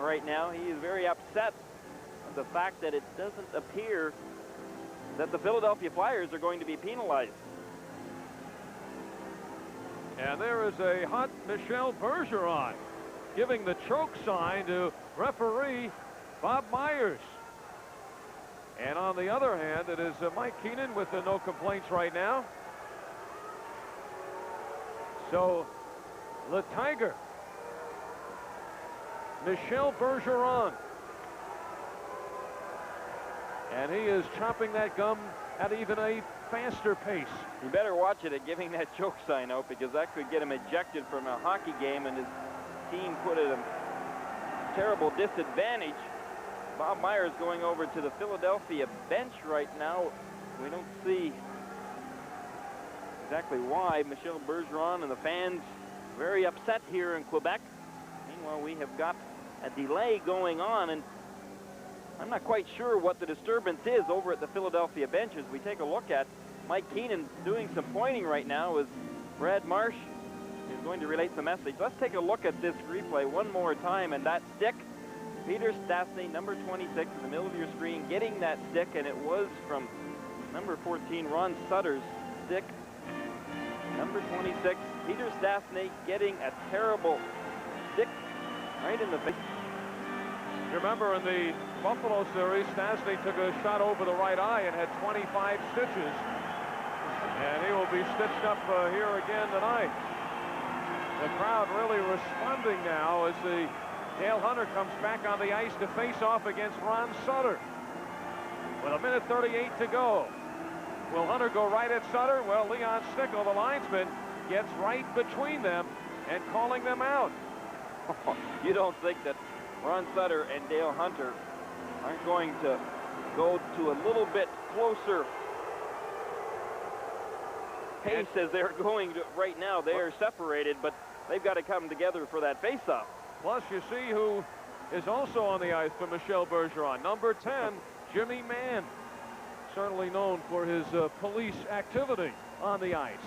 right now. He is very upset at the fact that it doesn't appear that the Philadelphia Flyers are going to be penalized. And there is a hot Michel Bergeron giving the choke sign to referee Bob Myers. And on the other hand, it is Mike Keenan with no complaints right now. So the Tiger, Michel Bergeron. And he is chopping that gum at even a faster pace. You better watch it at giving that choke sign out, because that could get him ejected from a hockey game and his team put at a terrible disadvantage. Bob Myers going over to the Philadelphia bench right now. We don't see exactly why. Michel Bergeron and the fans very upset here in Quebec. Meanwhile, we have got a delay going on, and I'm not quite sure what the disturbance is over at the Philadelphia bench. As we take a look at Mike Keenan doing some pointing right now as Brad Marsh is going to relate the message. Let's take a look at this replay one more time, and that stick, Peter Stastny, number 26, in the middle of your screen, getting that stick, and it was from number 14, Ron Sutter's stick. Number 26, Peter Stastny getting a terrible stick right in the face. You remember in the Buffalo series, Stastny took a shot over the right eye and had 25 stitches. And he will be stitched up here again tonight. The crowd really responding now as the Dale Hunter comes back on the ice to face off against Ron Sutter. With a minute 38 to go. Will Hunter go right at Sutter? Well, Leon Stickle, the linesman, gets right between them and calling them out. You don't think that Ron Sutter and Dale Hunter aren't going to go to a little bit closer pace as they're going to right now? They are separated, but they've got to come together for that face-off. Plus, you see who is also on the ice for Michel Bergeron. Number 10, Jimmy Mann, certainly known for his police activity on the ice.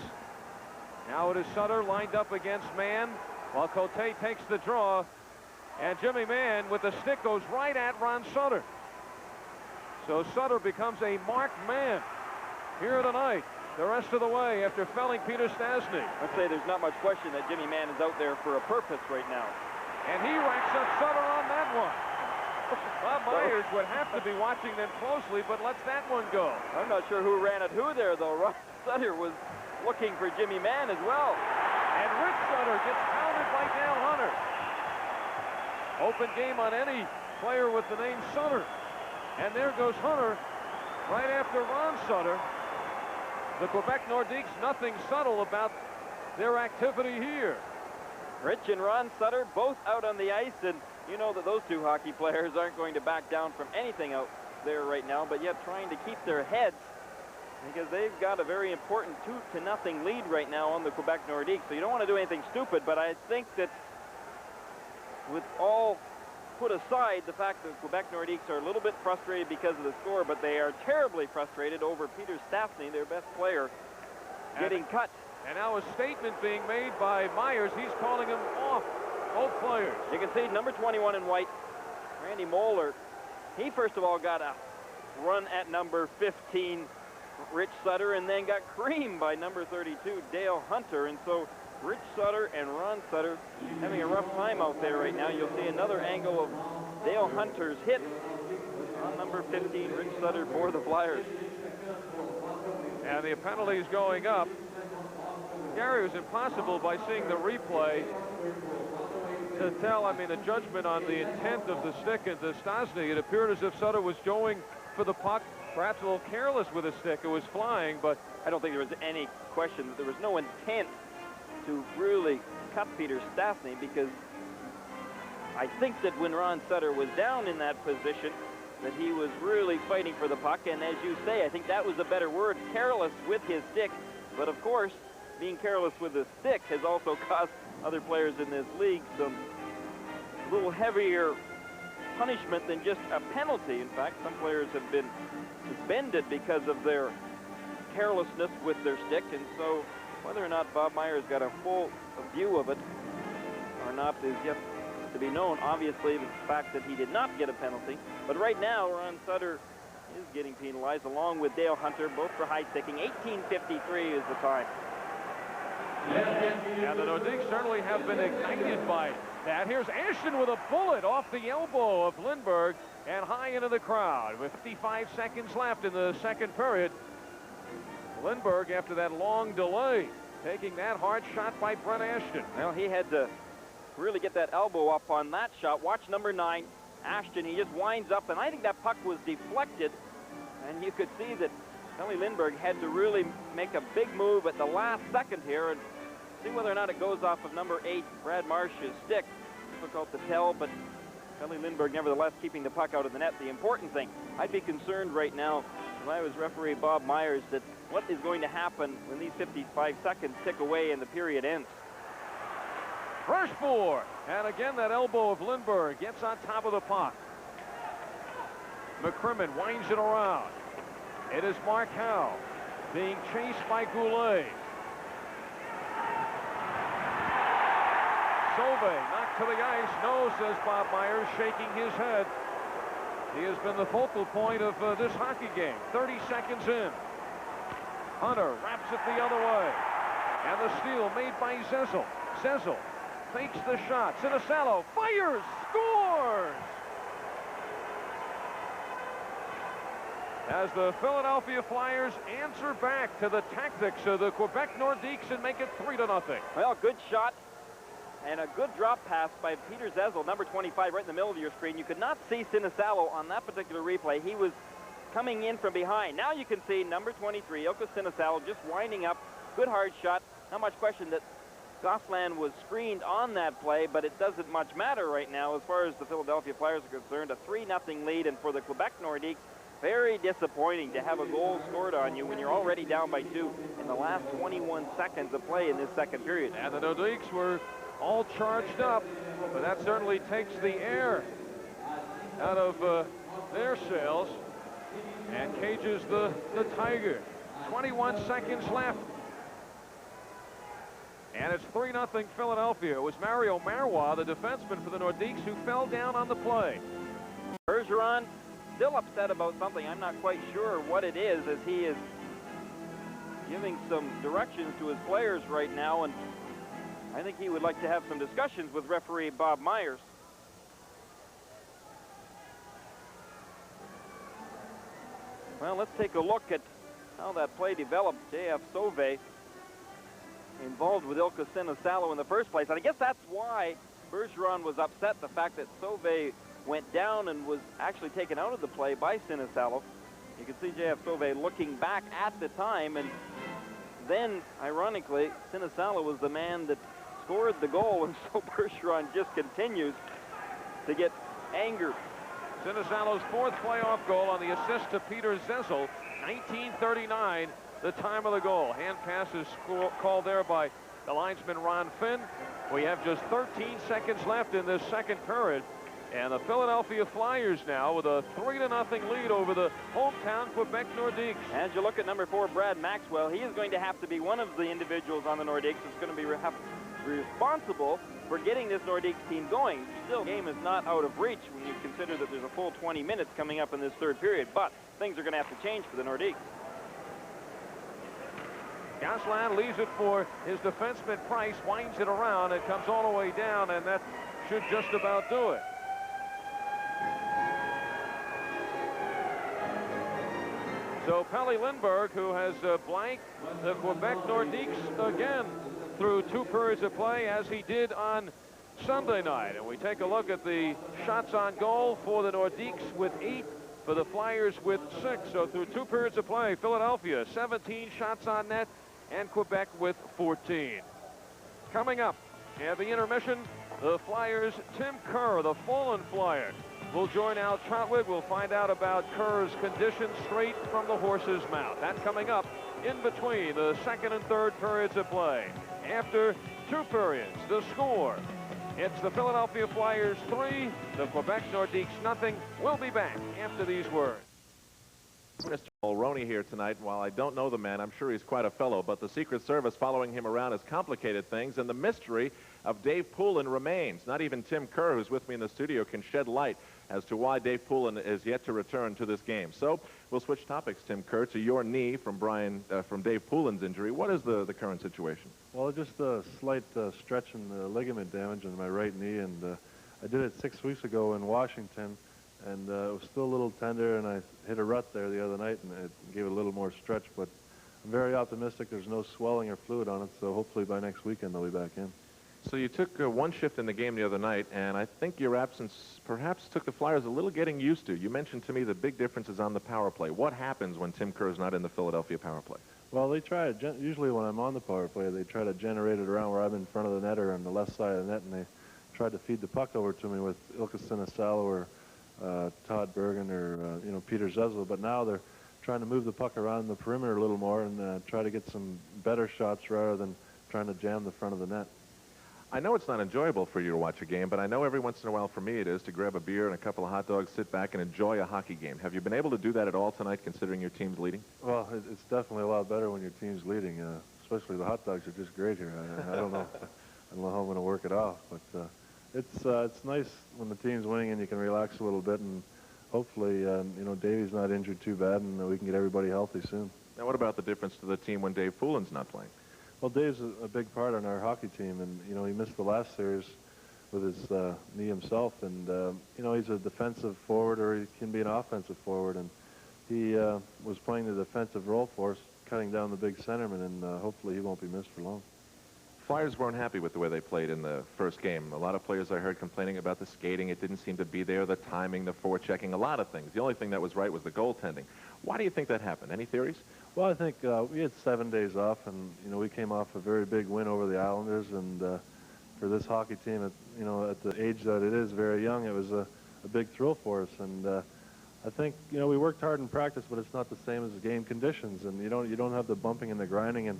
Now it is Sutter lined up against Mann, while Cote takes the draw, and Jimmy Mann with the stick goes right at Ron Sutter. So Sutter becomes a marked man here tonight, the rest of the way after felling Peter Stastny. I'd say there's not much question that Jimmy Mann is out there for a purpose right now. And he racks up Sutter on that one. Bob Myers would have to be watching them closely, but lets that one go. I'm not sure who ran at who there, though. Ron Sutter was looking for Jimmy Mann as well. And Rich Sutter gets pounded by Dale Hunter. Open game on any player with the name Sutter. And there goes Hunter right after Ron Sutter. The Quebec Nordiques, nothing subtle about their activity here. Rich and Ron Sutter both out on the ice, and you know that those two hockey players aren't going to back down from anything out there right now, but yet trying to keep their heads, because they've got a very important 2-0 lead right now on the Quebec Nordiques. So you don't want to do anything stupid, but I think that with all put aside the fact that Quebec Nordiques are a little bit frustrated because of the score, but they are terribly frustrated over Peter Stastny, their best player, getting cut. And now a statement being made by Myers. He's calling him off, both players. You can see number 21 in white, Randy Moeller. He first of all got a run at number 15, Rich Sutter, and then got creamed by number 32, Dale Hunter. And so Rich Sutter and Ron Sutter having a rough time out there right now. You'll see another angle of Dale Hunter's hit on number 15, Rich Sutter, for the Flyers. And the penalties going up. Gary, it was impossible by seeing the replay to tell, I mean, the judgment on the intent of the stick into Stastny. It appeared as if Sutter was going for the puck perhaps a little careless with his stick. It was flying, but I don't think there was any question that there was no intent to really cut Peter Stastny, because I think that when Ron Sutter was down in that position, that he was really fighting for the puck. And as you say, I think that was a better word, careless with his stick. But of course, being careless with the stick has also cost other players in this league some little heavier punishment than just a penalty. In fact, some players have been suspended because of their carelessness with their stick. And so whether or not Bob Myers got a full view of it or not is yet to be known. Obviously, the fact that he did not get a penalty. But right now, Ron Sutter is getting penalized along with Dale Hunter, both for high sticking. 18:53 is the time. yeah, the Nordiques certainly have been ignited by that. Here's Ashton with a bullet off the elbow of Lindbergh and high into the crowd. With 55 seconds left in the second period, Lindbergh, after that long delay, taking that hard shot by Brett Ashton. Well, he had to really get that elbow up on that shot. Watch number 9, Ashton. He just winds up, and I think that puck was deflected, and you could see that Kelly Lindbergh had to really make a big move at the last second here and see whether or not it goes off of number 8, Brad Marsh's stick. Difficult to tell, but Kelly Lindbergh nevertheless keeping the puck out of the net. The important thing, I'd be concerned right now if I was referee Bob Myers, that what is going to happen when these 55 seconds tick away and the period ends. Fresh four, and again that elbow of Lindbergh gets on top of the puck. McCrimmon winds it around. It is Mark Howe being chased by Goulet. Sauve knocked to the ice. No, says Bob Myers, shaking his head. He has been the focal point of this hockey game. 30 seconds in. Hunter wraps it the other way. And the steal made by Zezel. Zezel fakes the shot. Sinisalo fires, scores! As the Philadelphia Flyers answer back to the tactics of the Quebec Nordiques and make it 3-0. Well, good shot and a good drop pass by Peter Zezel, number 25, right in the middle of your screen. You could not see Sinisalo on that particular replay. He was coming in from behind. Now you can see number 23, Ilka Sinisalo, just winding up. Good hard shot. Not much question that Gosselin was screened on that play, but it doesn't much matter right now as far as the Philadelphia Flyers are concerned. A 3-0 lead, and for the Quebec Nordiques, very disappointing to have a goal scored on you when you're already down by 2 in the last 21 seconds of play in this second period. And the Nordiques were all charged up, but that certainly takes the air out of their sails and cages the Tiger. 21 seconds left. And it's 3-0 Philadelphia. It was Mario Marois, the defenseman for the Nordiques, who fell down on the play. Bergeron still upset about something. I'm not quite sure what it is, as he is giving some directions to his players right now, and I think he would like to have some discussions with referee Bob Myers. Well, let's take a look at how that play developed. J.F. Sauve involved with Ilka Sinisalo in the first place. And I guess that's why Bergeron was upset, the fact that Sauve went down and was actually taken out of the play by Sinisalo. You can see J.F. Sauve looking back at the time, and then, ironically, Sinisalo was the man that scored the goal, and so Bergeron just continues to get angered. Sinisalo's 4th playoff goal on the assist to Peter Zezel. 1939, the time of the goal. Hand pass is called there by the linesman Ron Finn. We have just 13 seconds left in this second period. And the Philadelphia Flyers now with a 3-0 lead over the hometown Quebec Nordiques. As you look at number 4, Brad Maxwell, he is going to have to be one of the individuals on the Nordiques that's going to be responsible for getting this Nordiques team going. Still, the game is not out of reach when you consider that there's a full 20 minutes coming up in this third period. But things are going to have to change for the Nordiques. Gosselin leaves it for his defenseman Price, winds it around, and comes all the way down, and that should just about do it. So Pelle Lindbergh, who has blanked the Quebec Nordiques again through 2 periods of play, as he did on Sunday night. And we take a look at the shots on goal for the Nordiques with 8 for the Flyers with 6. So through 2 periods of play, Philadelphia 17 shots on net and Quebec with 14. Coming up at the intermission, the Flyers' Tim Kerr, the fallen Flyer, will join Al Trautwig. We'll find out about Kerr's condition straight from the horse's mouth. That's coming up in between the 2nd and 3rd periods of play. After 2 periods, the score. It's the Philadelphia Flyers 3, the Quebec Nordiques nothing. We'll be back after these words. Mr. Mulroney here tonight. While I don't know the man, I'm sure he's quite a fellow, but the Secret Service following him around has complicated things, and the mystery of Dave Poulin remains. Not even Tim Kerr, who's with me in the studio, can shed light as to why Dave Poulin is yet to return to this game. So we'll switch topics, Tim Kerr, to your knee from Dave Poulin's injury. What is the current situation? Well, just a slight stretch in the ligament damage in my right knee, and I did it 6 weeks ago in Washington, and it was still a little tender, and I hit a rut there the other night, and it gave it a little more stretch, but I'm very optimistic there's no swelling or fluid on it, so hopefully by next weekend they'll be back in. So you took one shift in the game the other night, and I think your absence perhaps took the Flyers a little getting used to. You mentioned to me the big difference is on the power play. What happens when Tim Kerr's not in the Philadelphia power play? Well, they try to, usually when I'm on the power play, they try to generate it around where I'm in front of the net or on the left side of the net, and they tried to feed the puck over to me with Ilka Sinisalo or Todd Bergen or, Peter Zezlo, but now they're trying to move the puck around the perimeter a little more and try to get some better shots rather than trying to jam the front of the net. I know it's not enjoyable for you to watch a game, but I know every once in a while for me it is to grab a beer and a couple of hot dogs, sit back and enjoy a hockey game. Have you been able to do that at all tonight, considering your team's leading? Well, it's definitely a lot better when your team's leading, especially the hot dogs are just great here. I don't know how I'm going to work it off, but it's nice when the team's winning and you can relax a little bit, and hopefully, Davey's not injured too bad, and we can get everybody healthy soon. Now, what about the difference to the team when Dave Poulin's not playing? Well, Dave's a big part on our hockey team, and, he missed the last series with his knee himself, and, he's a defensive forward, or he can be an offensive forward, and he was playing the defensive role for us, cutting down the big centerman, and hopefully he won't be missed for long. Flyers weren't happy with the way they played in the first game. A lot of players I heard complaining about the skating. It didn't seem to be there, the timing, the forechecking, a lot of things. The only thing that was right was the goaltending. Why do you think that happened? Any theories? Well, I think we had 7 days off, and, we came off a very big win over the Islanders, and for this hockey team, at the age that it is, very young, it was a big thrill for us, and I think, we worked hard in practice, but it's not the same as the game conditions, and you don't have the bumping and the grinding, and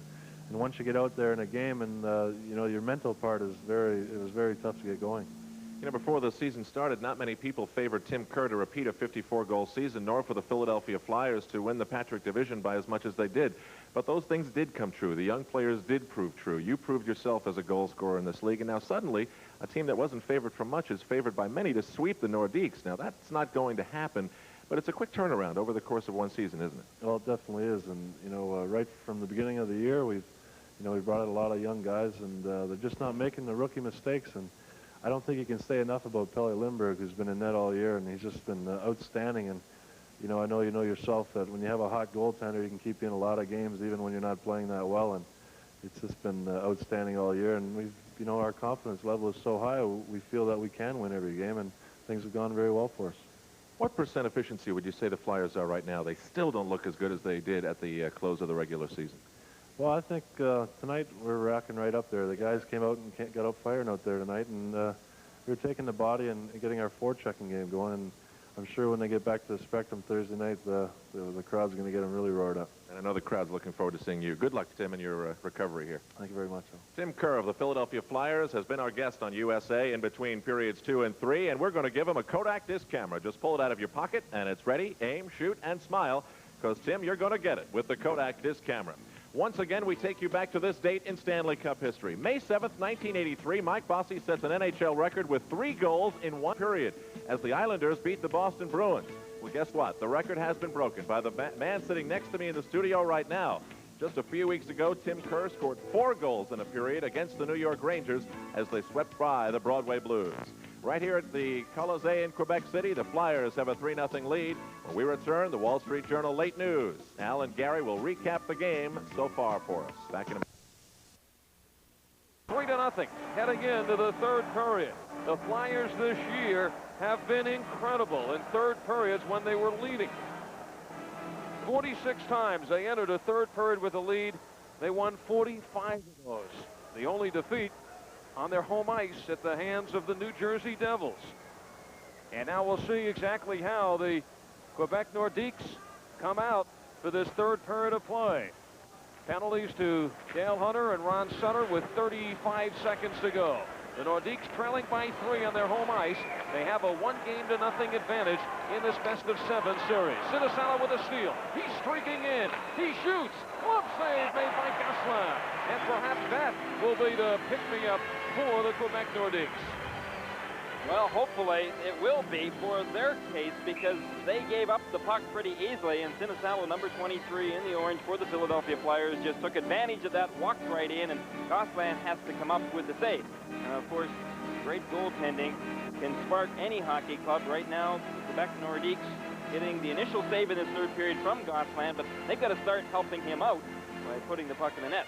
once you get out there in a game, and your mental part is it was very tough to get going. Before the season started, not many people favored Tim Kerr to repeat a 54-goal season, nor for the Philadelphia Flyers to win the Patrick Division by as much as they did. But those things did come true. The young players did prove true. You proved yourself as a goal scorer in this league, and now suddenly a team that wasn't favored for much is favored by many to sweep the Nordiques. Now, that's not going to happen, but it's a quick turnaround over the course of one season, isn't it? Well, it definitely is, and, right from the beginning of the year, we brought out a lot of young guys, and they're just not making the rookie mistakes, and I don't think you can say enough about Pelle Lindbergh, who's been in net all year, and he's just been outstanding. And, I know you know yourself that when you have a hot goaltender, you can keep you in a lot of games, even when you're not playing that well. And it's just been outstanding all year. And our confidence level is so high, we feel that we can win every game, and things have gone very well for us. What percent efficiency would you say the Flyers are right now? They still don't look as good as they did at the close of the regular season. Well, I think tonight we're racking right up there. The guys came out and got up firing out there tonight, and we were taking the body and getting our forechecking game going. And I'm sure when they get back to the Spectrum Thursday night, the crowd's going to get them really roared up. And I know the crowd's looking forward to seeing you. Good luck, Tim, in your recovery here. Thank you very much. Tim Kerr of the Philadelphia Flyers has been our guest on USA in between periods 2 and 3, and we're going to give him a Kodak disc camera. Just pull it out of your pocket, and it's ready. Aim, shoot, and smile, because, Tim, you're going to get it with the Kodak disc camera. Once again, we take you back to this date in Stanley Cup history. May 7th, 1983, Mike Bossy sets an NHL record with 3 goals in 1 period as the Islanders beat the Boston Bruins. Well, guess what? The record has been broken by the man sitting next to me in the studio right now. Just a few weeks ago, Tim Kerr scored 4 goals in a period against the New York Rangers as they swept by the Broadway Blues. Right here at the Colisée in Quebec City, the Flyers have a 3-0 lead. When we return, the Wall Street Journal Late News. Al and Gary will recap the game so far for us. Back in a minute. 3-0, heading into the 3rd period. The Flyers this year have been incredible in third periods when they were leading. 46 times they entered a third period with a lead. They won 45 of those. The only defeat on their home ice at the hands of the New Jersey Devils. And now we'll see exactly how the Quebec Nordiques come out for this third period of play. Penalties to Dale Hunter and Ron Sutter with 35 seconds to go. The Nordiques trailing by 3 on their home ice. They have a 1-0 advantage in this best-of-7 series. Sinisalo with a steal. He's streaking in. He shoots. Glove save made by Gosselin. And perhaps that will be the pick-me-up for the Quebec Nordiques. Well, hopefully it will be for their case, because they gave up the puck pretty easily, and Sinisalo, number 23 in the orange for the Philadelphia Flyers, just took advantage of that, walked right in, and Gosselin has to come up with the save. And of course, great goaltending can spark any hockey club. Right now, the Quebec Nordiques getting the initial save in this third period from Gosselin, but they've got to start helping him out by putting the puck in the net.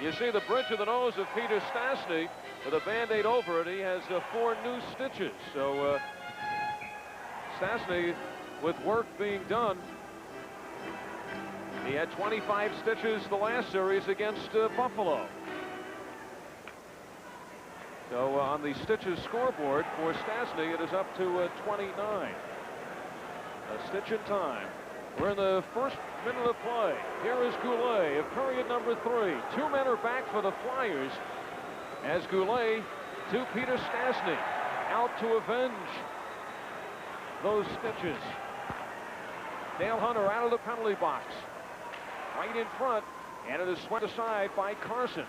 You see the bridge of the nose of Peter Stastny with a Band-Aid over it. He has 4 new stitches. So Stastny with work being done. He had 25 stitches the last series against Buffalo. So on the stitches scoreboard for Stastny, it is up to 29. A stitch in time. We're in the first minute of play. Here is Goulet of period number 3. 2 men are back for the Flyers as Goulet to Peter Stastny, out to avenge those stitches. Dale Hunter out of the penalty box. Right in front, and it is swept aside by Carson.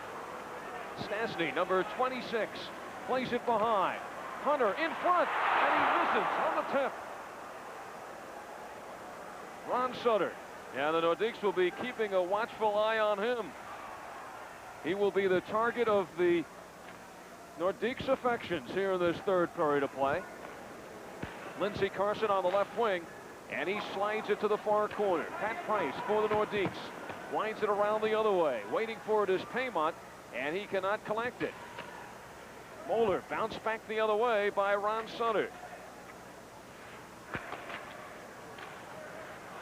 Stastny, number 26, plays it behind. Hunter in front, and he misses on the tip. Ron Sutter. Yeah, the Nordiques will be keeping a watchful eye on him. He will be the target of the Nordiques' affections here in this third period of play. Lindsey Carson on the left wing, and he slides it to the far corner. Pat Price for the Nordiques. Winds it around the other way. Waiting for it is Paymont, and he cannot collect it. Moeller bounced back the other way by Ron Sutter.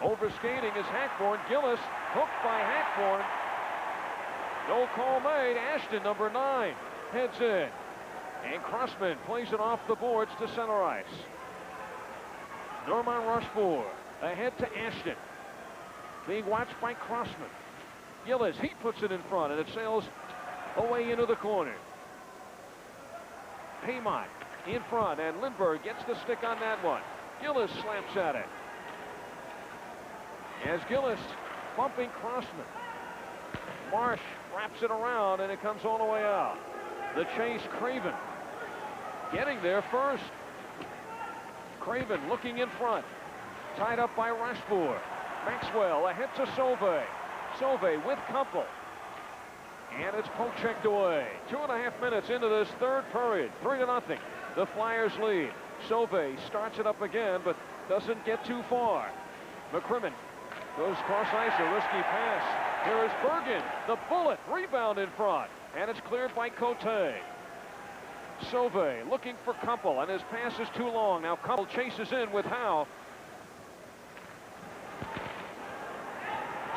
Over skating is Hackborn. Gillis hooked by Hackborn. No call made. Ashton, number 9, heads in. And Crossman plays it off the boards to center ice. Norman Rushmore ahead to Ashton. Being watched by Crossman. Gillis, he puts it in front, and it sails away into the corner. Paymont in front, and Lindbergh gets the stick on that one. Gillis slaps at it. As Gillis bumping Crossman. Marsh wraps it around, and it comes all the way out. The chase, Craven getting there first. Craven looking in front. Tied up by Rushmore. Maxwell ahead to Sauve. Sauve with Kumpel. And it's poke checked away. 2.5 minutes into this third period. 3-0. The Flyers lead. Sauve starts it up again, but doesn't get too far. McCrimmon goes cross ice, a risky pass. Here is Bergen, the bullet, rebound in front, and it's cleared by Cote. Sauve looking for Kumpel, and his pass is too long. Now Kumpel chases in with Howe.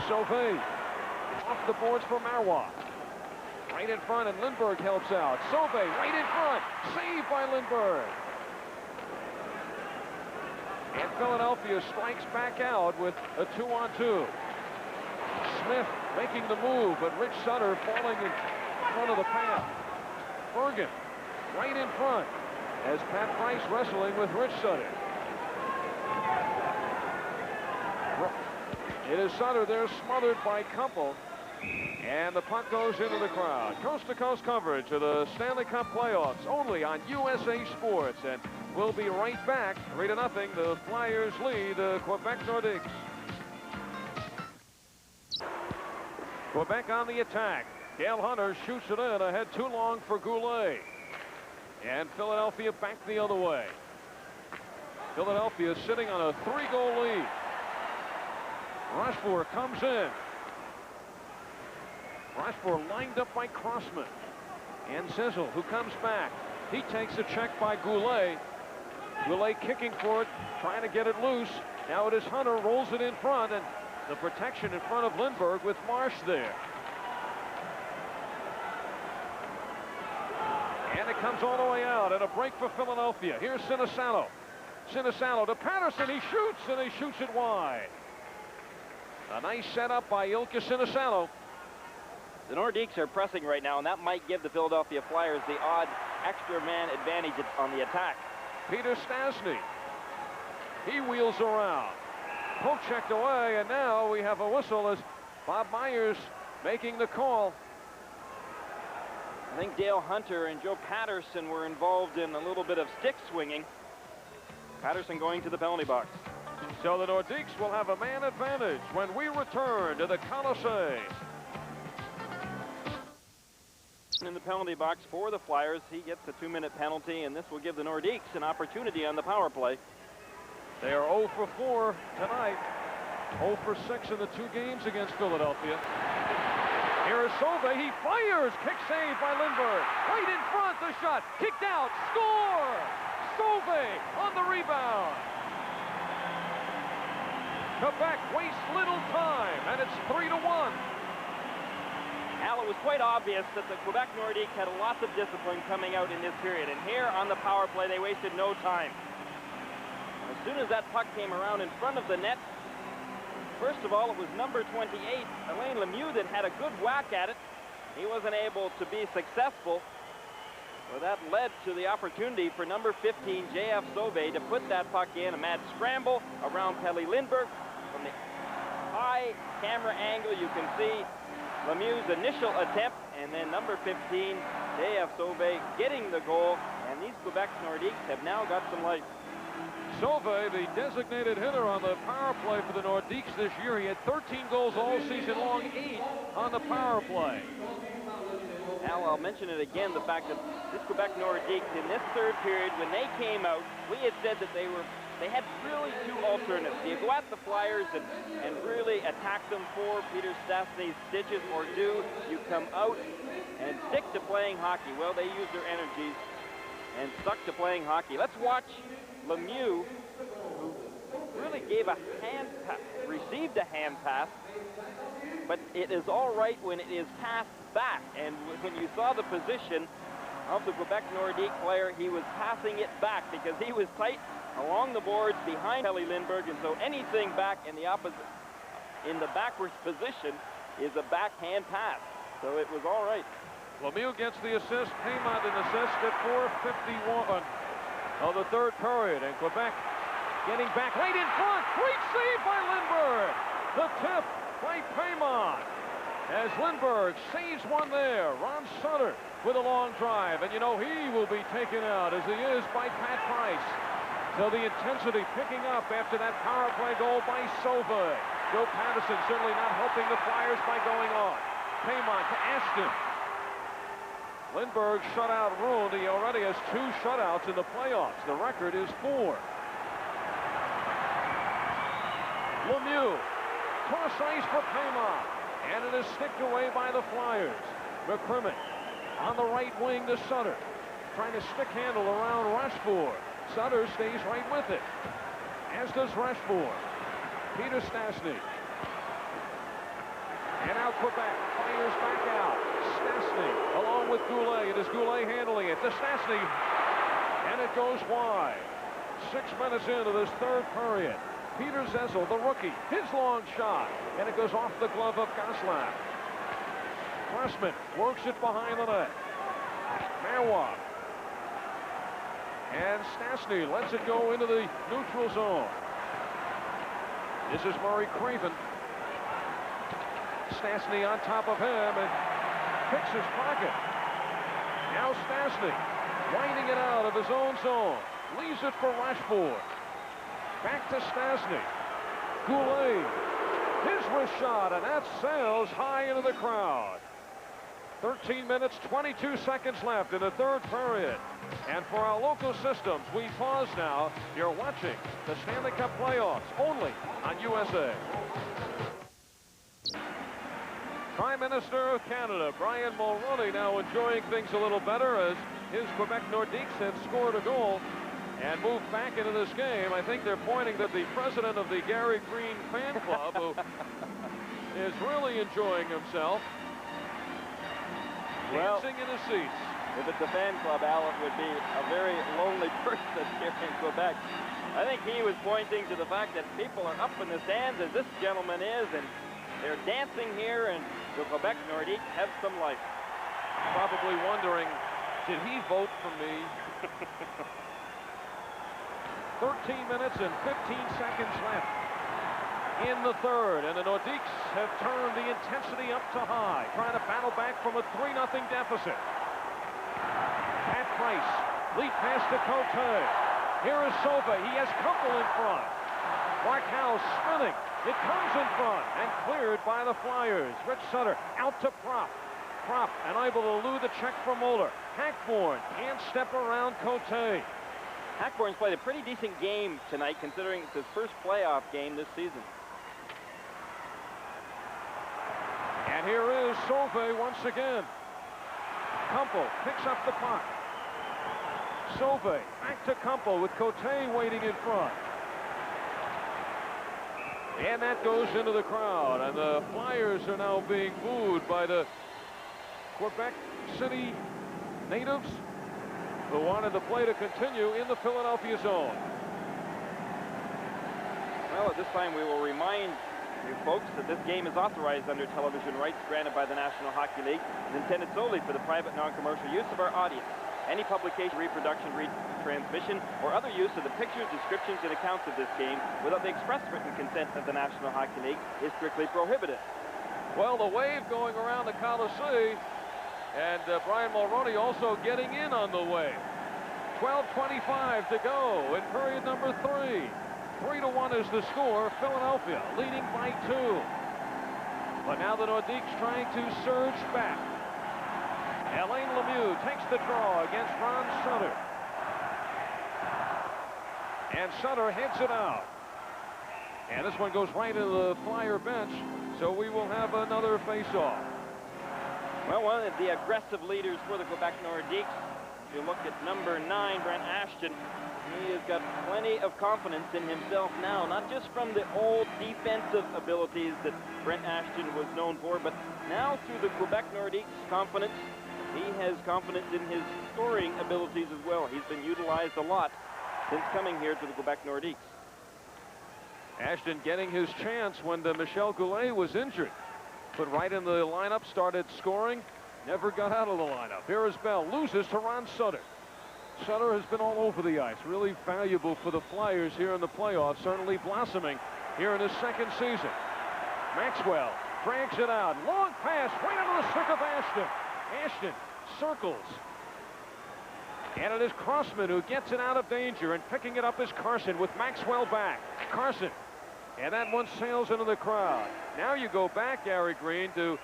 Sauve off the boards for Marois. Right in front, and Lindbergh helps out. Sauve right in front, saved by Lindbergh. And Philadelphia strikes back out with a 2-on-2. Smith making the move, but Rich Sutter falling in front of the path. Bergen right in front as Pat Price wrestling with Rich Sutter. It is Sutter there, smothered by Kumpel. And the puck goes into the crowd. Coast-to-coast coverage of the Stanley Cup playoffs only on USA Sports. And we'll be right back. 3-0. The Flyers lead the Quebec Nordiques. Quebec on the attack. Dale Hunter shoots it in ahead too long for Goulet. And Philadelphia back the other way. Philadelphia sitting on a 3-goal lead. Rushmore comes in. Rushmore lined up by Crossman. And Sizzle, who comes back. He takes a check by Goulet. Goulet kicking for it, trying to get it loose. Now it is Hunter, rolls it in front, and the protection in front of Lindbergh with Marsh there. And it comes all the way out, and a break for Philadelphia. Here's Sinisalo. Sinisalo to Patterson. He shoots, and he shoots it wide. A nice setup by Ilka Sinisalo. The Nordiques are pressing right now, and that might give the Philadelphia Flyers the odd extra man advantage on the attack. Peter Stastny. He wheels around. Poke checked away, and now we have a whistle as Bob Myers making the call. I think Dale Hunter and Joe Patterson were involved in a little bit of stick swinging. Patterson going to the penalty box. So the Nordiques will have a man advantage when we return to the Coliseum. In the penalty box for the Flyers, he gets a 2-minute penalty, and this will give the Nordiques an opportunity on the power play. They are 0 for 4 tonight. 0 for 6 in the 2 games against Philadelphia. Here is Sauve. He fires. Kick save by Lindbergh. Right in front. The shot. Kicked out. Score! Sauve on the rebound. Quebec wastes little time, and it's 3-1. Al, it was quite obvious that the Quebec Nordiques had lots of discipline coming out in this period. And here on the power play, they wasted no time. As soon as that puck came around in front of the net, first of all, it was number 28, Alain Lemieux, that had a good whack at it. He wasn't able to be successful. Well, that led to the opportunity for number 15, J.F. Sauve, to put that puck in. A mad scramble around Pelle Lindbergh. From the high camera angle, you can see Lemieux's initial attempt, and then number 15, J.F. Sauve, getting the goal. And these Quebec Nordiques have now got some life. Sauve, the designated hitter on the power play for the Nordiques this year. He had 13 goals all season long, 8 on the power play. Al, I'll mention it again, the fact that this Quebec Nordiques, in this third period, when they came out, we had said that they had really 2 alternatives. You go at the Flyers and really attack them for Peter Stastny's stitches, or do you come out and stick to playing hockey? Well, they used their energies and stuck to playing hockey. Let's watch Lemieux, who really gave a hand pass, received a hand pass, but it is all right when it is passed back. And when you saw the position of the Quebec Nordique player, he was passing it back because he was tight along the boards behind Pelle Lindbergh, and so anything back in the opposite, in the backwards position, is a backhand pass. So it was all right. Lemieux gets the assist. Paymont an assist at 4:51 of the third period, and Quebec getting back right in front. Great save by Lindbergh. The tip by Paymont as Lindbergh saves one there. Ron Sutter with a long drive, and you know he will be taken out, as he is, by Pat Price. So the intensity picking up after that power play goal by Sauve. Joe Patterson certainly not helping the Flyers by going on. Paymont to Ashton. Lindbergh shutout ruled. He already has 2 shutouts in the playoffs. The record is 4. Lemieux. Toss ice for Paymont. And it is sticked away by the Flyers. McCrimmon on the right wing to Sutter. Trying to stick handle around Rushford. Sutter stays right with it, as does Rushford. Peter Stastny. And now Quebec fires back out. Stastny along with Goulet. It is Goulet handling it to Stastny. And it goes wide. 6 minutes into this third period. Peter Zessel, the rookie, his long shot. And it goes off the glove of Gosselin. Pressman works it behind the net. Marois. And Stastny lets it go into the neutral zone. This is Murray Craven. Stastny on top of him and picks his pocket. Now Stastny winding it out of his own zone. Leaves it for Rashford. Back to Stastny. Goulet. His wrist shot, and that sails high into the crowd. 13 minutes, 22 seconds left in the third period. And for our local systems, we pause now. You're watching the Stanley Cup playoffs only on USA. Prime Minister of Canada, Brian Mulroney, now enjoying things a little better as his Quebec Nordiques have scored a goal and moved back into this game. I think they're pointing that the president of the Gary Green fan club, who is really enjoying himself, dancing in his seats. If it's a fan club, Al, it would be a very lonely person here in Quebec. I think he was pointing to the fact that people are up in the stands, as this gentleman is, and they're dancing here, and the Quebec Nordiques have some life. Probably wondering, did he vote for me? 13 minutes and 15 seconds left in the third, and the Nordiques have turned the intensity up to high, trying to battle back from a 3-0 deficit. At Price, lead pass to Cote. Here is Sova. He has Kumpel in front. Markhouse spinning. It comes in front and cleared by the Flyers. Rich Sutter out to Prop. Prop unable to elude the check from Moeller. Hackborn can't step around Cote. Hackborn's played a pretty decent game tonight, considering it's his first playoff game this season. And here is Sauvé once again. Kumpel picks up the puck. Sauvé back to Kumpel with Cote waiting in front. And that goes into the crowd, and the Flyers are now being booed by the Quebec City natives who wanted the play to continue in the Philadelphia zone. Well, at this time we will remind you folks that this game is authorized under television rights granted by the National Hockey League and intended solely for the private non-commercial use of our audience. Any publication, reproduction, retransmission, or other use of the pictures, descriptions, and accounts of this game without the express written consent of the National Hockey League is strictly prohibited. Well, the wave going around the Coliseum, and Brian Mulroney also getting in on the wave. 12:25 to go in period number 3. 3-1 is the score. Philadelphia leading by 2. But now the Nordiques trying to surge back. Alain Lemieux takes the draw against Ron Sutter. And Sutter heads it out. And this one goes right into the Flyer bench, so we will have another face-off. Well, one of the aggressive leaders for the Quebec Nordiques, if you look at number 9, Brent Ashton, he has got plenty of confidence in himself now, not just from the old defensive abilities that Brent Ashton was known for, but now through the Quebec Nordiques' confidence, he has confidence in his scoring abilities as well. He's been utilized a lot since coming here to the Quebec Nordiques. Ashton getting his chance when Michel Goulet was injured. Put right in the lineup, started scoring, never got out of the lineup. Here is Bell, loses to Ron Sutter. Sutter has been all over the ice, really valuable for the Flyers here in the playoffs, certainly blossoming here in his second season. Maxwell drags it out, long pass right into the stick of Ashton. Ashton circles. And it is Crossman who gets it out of danger, and picking it up is Carson with Maxwell back. Carson. And that one sails into the crowd. Now you go back, Gary Green, to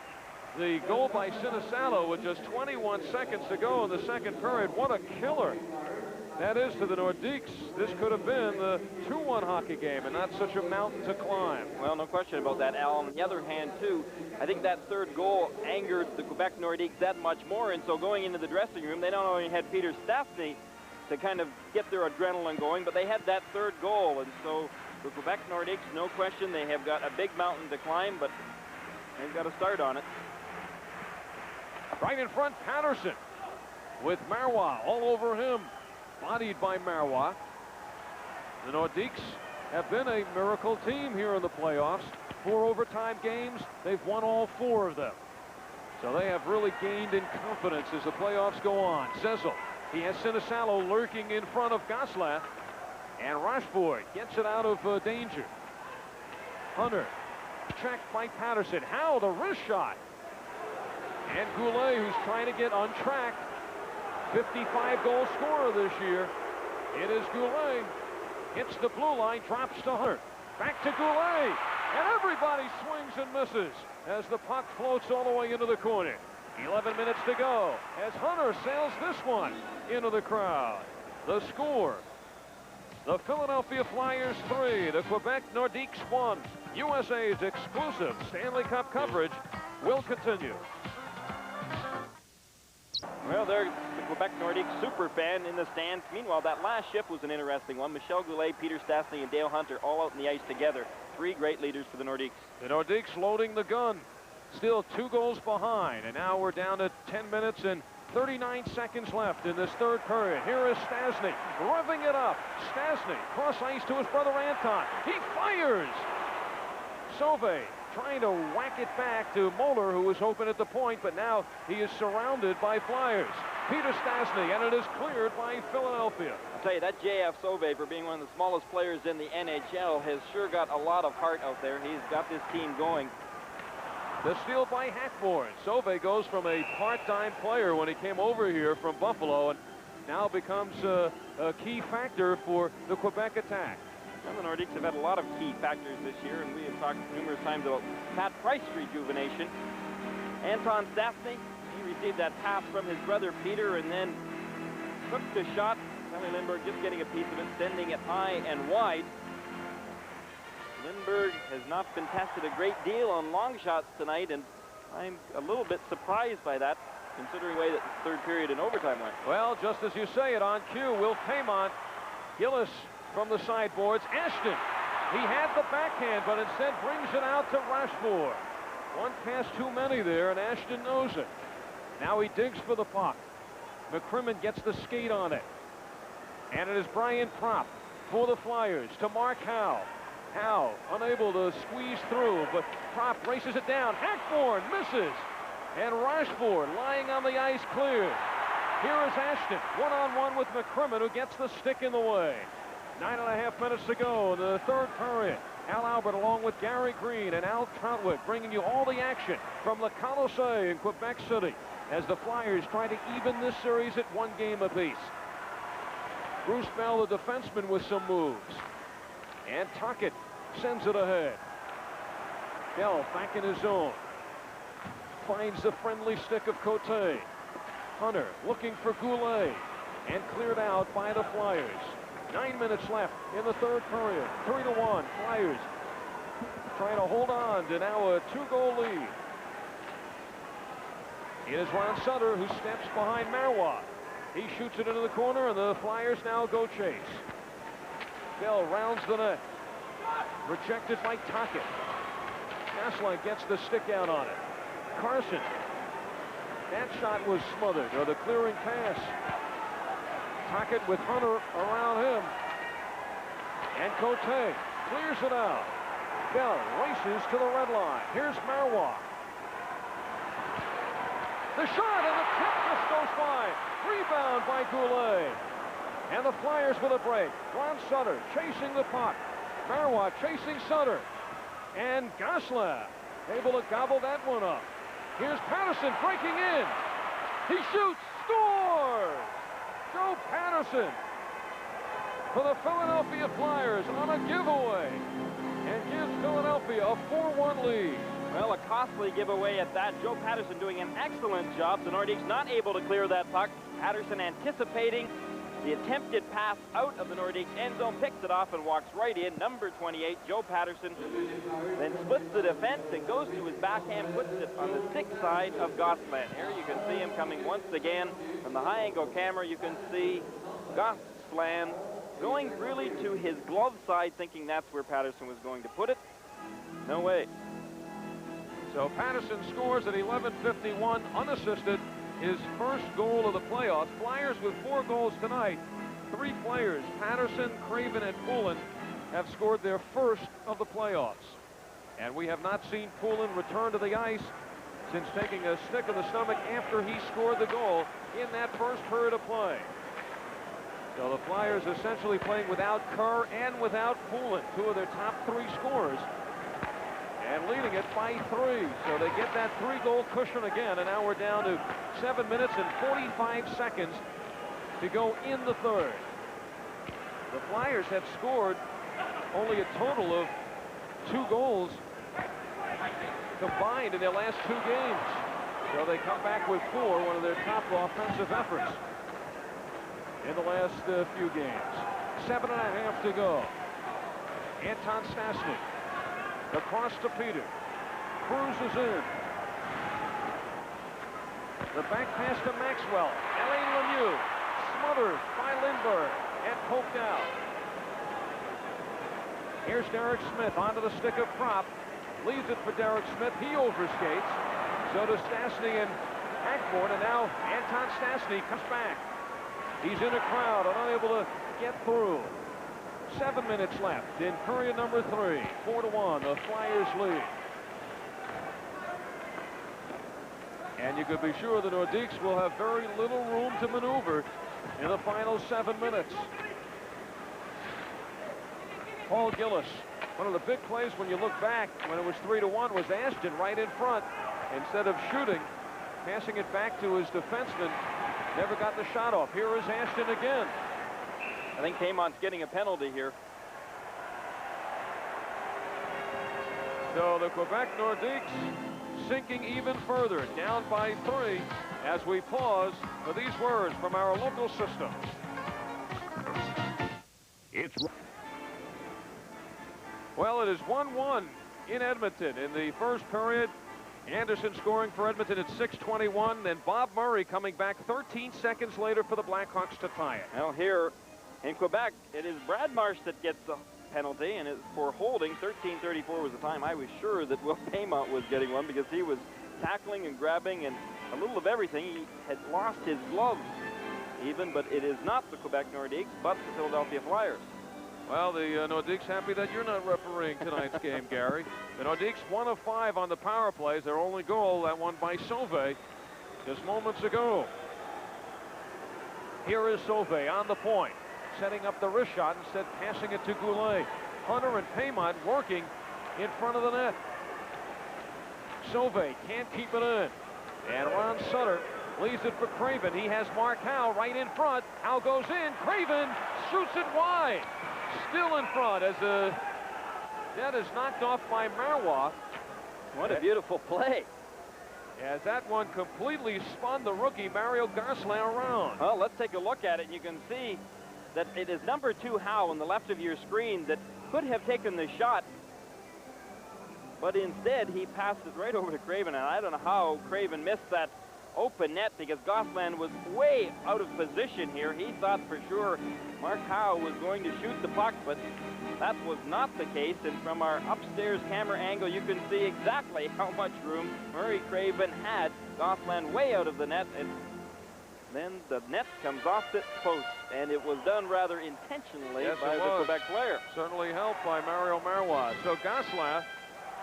the goal by Sinisalo with just 21 seconds to go in the second period. What a killer that is to the Nordiques. This could have been the 2-1 hockey game, and not such a mountain to climb. Well, no question about that, Al. On the other hand, too, I think that third goal angered the Quebec Nordiques that much more, and so going into the dressing room, they not only had Peter Stastny to kind of get their adrenaline going, but they had that third goal, and so the Quebec Nordiques, no question, they have got a big mountain to climb, but they've got to start on it. Right in front, Patterson with Marois all over him, bodied by Marois. The Nordiques have been a miracle team here in the playoffs. 4 overtime games, they've won all 4 of them. So they have really gained in confidence as the playoffs go on. Zezel, he has Sinisalo lurking in front of Gosselin, and Rochefort gets it out of danger. Hunter, checked by Patterson. Howe, the wrist shot. And Goulet, who's trying to get on track. 55-goal scorer this year. It is Goulet. Hits the blue line, drops to Hunter. Back to Goulet. And everybody swings and misses as the puck floats all the way into the corner. 11 minutes to go as Hunter sails this one into the crowd. The score, the Philadelphia Flyers 3, the Quebec Nordiques 1. USA's exclusive Stanley Cup coverage will continue. Well, there's the Quebec Nordiques super fan in the stands. Meanwhile, that last shift was an interesting one. Michel Goulet, Peter Stastny, and Dale Hunter all out in the ice together. 3 great leaders for the Nordiques. The Nordiques loading the gun. Still 2 goals behind, and now we're down to 10 minutes and 39 seconds left in this third period. Here is Stastny, revving it up. Stastny, cross ice to his brother Anton. He fires! Sauve trying to whack it back to Moeller, who was open at the point, but now he is surrounded by Flyers. Peter Stastny, and it is cleared by Philadelphia. I'll tell you, that J.F. Sauve, for being one of the smallest players in the NHL, has sure got a lot of heart out there. He's got this team going. The steal by Hackborn. Sauve goes from a part-time player when he came over here from Buffalo and now becomes a key factor for the Quebec attack. Well, the Nordiques have had a lot of key factors this year, and we have talked numerous times about Pat Price rejuvenation. Anton Stastny, he received that pass from his brother Peter and then took the shot. Kelly Lindbergh just getting a piece of it, sending it high and wide. Lindbergh has not been tested a great deal on long shots tonight, and I'm a little bit surprised by that, considering the way that the third period and overtime went. Well, just as you say it, on cue, Will Taymont, Gillis from the sideboards. Ashton, he had the backhand, but instead brings it out to Rashford. One pass too many there, and Ashton knows it. Now he digs for the puck. McCrimmon gets the skate on it. And it is Brian Propp for the Flyers to Mark Howe. Howe unable to squeeze through, but Propp races it down. Hackborn misses. And Rashford lying on the ice cleared. Here is Ashton, one-on-one with McCrimmon, who gets the stick in the way. 9.5 minutes to go in the third period. Al Albert along with Gary Green and Al Troutwick bringing you all the action from Le Colisée in Quebec City as the Flyers try to even this series at 1 game apiece. Bruce Bell, the defenseman, with some moves. And Tuckett sends it ahead. Bell back in his zone. Finds the friendly stick of Cote. Hunter looking for Goulet. And cleared out by the Flyers. 9 minutes left in the third period. 3-1. Flyers trying to hold on to now a 2-goal lead. It is Ron Sutter who steps behind Marois. He shoots it into the corner, and the Flyers now go chase. Bell rounds the net. Rejected by Tuckett. Gaslight gets the stick out on it. Carson. That shot was smothered, or the clearing pass. Tuckett with Hunter around him. And Cote clears it out. Bell races to the red line. Here's Marois. The shot, and the tip just goes by. Rebound by Goulet. And the Flyers with a break. Ron Sutter chasing the puck. Marois chasing Sutter. And Gosselin able to gobble that one up. Here's Patterson breaking in. He shoots, scores! Joe Patterson for the Philadelphia Flyers on a giveaway and gives Philadelphia a 4-1 lead. Well, a costly giveaway at that. Joe Patterson doing an excellent job. The Nordiques not able to clear that puck. Patterson anticipating the attempted pass out of the Nordiques end zone, picks it off and walks right in. Number 28, Joe Patterson, then splits the defense and goes to his backhand, puts it on the stick side of Gosselin. Here you can see him coming once again from the high-angle camera. You can see Gosselin going really to his glove side, thinking that's where Patterson was going to put it. No way. So Patterson scores at 11:51 unassisted. His first goal of the playoffs. Flyers with 4 goals tonight. 3 players, Patterson, Craven, and Poulin, have scored their first of the playoffs. And we have not seen Poulin return to the ice since taking a stick in the stomach after he scored the goal in that first period of play. So the Flyers essentially playing without Kerr and without Poulin, 2 of their top 3 scorers. And leading it by 3. So they get that 3-goal cushion again. And now we're down to 7 minutes and 45 seconds to go in the third. The Flyers have scored only a total of 2 goals combined in their last 2 games. So they come back with 4, one of their top offensive efforts in the last few games. 7.5 to go. Anton Stastny. Across to Peter. Cruises in. The back pass to Maxwell. Alain Lemieux smothered by Lindbergh and poked out. Here's Derek Smith onto the stick of Prop. Leaves it for Derek Smith. He overskates. So does Stastny and Hackmore, and now Anton Stastny comes back. He's in a crowd and unable to get through. 7 minutes left in period number 3. 4-1, the Flyers lead. And you could be sure the Nordiques will have very little room to maneuver in the final 7 minutes. Paul Gillis, one of the big plays when you look back when it was 3-1 was Ashton right in front. Instead of shooting, passing it back to his defenseman, never got the shot off. Here is Ashton again. I think Paymont's getting a penalty here. So the Quebec Nordiques sinking even further, down by 3, as we pause for these words from our local system. Well, it is 1-1 in Edmonton in the first period. Anderson scoring for Edmonton at 6:21, then Bob Murray coming back 13 seconds later for the Blackhawks to tie it. Well, here in Quebec, it is Brad Marsh that gets the penalty, and it's for holding. 13:34 was the time. I was sure that Will Paymont was getting one because he was tackling and grabbing and a little of everything. He had lost his gloves even, but it is not the Quebec Nordiques, but the Philadelphia Flyers. Well, the Nordiques happy that you're not refereeing tonight's game, Gary. The Nordiques 1 of 5 on the power plays. Their only goal, that one by Sauvé just moments ago. Here is Sauvé on the point, setting up the wrist shot, instead passing it to Goulet. Hunter and Paymont working in front of the net. Sauvé can't keep it in. And Ron Sutter leaves it for Craven. He has Mark Howe right in front. Howe goes in. Craven shoots it wide. Still in front as the net is knocked off by Marois. What a beautiful play. As that one completely spun the rookie Mario Gosselin around. Well, let's take a look at it, and you can see that it is number 2 Howe on the left of your screen that could have taken the shot, but instead he passes right over to Craven, and I don't know how Craven missed that open net because Gosselin was way out of position here. He thought for sure Mark Howe was going to shoot the puck, but that was not the case. And from our upstairs camera angle, you can see exactly how much room Murray Craven had. Gosselin way out of the net, and then the net comes off the post, and it was done rather intentionally by the Quebec player. Certainly helped by Mario Marois. So Gosselin,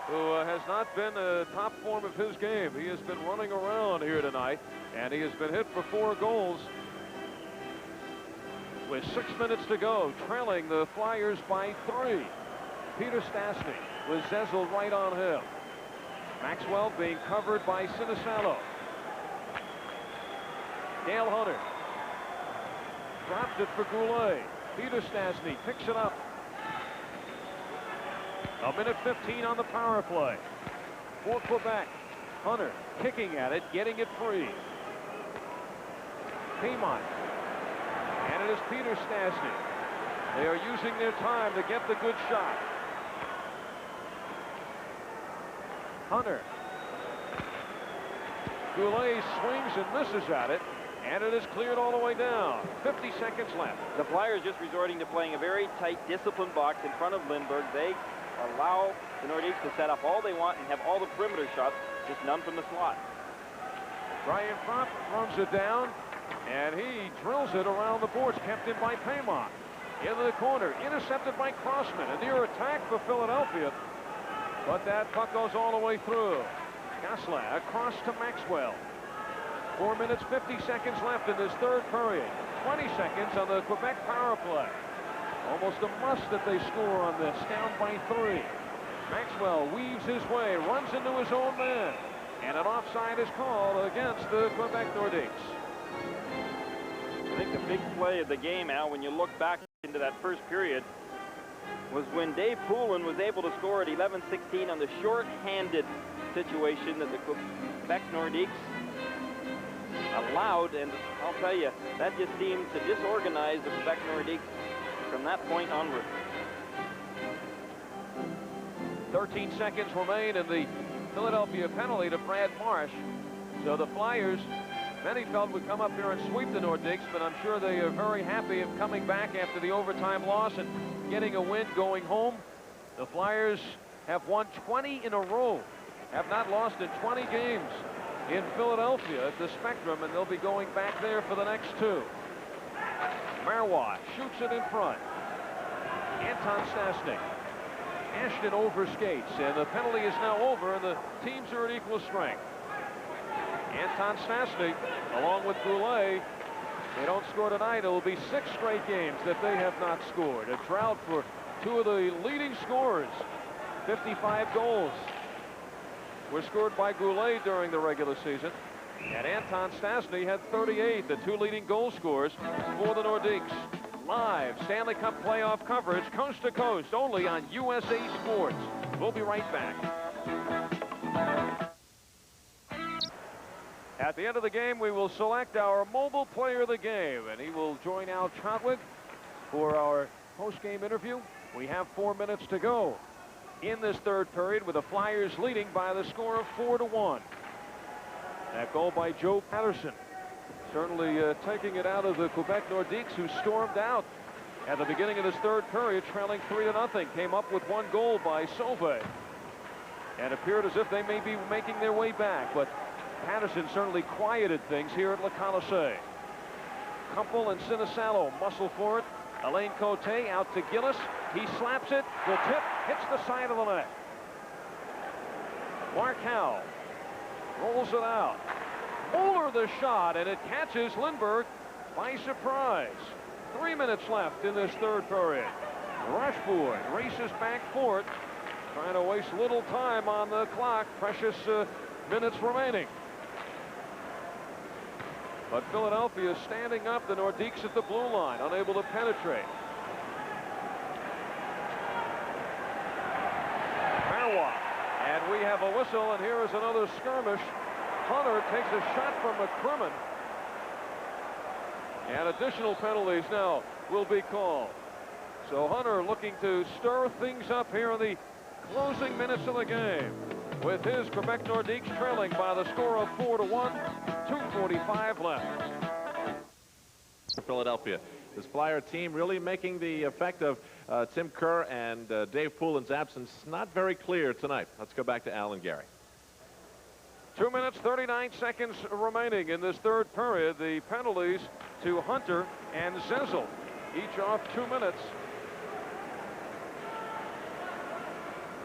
who has not been a top form of his game. He has been running around here tonight, and he has been hit for 4 goals with 6 minutes to go, trailing the Flyers by 3. Peter Stastny with Zezel right on him. Maxwell being covered by Sinisalo. Dale Hunter drops it for Goulet. Peter Stastny picks it up. 1:15 on the power play for Quebec. Hunter kicking at it, getting it free. Paymont. And it is Peter Stastny. They are using their time to get the good shot. Hunter. Goulet swings and misses at it, and it is cleared all the way down. 50 seconds left. The Flyers just resorting to playing a very tight, disciplined box in front of Lindbergh. They allow the Nordiques to set up all they want and have all the perimeter shots, just none from the slot. Brian Prop runs it down, and he drills it around the boards, kept in by Paymont. Into the corner, intercepted by Crossman. A near attack for Philadelphia, but that puck goes all the way through. Gosselin across to Maxwell. 4 minutes, 50 seconds left in this third period. 20 seconds on the Quebec power play. Almost a must that they score on this, down by 3. Maxwell weaves his way, runs into his own man, and an offside is called against the Quebec Nordiques. I think the big play of the game, Al, when you look back into that first period, was when Dave Poulin was able to score at 11:16 on the short-handed situation that the Quebec Nordiques allowed, and I'll tell you, that just seemed to disorganize the Quebec Nordiques from that point onward. 13 seconds remain in the Philadelphia penalty to Brad Marsh. So the Flyers Many felt would come up here and sweep the Nordiques, but I'm sure they are very happy of coming back after the overtime loss and getting a win going home. The Flyers have won 20 in a row, have not lost in 20 games in Philadelphia at the Spectrum, and they'll be going back there for the next 2. Marois shoots it in front. Anton Stastny. Ashton overskates, and the penalty is now over, and the teams are at equal strength. Anton Stastny, along with Goulet, they don't score tonight. It will be 6 straight games that they have not scored. A drought for 2 of the leading scorers. 55 goals were scored by Goulet during the regular season, and Anton Stastny had 38, the 2 leading goal scorers for the Nordiques. Live Stanley Cup playoff coverage, coast to coast, only on USA Sports. We'll be right back. At the end of the game, we will select our mobile player of the game, and he will join Al Trautwig for our post-game interview. We have 4 minutes to go in this third period, with the Flyers leading by the score of 4-1. That goal by Joe Patterson certainly taking it out of the Quebec Nordiques, who stormed out at the beginning of this third period, trailing 3-0. Came up with 1 goal by Sauvé, and appeared as if they may be making their way back, but Patterson certainly quieted things here at Le Colisée. Kumpel and Sinisalo muscle for it. Alain Cote out to Gillis. He slaps it. The tip hits the side of the net. Mark Howe rolls it out. Mueller the shot, and it catches Lindbergh by surprise. 3 minutes left in this third period. Rushford races back for it, trying to waste little time on the clock. Precious minutes remaining. But Philadelphia is standing up. The Nordiques at the blue line, unable to penetrate. Marois, and we have a whistle, and here is another skirmish. Hunter takes a shot from McCrimmon, and additional penalties now will be called. So Hunter looking to stir things up here in the closing minutes of the game, with his Quebec Nordiques trailing by the score of 4-1, 2:45 left. Philadelphia. This Flyer team really making the effect of Tim Kerr and Dave Poulin's absence not very clear tonight. Let's go back to Alan Gary. 2 minutes, 39 seconds remaining in this third period. The penalties to Hunter and Zezel, each off 2 minutes.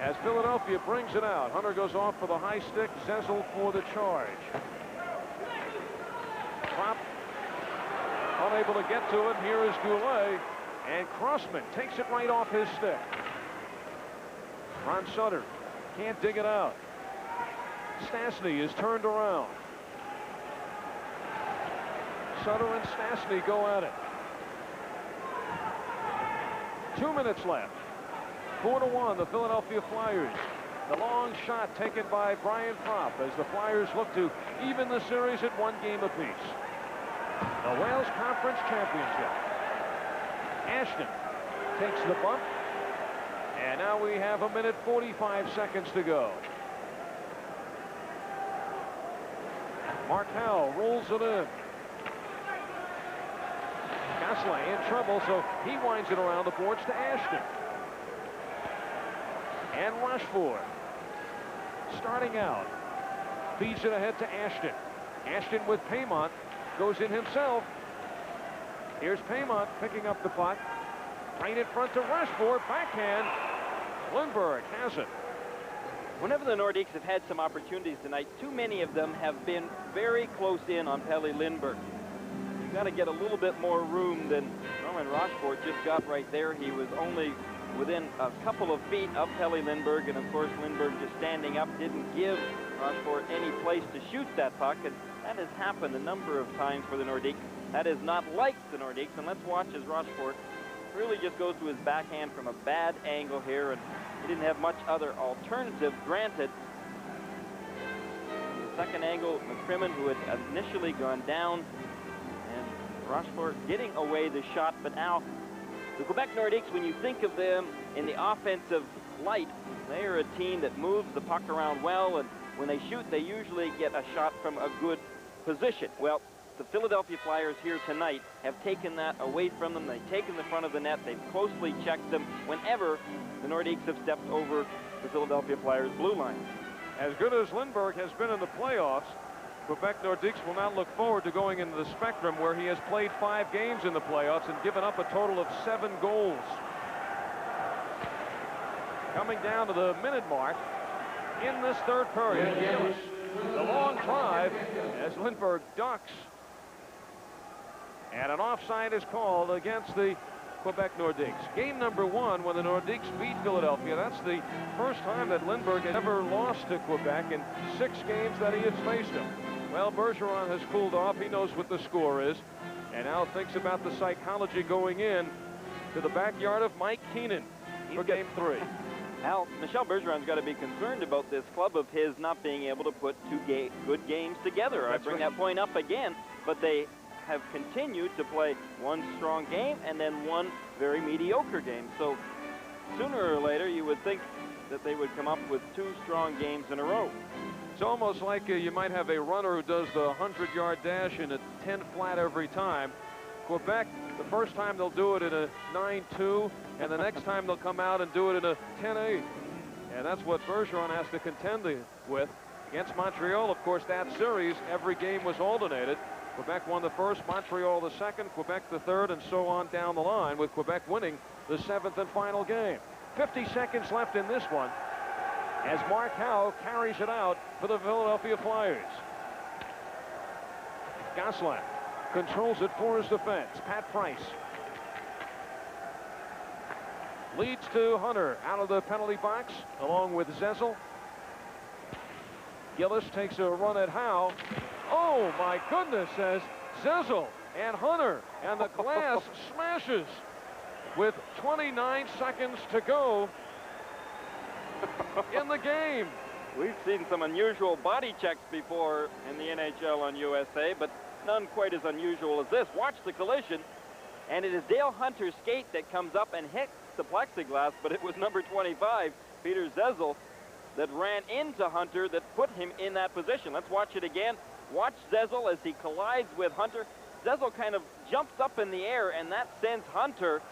As Philadelphia brings it out, Hunter goes off for the high stick, Zezel for the charge. Prop unable to get to it. Here is Goulet, and Crossman takes it right off his stick. Ron Sutter can't dig it out. Stastny is turned around. Sutter and Stastny go at it. 2 minutes left. 4-1, the Philadelphia Flyers. The long shot taken by Brian Propp as the Flyers look to even the series at 1 game apiece. The Wales Conference Championship. Ashton takes the bump, and now we have 1 minute 45 seconds to go. Mark Howe rolls it in. Gosselin in trouble, so he winds it around the boards to Ashton. And Rushford starting out, feeds it ahead to Ashton. Ashton with Paymont, goes in himself. Here's Paymont picking up the puck, right in front to Rushford, backhand. Lindbergh has it. Whenever the Nordiques have had some opportunities tonight, too many of them have been very close in on Pelle Lindbergh. You've got to get a little bit more room than Norman Rochefort just got right there. He was only within a couple of feet of Pelle Lindbergh, and of course Lindbergh just standing up didn't give Rochefort any place to shoot that puck, and that has happened a number of times for the Nordiques. That is not like the Nordiques, and let's watch as Rochefort really just goes to his backhand from a bad angle here, and he didn't have much other alternative, granted. The second angle, McCrimmon, who had initially gone down, and Rochefort getting away the shot. But now, the Quebec Nordiques, when you think of them in the offensive light, they are a team that moves the puck around well, and when they shoot, they usually get a shot from a good position. Well, the Philadelphia Flyers here tonight have taken that away from them. They've taken the front of the net. They've closely checked them whenever the Nordiques have stepped over the Philadelphia Flyers' blue line. As good as Lindbergh has been in the playoffs, Quebec Nordiques will now look forward to going into the Spectrum, where he has played 5 games in the playoffs and given up a total of 7 goals. Coming down to the minute mark in this third period. The long drive as Lindbergh ducks. And an offside is called against the Quebec Nordiques. Game number 1, when the Nordiques beat Philadelphia, that's the first time that Lindbergh has ever lost to Quebec in 6 games that he has faced them. Well, Bergeron has cooled off. He knows what the score is, and now thinks about the psychology going in to the backyard of Mike Keenan for game 3. Al, Michel Bergeron's got to be concerned about this club of his not being able to put 2 good games together. I bring that point up again, but they have continued to play 1 strong game and then 1 very mediocre game. So sooner or later, you would think that they would come up with 2 strong games in a row. It's almost like you might have a runner who does the 100-yard dash in a 10 flat every time. Quebec, the first time they'll do it in a 9-2, and the next time they'll come out and do it in a 10-8. And that's what Bergeron has to contend with. Against Montreal, of course, that series, every game was alternated. Quebec won the first, Montreal the second, Quebec the third, and so on down the line, with Quebec winning the 7th and final game. 50 seconds left in this one as Mark Howe carries it out for the Philadelphia Flyers. Gosselin controls it for his defense. Pat Price leads to Hunter out of the penalty box along with Zezel. Gillis takes a run at Howe. Oh my goodness, says Zezel and Hunter, and the glass smashes with 29 seconds to go in the game. We've seen some unusual body checks before in the NHL on USA, but none quite as unusual as this. Watch the collision, and it is Dale Hunter's skate that comes up and hits the plexiglass, but it was number 25, Peter Zezel, that ran into Hunter that put him in that position. Let's watch it again. Watch Zezel as he collides with Hunter. Zezel kind of jumps up in the air, and that sends Hunter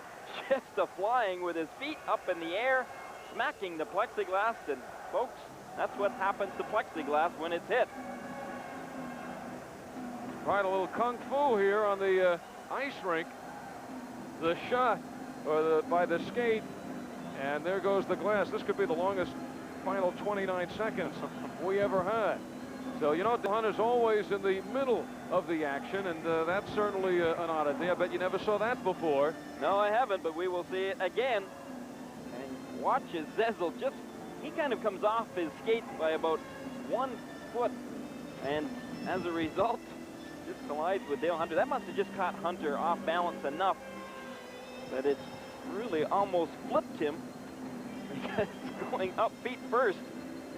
just flying with his feet up in the air, smacking the plexiglass. And folks, that's what happens to plexiglass when it's hit. Right, a little kung fu here on the ice rink. The shot or by the skate, and there goes the glass. This could be the longest final 29 seconds we ever had. So, you know, Hunter's always in the middle of the action, and that's certainly an oddity. I bet you never saw that before. No, I haven't, but we will see it again. And watch as Zezel just, he kind of comes off his skate by about 1 foot, and as a result, just collides with Dale Hunter. That must have just caught Hunter off balance enough that it really almost flipped him, because going up feet first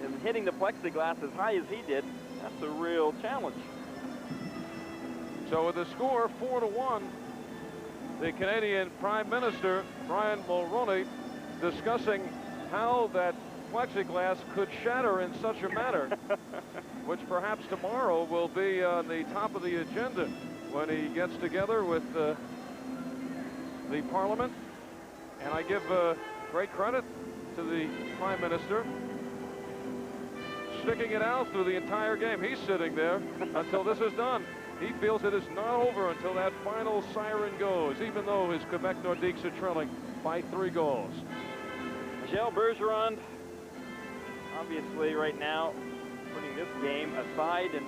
and hitting the plexiglass as high as he did, that's a real challenge. So with the score 4-1, the Canadian Prime Minister, Brian Mulroney, discussing how that plexiglass could shatter in such a manner, which perhaps tomorrow will be on the top of the agenda when he gets together with the Parliament. And I give great credit to the Prime Minister, sticking it out through the entire game. He's sitting there until this is done. He feels it is not over until that final siren goes, even though his Quebec Nordiques are trailing by 3 goals. Michel Bergeron, obviously right now, putting this game aside and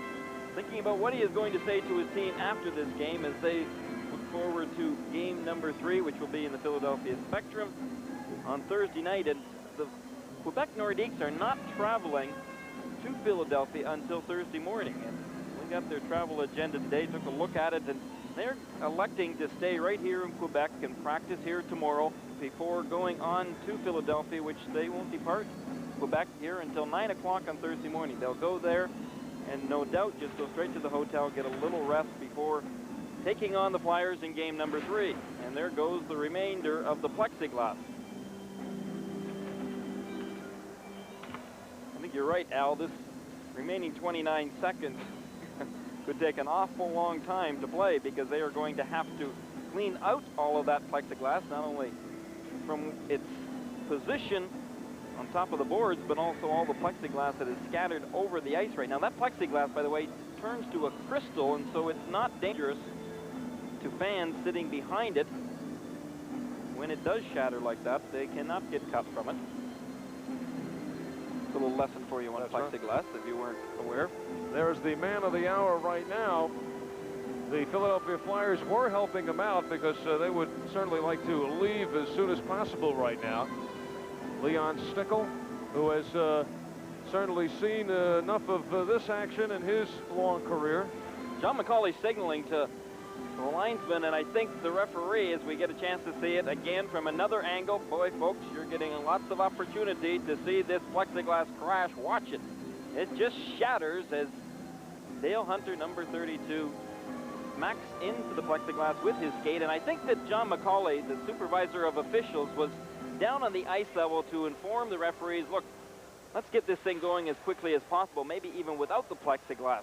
thinking about what he is going to say to his team after this game as they look forward to game number 3, which will be in the Philadelphia Spectrum on Thursday night. And the Quebec Nordiques are not traveling to Philadelphia until Thursday morning. And we got their travel agenda today, took a look at it, and they're electing to stay right here in Quebec and practice here tomorrow before going on to Philadelphia, which they won't depart Quebec here until 9 o'clock on Thursday morning. They'll go there and no doubt just go straight to the hotel, get a little rest before taking on the Flyers in game number 3. And there goes the remainder of the plexiglass. I think you're right, Al. This remaining 29 seconds could take an awful long time to play because they are going to have to clean out all of that plexiglass, not only from its position on top of the boards, but also all the plexiglass that is scattered over the ice right now. That plexiglass, by the way, turns to a crystal, and so it's not dangerous to fans sitting behind it. When it does shatter like that, they cannot get cut from it. It's a little lesson for you on plexiglass, if you weren't aware. There's the man of the hour right now. The Philadelphia Flyers were helping him out because they would certainly like to leave as soon as possible right now. Leon Stickle, who has certainly seen enough of this action in his long career. John McCauley signaling to the linesman, and I think the referee, as we get a chance to see it again from another angle. Boy, folks, you're getting lots of opportunity to see this plexiglass crash. Watch it. It just shatters as Dale Hunter, number 32, smacks into the plexiglass with his skate. And I think that John McCauley, the supervisor of officials, was down on the ice level to inform the referees, look, let's get this thing going as quickly as possible, maybe even without the plexiglass.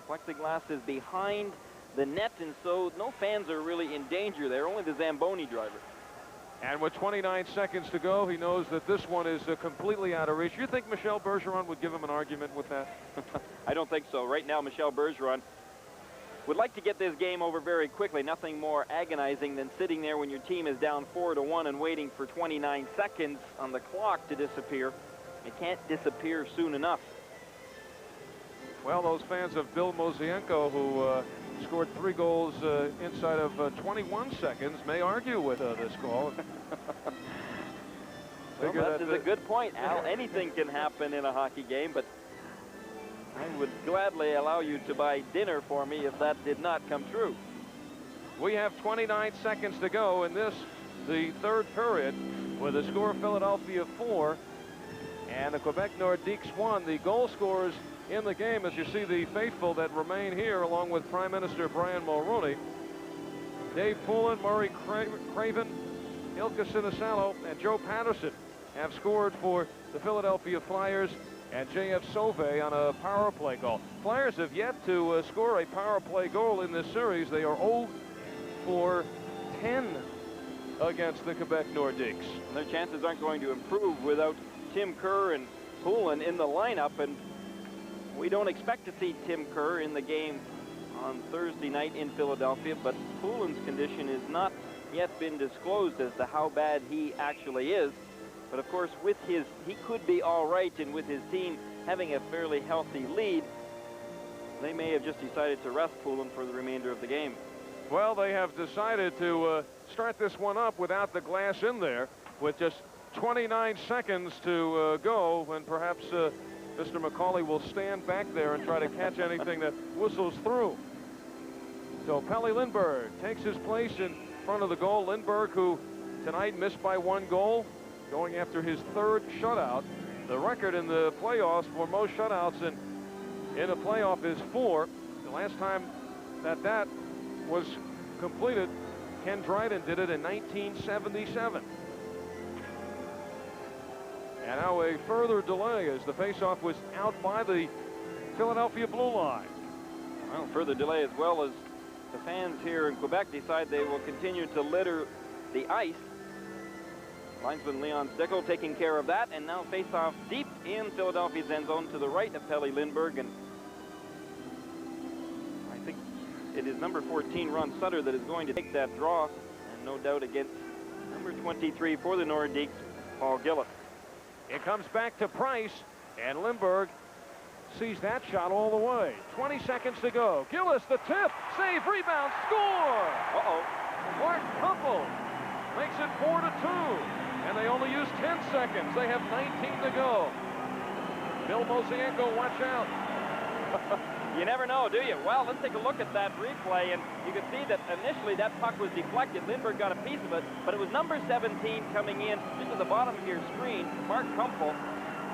Plexiglass is behind the net, and so no fans are really in danger there, only the Zamboni driver. And with 29 seconds to go, he knows that this one is completely out of reach. You think Michel Bergeron would give him an argument with that? I don't think so. Right now, Michel Bergeron would like to get this game over very quickly. Nothing more agonizing than sitting there when your team is down 4-1 and waiting for 29 seconds on the clock to disappear. It can't disappear soon enough. Well, those fans of Bill Mosienko, who scored 3 goals inside of 21 seconds, may argue with this call. Well, that is a good point, Al. Anything can happen in a hockey game, but I would gladly allow you to buy dinner for me if that did not come true. We have 29 seconds to go in this, the third period, with a score of Philadelphia 4 and the Quebec Nordiques 1. The goal scorers in the game, as you see the faithful that remain here, along with Prime Minister Brian Mulroney, Dave Poulin, Murray Craven, Ilka Sinisalo, and Joe Patterson have scored for the Philadelphia Flyers, and J.F. Sauvé on a power play goal. Flyers have yet to score a power play goal in this series. They are 0 for 10 against the Quebec Nordiques. And their chances aren't going to improve without Tim Kerr and Poulin in the lineup, and we don't expect to see Tim Kerr in the game on Thursday night in Philadelphia, but Poulin's condition has not yet been disclosed as to how bad he actually is. But of course, with he could be all right, and with his team having a fairly healthy lead, they may have just decided to rest Poulin for the remainder of the game. Well, they have decided to start this one up without the glass in there, with just 29 seconds to go, and perhaps Mr. McCauley will stand back there and try to catch anything that whistles through. So Pelle Lindberg takes his place in front of the goal. Lindberg, who tonight missed by 1 goal, going after his 3rd shutout. The record in the playoffs for most shutouts in a playoff is 4. The last time that was completed, Ken Dryden did it in 1977. And now a further delay as the faceoff was out by the Philadelphia blue line. Well, further delay as well as the fans here in Quebec decide they will continue to litter the ice. Linesman Leon Stickle taking care of that, and now face-off deep in Philadelphia's end zone to the right of Pelle Lindberg, and I think it is number 14, Ron Sutter, that is going to take that draw, and no doubt against number 23 for the Nordiques, Paul Gillett. It comes back to Price, and Lindberg sees that shot all the way. 20 seconds to go. Gillis, the tip, save, rebound, score! Uh-oh. Mark Kumpel makes it 4-2. And they only use 10 seconds. They have 19 to go. Bill Mosienko, watch out. You never know, do you? Well, let's take a look at that replay, and you can see that initially that puck was deflected. Lindberg got a piece of it, but it was number 17 coming in just at the bottom of your screen, Mark Kumpel,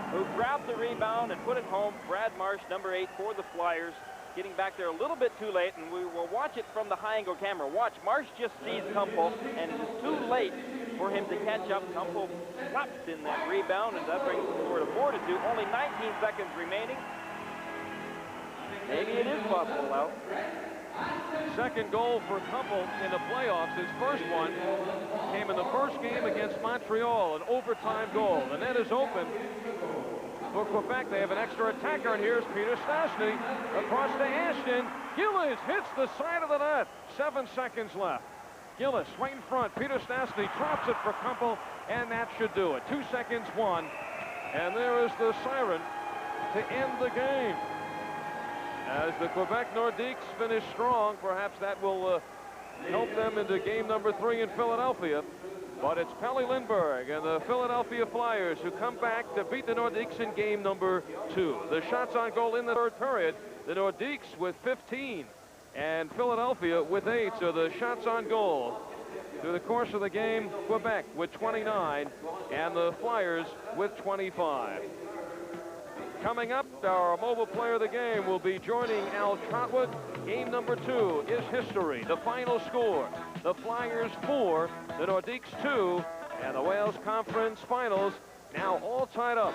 who grabbed the rebound and put it home. Brad Marsh, number 8 for the Flyers, getting back there a little bit too late, and we will watch it from the high-angle camera. Watch, Marsh just sees Kumpel, and it is too late for him to catch up. Kumpel slaps in that rebound, and that brings the score to 4-2. Only 19 seconds remaining. Maybe it is possible, Al. Second goal for Kumpel in the playoffs. His first one came in the first game against Montreal, an overtime goal. The net is open for Quebec. They have an extra attacker, and here's Peter Stastny across to Ashton. Gillis hits the side of the net. 7 seconds left. Gillis right in front. Peter Stastny drops it for Kumpel, and that should do it. 2 seconds, 1. And there is the siren to end the game. As the Quebec Nordiques finish strong, perhaps that will help them into game number 3 in Philadelphia. But it's Pelle Lindbergh and the Philadelphia Flyers who come back to beat the Nordiques in game number 2. The shots on goal in the third period, the Nordiques with 15 and Philadelphia with 8. So the shots on goal through the course of the game, Quebec with 29 and the Flyers with 25. Coming up, our mobile player of the game will be joining Al Trotwood. Game number 2 is history. The final score, the Flyers 4, the Nordiques 2, and the Wales Conference Finals now all tied up